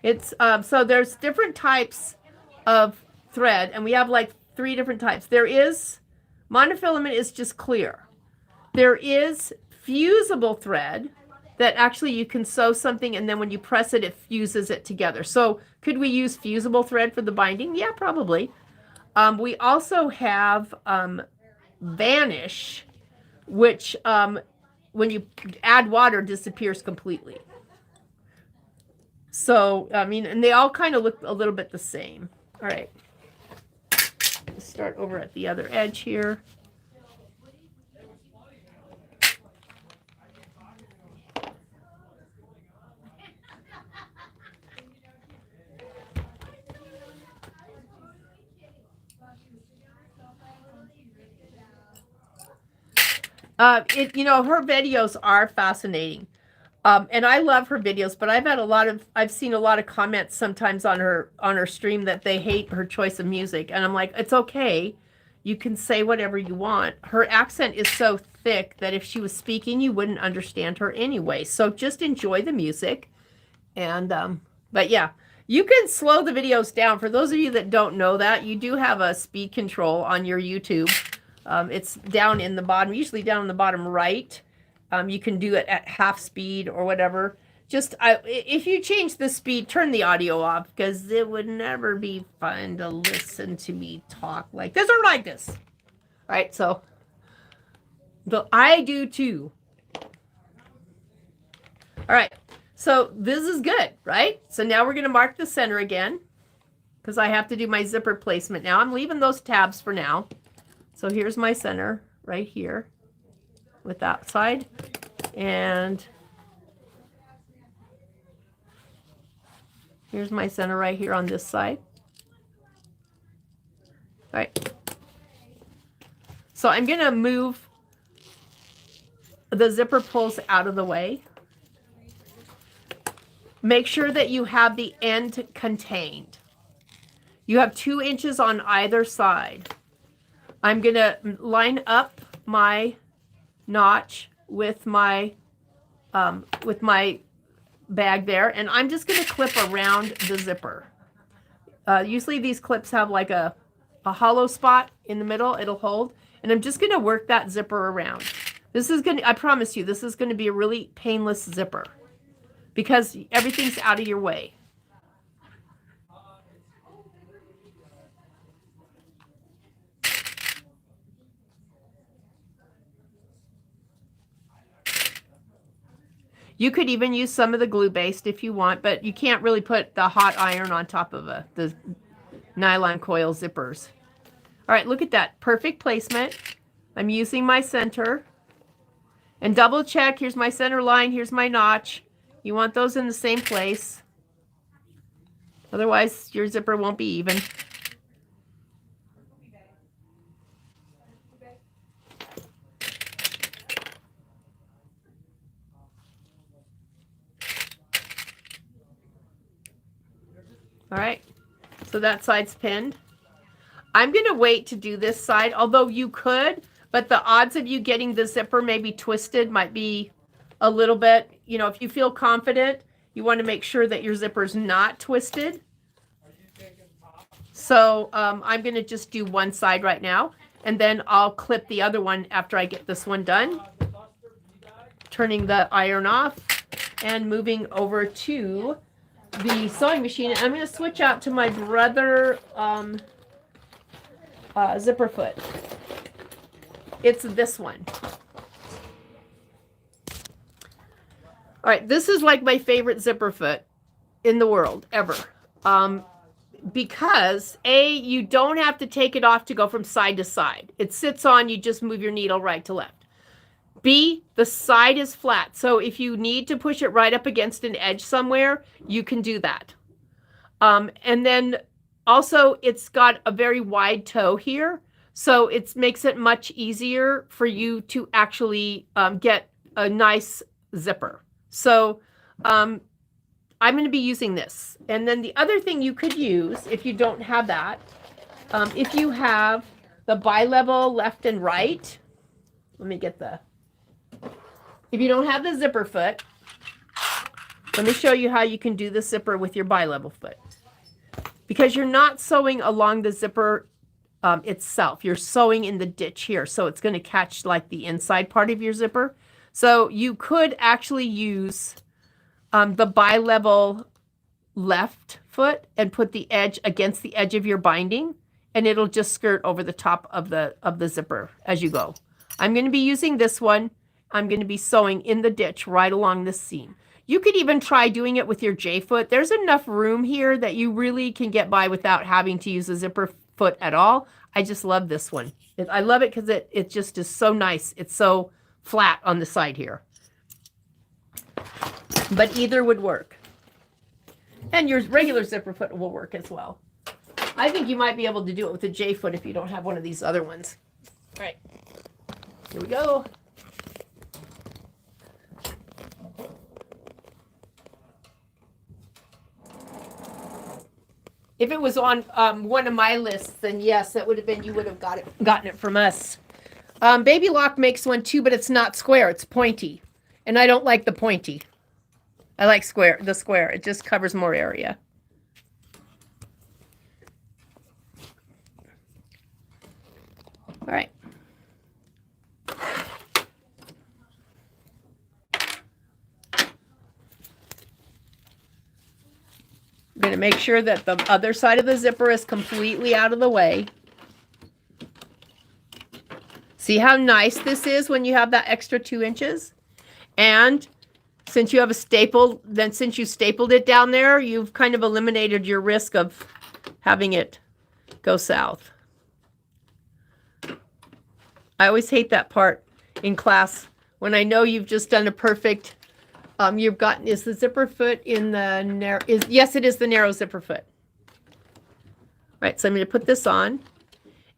It's so there's different types of thread, and we have like 3 different types. There is monofilament is just clear. There is fusible thread that actually you can sew something, and then when you press it, it fuses it together. So could we use fusible thread for the binding? Yeah, probably. We also have Vanish, which when you add water disappears completely. So, I mean, and they all kind of look a little bit the same. All right. Let's start over at the other edge here. You know, her videos are fascinating. And I love her videos, but I've seen a lot of comments sometimes on her stream that they hate her choice of music. And I'm like, it's okay. You can say whatever you want. Her accent is so thick that if she was speaking, you wouldn't understand her anyway. So just enjoy the music. And, but yeah, you can slow the videos down. For those of you that don't know that, you do have a speed control on your YouTube. It's down in the bottom, usually down in the bottom right. You can do it at half speed or whatever. Just if you change the speed, turn the audio off, because it would never be fun to listen to me talk like this or like this. All right, so I do too. All right, so this is good, right? So now we're going to mark the center again, because I have to do my zipper placement now. I'm leaving those tabs for now. So here's my center right here with that side, and here's my center right here on this side. All right. So I'm going to move the zipper pulls out of the way. Make sure that you have the end contained. You have 2 inches on either side. I'm going to line up my notch with my bag there, and I'm just going to clip around the zipper. Usually these clips have like a hollow spot in the middle. It'll hold, and I'm just going to work that zipper around. This is going to, I promise you, this is going to be a really painless zipper because everything's out of your way. You could even use some of the glue-based if you want, but you can't really put the hot iron on top of the nylon coil zippers. All right, look at that. Perfect placement. I'm using my center. And double check. Here's my center line. Here's my notch. You want those in the same place. Otherwise, your zipper won't be even. All right. So that side's pinned. I'm going to wait to do this side, although you could, but the odds of you getting the zipper maybe twisted might be a little bit, you know, if you feel confident, you want to make sure that your zipper's not twisted. So I'm going to just do one side right now, and then I'll clip the other one after I get this one done. Turning the iron off and moving over to the sewing machine. I'm going to switch out to my brother zipper foot. It's this one. All right, this is like my favorite zipper foot in the world ever. Because A, you don't have to take it off to go from side to side. It sits on, you just move your needle right to left. B, the side is flat. So if you need to push it right up against an edge somewhere, you can do that. And then also it's got a very wide toe here. So it makes it much easier for you to actually get a nice zipper. So I'm going to be using this. And then the other thing you could use, if you don't have that, if you have the bi-level left and right, let me get the, if you don't have the zipper foot, let me show you how you can do the zipper with your bi-level foot. Because you're not sewing along the zipper itself. You're sewing in the ditch here. So it's going to catch like the inside part of your zipper. So you could actually use the bi-level left foot and put the edge against the edge of your binding, and it'll just skirt over the top of the zipper as you go. I'm going to be using this one. I'm going to be sewing in the ditch right along this seam. You could even try doing it with your J foot. There's enough room here that you really can get by without having to use a zipper foot at all. I just love this one. I love it because it just is so nice. It's so flat on the side here. But either would work. And your regular zipper foot will work as well. I think you might be able to do it with a J foot if you don't have one of these other ones. All right. Here we go. If it was on one of my lists, then yes, that would have been, you would have gotten it from us. Baby Lock makes one too, but it's not square. It's pointy. And I don't like the pointy. I like the square. It just covers more area. All right. I'm going to make sure that the other side of the zipper is completely out of the way. See how nice this is when you have that extra 2 inches? And since you have a staple, then since you stapled it down there, you've kind of eliminated your risk of having it go south. I always hate that part in class when I know you've just done a perfect, you've gotten, is the zipper foot in the narrow, yes, it is the narrow zipper foot. Right, so I'm going to put this on,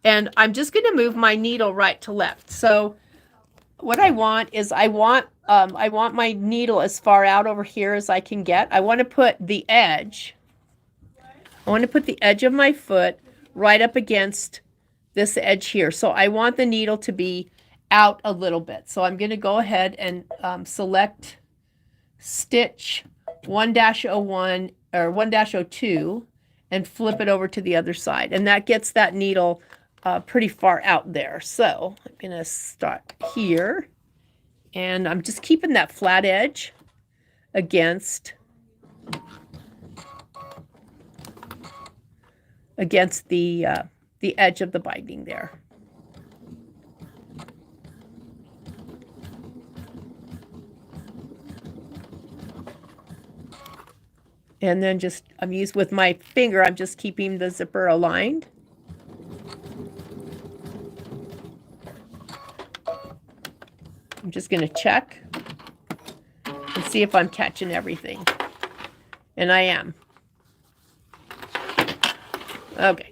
and I'm just going to move my needle right to left. So what I want is I want my needle as far out over here as I can get. I want to put the edge of my foot right up against this edge here. So I want the needle to be out a little bit. So I'm going to go ahead and select stitch 1-01 or 1-02 and flip it over to the other side. And that gets that needle pretty far out there. So I'm going to start here, and I'm just keeping that flat edge against the edge of the binding there. And then just, with my finger, I'm just keeping the zipper aligned. I'm just going to check and see if I'm catching everything. And I am. Okay.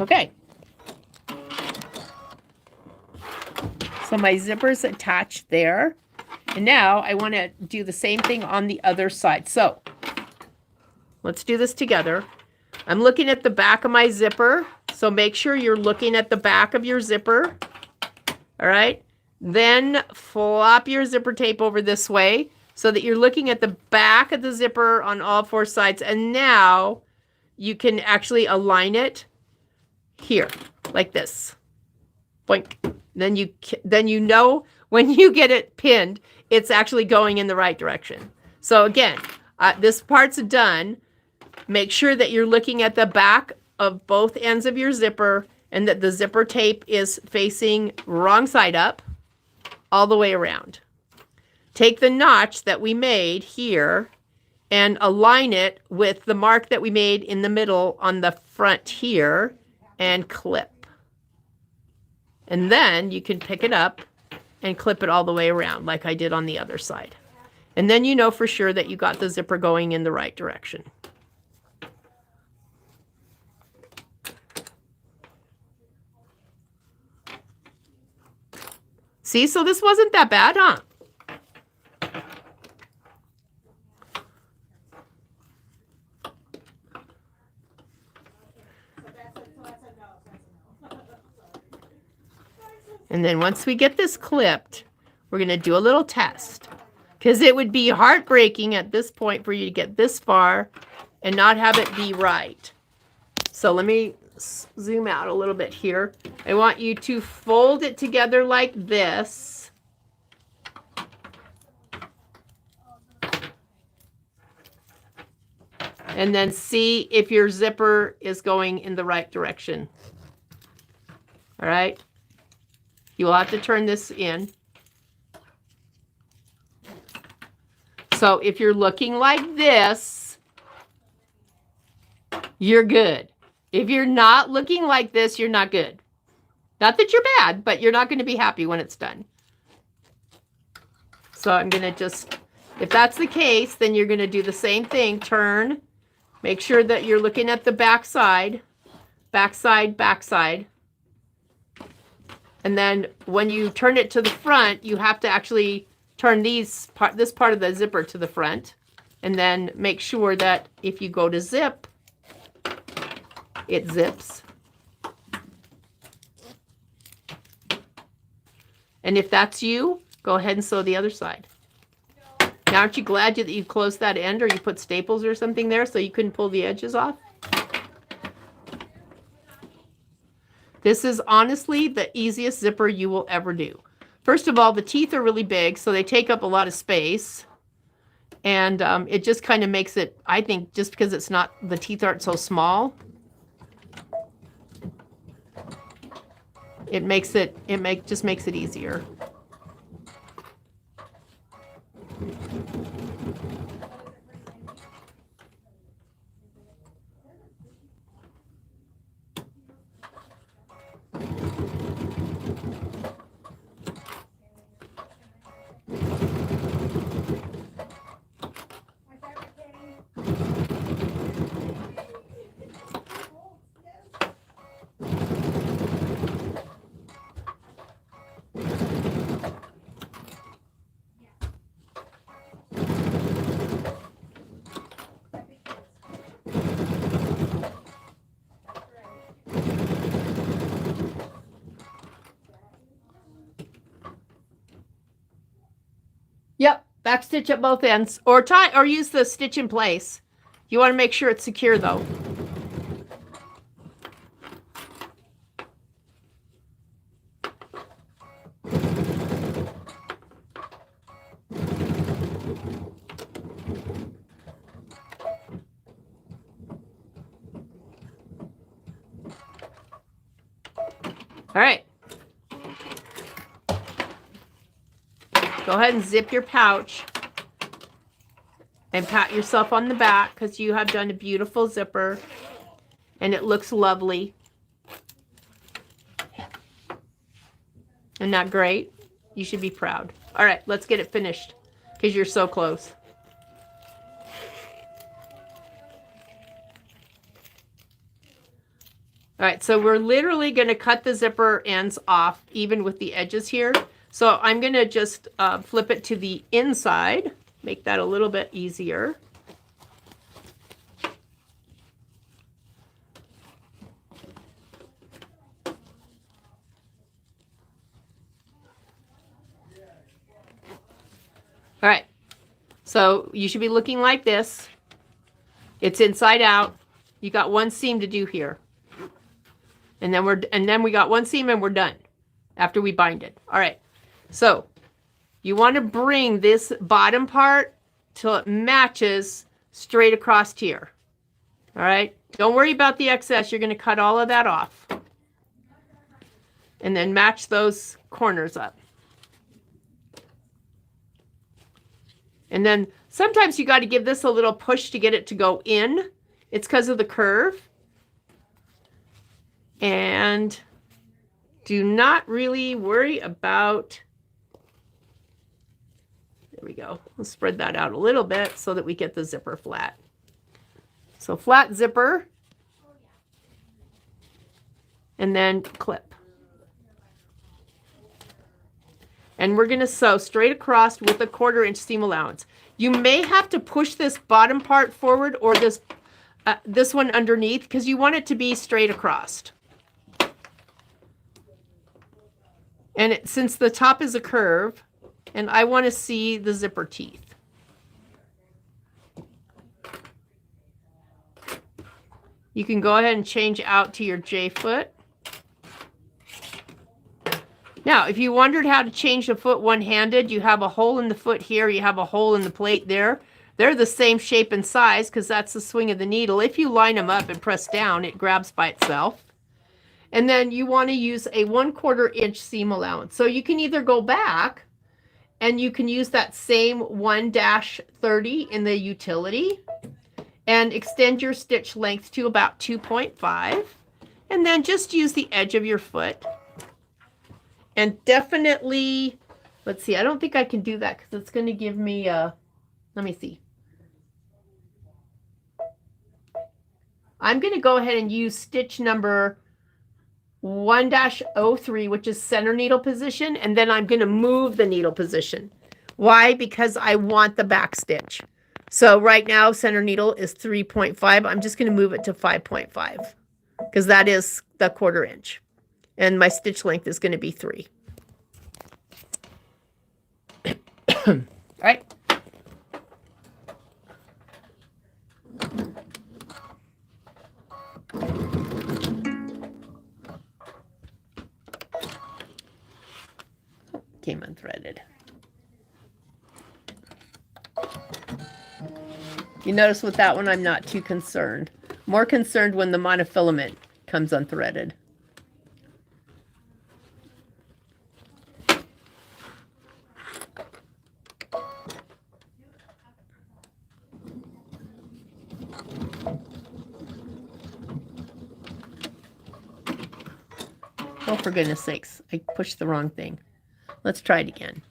Okay. So my zipper's attached there. And now I want to do the same thing on the other side. So let's do this together. I'm looking at the back of my zipper. So make sure you're looking at the back of your zipper. All right. Then flop your zipper tape over this way so that you're looking at the back of the zipper on all four sides. And now you can actually align it here like this. Boink. Then you know when you get it pinned, it's actually going in the right direction. So again, this part's done. Make sure that you're looking at the back of both ends of your zipper and that the zipper tape is facing wrong side up all the way around. Take the notch that we made here and align it with the mark that we made in the middle on the front here and clip. And then you can pick it up and clip it all the way around like I did on the other side. And then you know for sure that you got the zipper going in the right direction. See, so this wasn't that bad, huh? And then once we get this clipped, we're going to do a little test. Because it would be heartbreaking at this point for you to get this far and not have it be right. So let me zoom out a little bit here. I want you to fold it together like this. And then see if your zipper is going in the right direction. All right. You will have to turn this in. So if you're looking like this, you're good. If you're not looking like this, you're not good. Not that you're bad, but you're not going to be happy when it's done. So I'm going to just, if that's the case, then you're going to do the same thing. Turn. Make sure that you're looking at the back side. Back side, back side. And then when you turn it to the front, you have to actually turn this part of the zipper to the front. And then make sure that if you go to zip, it zips. And if that's you, go ahead and sew the other side. Now, aren't you glad that you closed that end or you put staples or something there so you couldn't pull the edges off? This is honestly the easiest zipper you will ever do. First of all, the teeth are really big, so they take up a lot of space. And it just kind of makes it, I think, just because it's not, the teeth aren't so small, just makes it easier. Yep, back stitch at both ends, or tie, or use the stitch in place. You want to make sure it's secure though. All right. Go ahead and zip your pouch and pat yourself on the back because you have done a beautiful zipper and it looks lovely. Isn't that great? You should be proud. All right, let's get it finished because you're so close. All right, so we're literally going to cut the zipper ends off even with the edges here. So I'm going to just flip it to the inside, make that a little bit easier. All right, so you should be looking like this. It's inside out. You got one seam to do here. And then we got one seam and we're done after we bind it. All right. So you want to bring this bottom part till it matches straight across here. All right. Don't worry about the excess. You're going to cut all of that off. And then match those corners up. And then sometimes you got to give this a little push to get it to go in. It's because of the curve. And do not really worry about, there we go. Let's spread that out a little bit so that we get the zipper flat. So flat zipper. And then clip. And we're going to sew straight across with a 1/4 inch seam allowance. You may have to push this bottom part forward or this one underneath because you want it to be straight across. And since the top is a curve, and I want to see the zipper teeth. You can go ahead and change out to your J-foot. Now, if you wondered how to change the foot one-handed, you have a hole in the foot here, you have a hole in the plate there. They're the same shape and size because that's the swing of the needle. If you line them up and press down, it grabs by itself. And then you want to use a 1/4 inch seam allowance. So you can either go back and you can use that same 1-30 in the utility and extend your stitch length to about 2.5. And then just use the edge of your foot. And definitely, let's see, I don't think I can do that because it's going to give me let me see. I'm going to go ahead and use stitch number 1-03, which is center needle position, and then I'm going to move the needle position. Why? Because I want the back stitch. So right now, center needle is 3.5. I'm just going to move it to 5.5 because that is the 1/4 inch. And my stitch length is going to be 3. All right. Came unthreaded. You notice with that one, I'm not too concerned. More concerned when the monofilament comes unthreaded. Oh, for goodness sakes, I pushed the wrong thing. Let's try it again.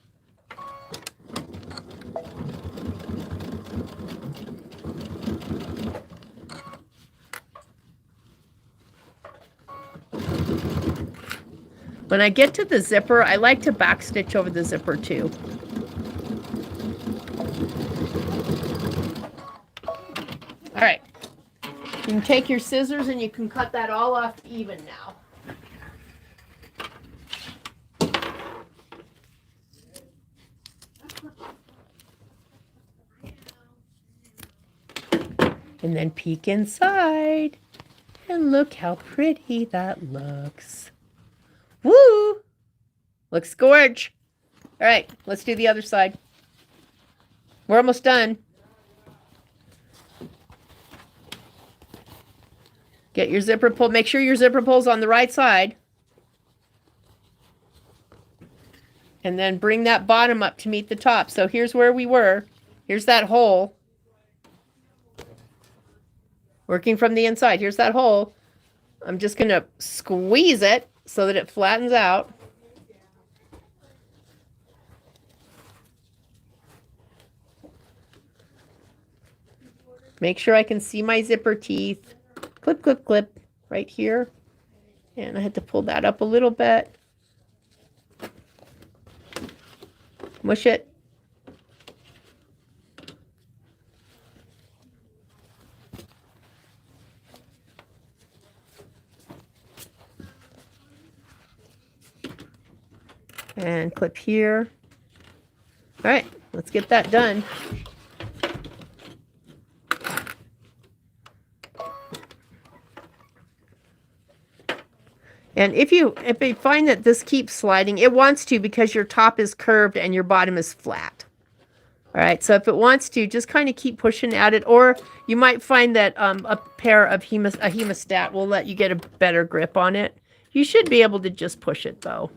When I get to the zipper, I like to back stitch over the zipper too. All right. You can take your scissors and you can cut that all off even now. And then peek inside. And look how pretty that looks. Woo! Looks gorge. All right, let's do the other side. We're almost done. Get your zipper pull. Make sure your zipper pull's on the right side. And then bring that bottom up to meet the top. So here's where we were. Here's that hole. Working from the inside. Here's that hole. I'm just going to squeeze it so that it flattens out. Make sure I can see my zipper teeth. Clip, clip, clip right here. And I had to pull that up a little bit. Mush it. And clip here. All right, let's get that done. And if you find that this keeps sliding, it wants to because your top is curved and your bottom is flat. All right, so if it wants to, just kind of keep pushing at it, or you might find that a pair of a hemostat will let you get a better grip on it. You should be able to just push it though.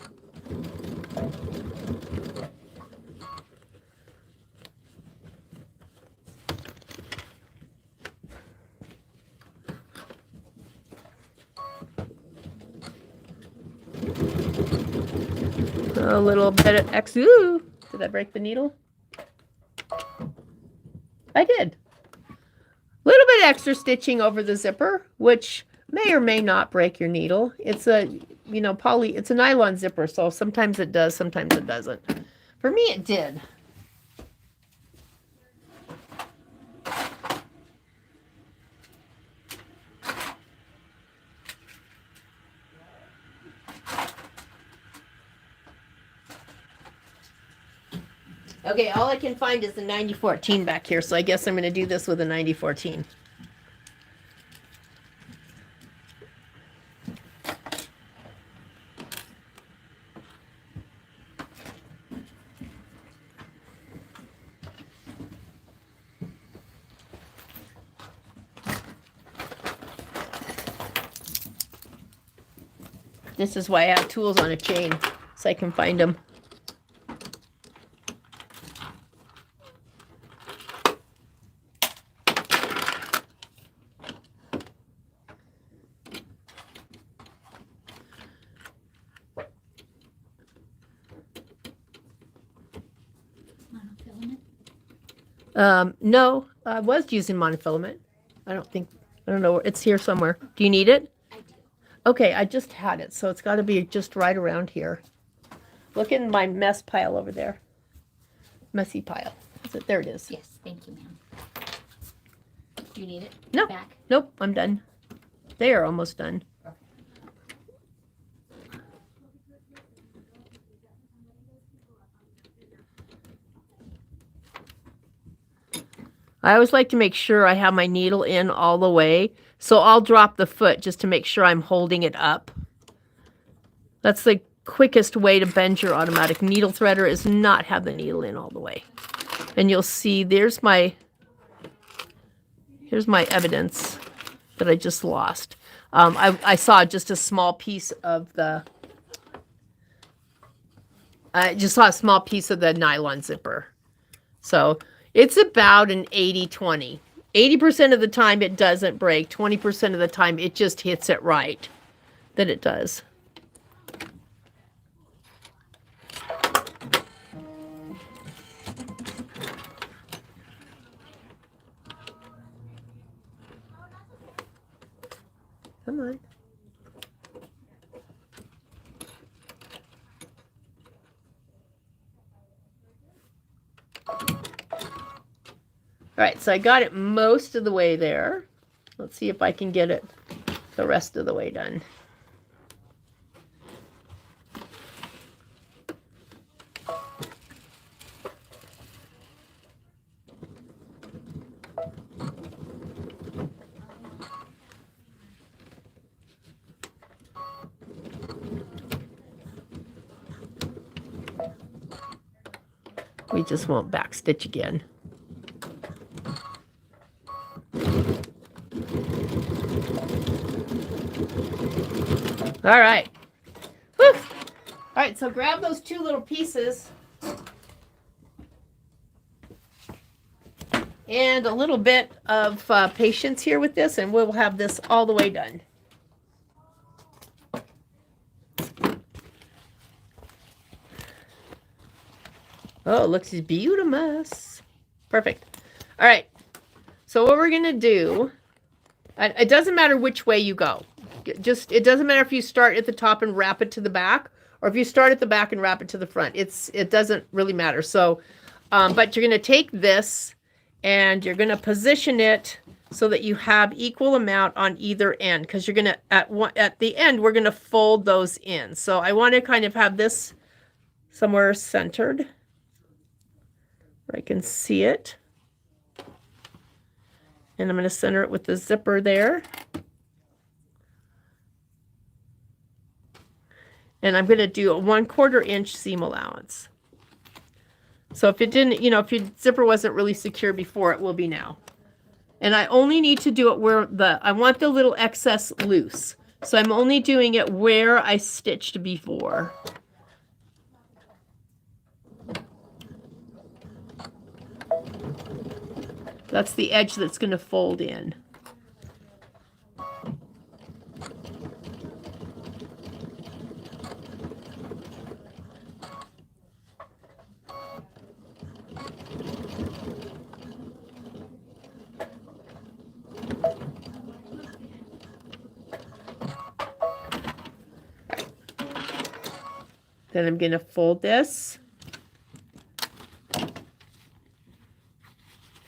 A little bit of ooh, did I break the needle? I did. A little bit extra stitching over the zipper, which may or may not break your needle. It's a, it's a nylon zipper, so sometimes it does, sometimes it doesn't. For me, it did. Okay, all I can find is the 9014 back here, so I guess I'm going to do this with a 9014. This is why I have tools on a chain, so I can find them. No, I was using monofilament. I don't know, it's here somewhere. Do you need it? I do. Okay, I just had it, so it's got to be just right around here. Look in my mess pile over there. Messy pile. Is it? There it is. Yes, thank you, ma'am. Do you need it? No. Back? Nope, I'm done. They are almost done. I always like to make sure I have my needle in all the way. So I'll drop the foot just to make sure I'm holding it up. That's the quickest way to bend your automatic needle threader, is not have the needle in all the way. And you'll see here's my evidence that I just lost. I saw just a small piece of the nylon zipper. So it's about an 80-20. 80% of the time it doesn't break. 20% of the time it just hits it right that it does. Come on. All right, so I got it most of the way there. Let's see if I can get it the rest of the way done. We just won't backstitch again. All right. Whew. All right, so grab those two little pieces and a little bit of patience here with this, and we'll have this all the way done. Oh, it looks beautiful. Perfect. All right. So what we're going to do, it doesn't matter which way you go. just, it doesn't matter if you start at the top and wrap it to the back, or if you start at the back and wrap it to the front. It doesn't really matter. So, but you're going to take this and you're going to position it so that you have equal amount on either end, because you're going to, at the end, we're going to fold those in. So I want to kind of have this somewhere centered where I can see it. And I'm going to center it with the zipper there. And I'm going to do a 1/4 inch seam allowance. So if it didn't, you know, if your zipper wasn't really secure before, it will be now. And I only need to do it where I want the little excess loose. So I'm only doing it where I stitched before. That's the edge that's going to fold in. Then I'm going to fold this.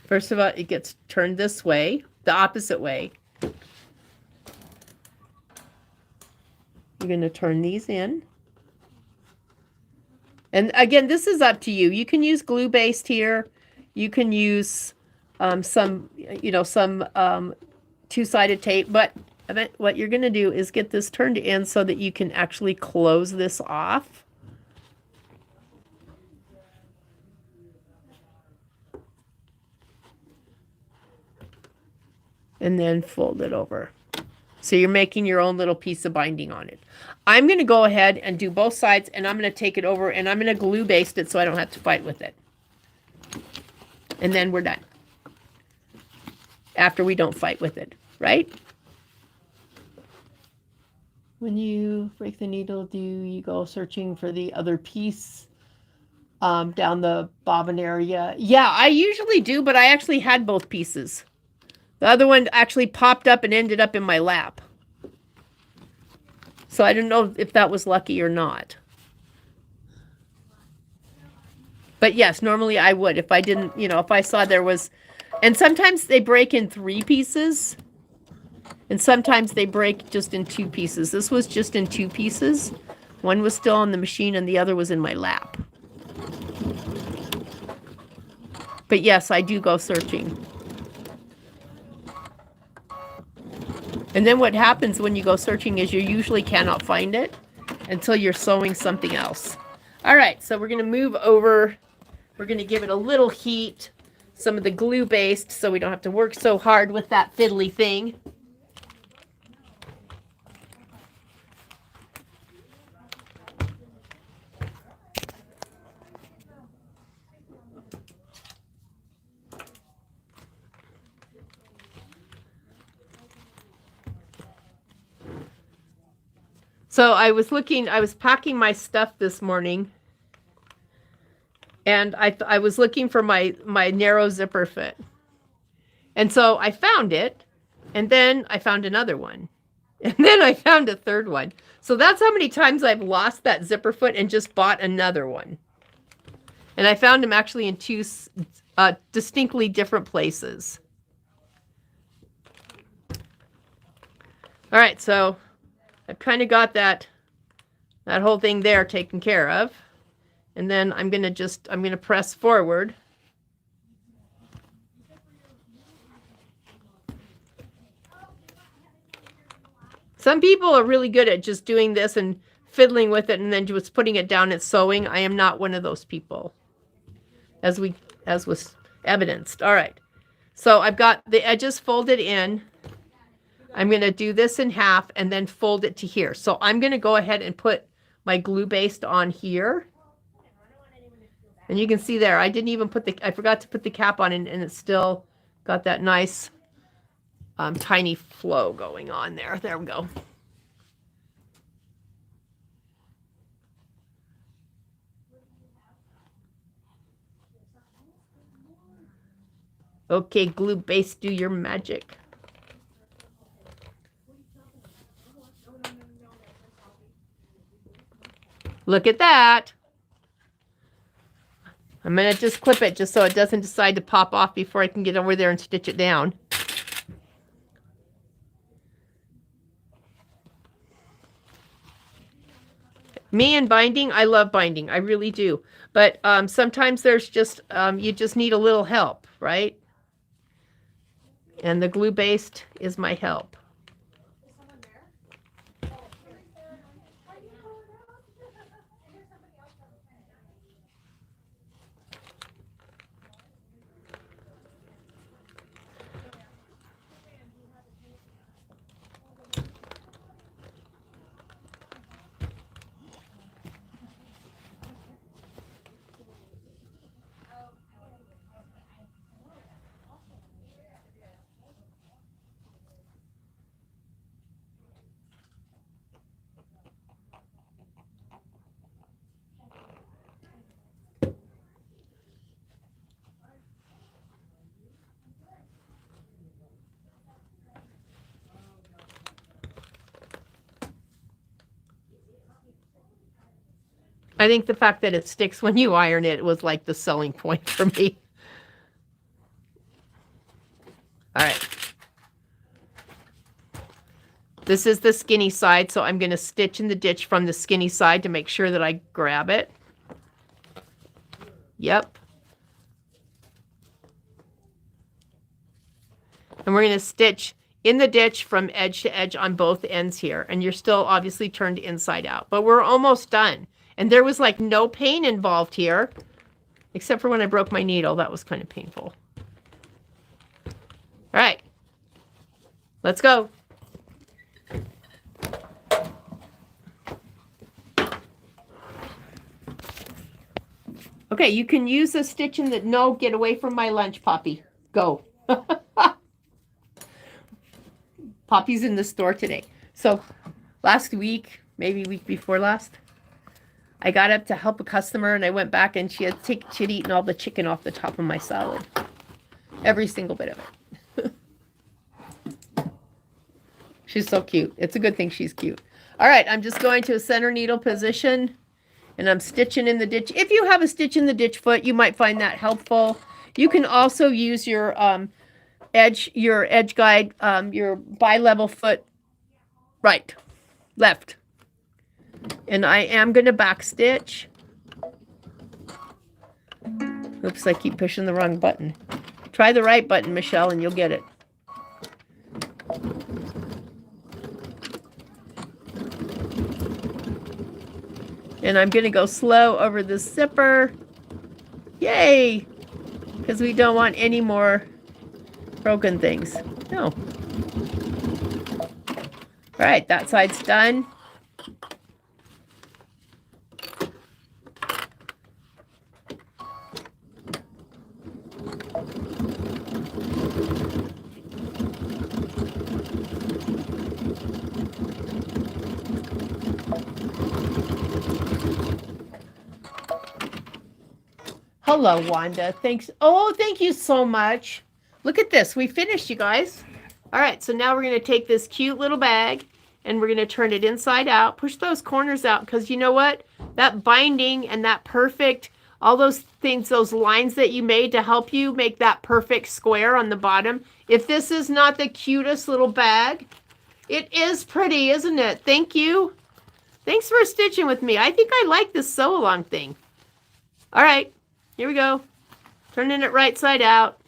First of all, it gets turned this way, the opposite way. You're going to turn these in. And again, this is up to you. You can use glue based here. You can use some two-sided tape, but what you're going to do is get this turned in so that you can actually close this off. And then fold it over. So you're making your own little piece of binding on it. I'm going to go ahead and do both sides, and I'm going to take it over and I'm going to glue baste it so I don't have to fight with it. And then we're done. After we don't fight with it, right? When you break the needle, do you go searching for the other piece down the bobbin area? Yeah, I usually do, but I actually had both pieces. The other one actually popped up and ended up in my lap. So I don't know if that was lucky or not. But yes, normally I would. If I didn't, if I saw there was... And sometimes they break in 3 pieces. And sometimes they break just in 2 pieces. This was just in 2 pieces. One was still on the machine and the other was in my lap. But yes, I do go searching. And then what happens when you go searching is you usually cannot find it until you're sewing something else. All right, so we're going to move over. We're going to give it a little heat, some of the glue based, so we don't have to work so hard with that fiddly thing. So I was packing my stuff this morning, and I was looking for my narrow zipper fit. And so I found it, and then I found another one, and then I found a third one. So that's how many times I've lost that zipper foot and just bought another one. And I found them actually in 2 distinctly different places. All right, so I've kind of got that whole thing there taken care of. And then I'm going to press forward. Some people are really good at just doing this and fiddling with it and then just putting it down and sewing. I am not one of those people, as was evidenced. All right. So I've got the edges folded in. I'm going to do this in half and then fold it to here. So I'm going to go ahead and put my glue baste on here. And you can see there, I forgot to put the cap on, and it's still got that nice tiny flow going on there. There we go. Okay, glue baste, do your magic. Look at that. I'm going to just clip it just so it doesn't decide to pop off before I can get over there and stitch it down. Me and binding, I love binding. I really do. But sometimes there's just, you just need a little help, right? And the glue-based is my help. I think the fact that it sticks when you iron it was like the selling point for me. All right. This is the skinny side, so I'm going to stitch in the ditch from the skinny side to make sure that I grab it. Yep. And we're going to stitch in the ditch from edge to edge on both ends here. And you're still obviously turned inside out, but we're almost done. And there was like no pain involved here, except for when I broke my needle. That was kind of painful. All right, let's go. Okay, you can use a stitch in the, no, get away from my lunch, Poppy. Go. Poppy's in the store today. So last week, maybe week before last, I got up to help a customer and I went back and she'd eaten all the chicken off the top of my salad. Every single bit of it. She's so cute. It's a good thing she's cute. All right, I'm just going to a center needle position and I'm stitching in the ditch. If you have a stitch in the ditch foot, you might find that helpful. You can also use your edge guide, your bi-level foot, right, left. And I am going to back stitch. Oops, I keep pushing the wrong button. Try the right button, Michelle, and you'll get it. And I'm going to go slow over the zipper. Yay! Because we don't want any more broken things. No. All right, that side's done. Hello, Wanda. Thanks. Oh, thank you so much. Look at this. We finished, you guys. All right, so now we're going to take this cute little bag and we're going to turn it inside out. Push those corners out because you know what? That binding and that perfect, all those things, those lines that you made to help you make that perfect square on the bottom. If this is not the cutest little bag, it is pretty, isn't it? Thank you. Thanks for stitching with me. I think I like this sew-along thing. All right. Here we go. Turning it right side out.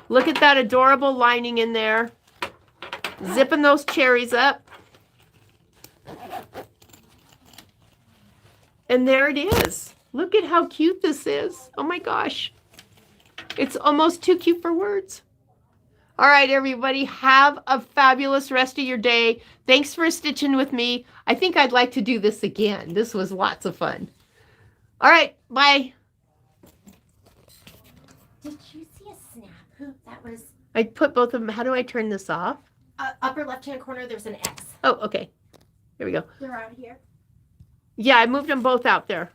Look at that adorable lining in there. Zipping those cherries up. And there it is. Look at how cute this is. Oh my gosh. It's almost too cute for words. All right, everybody. Have a fabulous rest of your day. Thanks for stitching with me. I think I'd like to do this again. This was lots of fun. All right. Bye. Did you see a snap hoop that was I put both of them. How do I turn this off? upper left-hand corner? There's an X. Oh, okay. Here we go. They're out here. Yeah, I moved them both out there.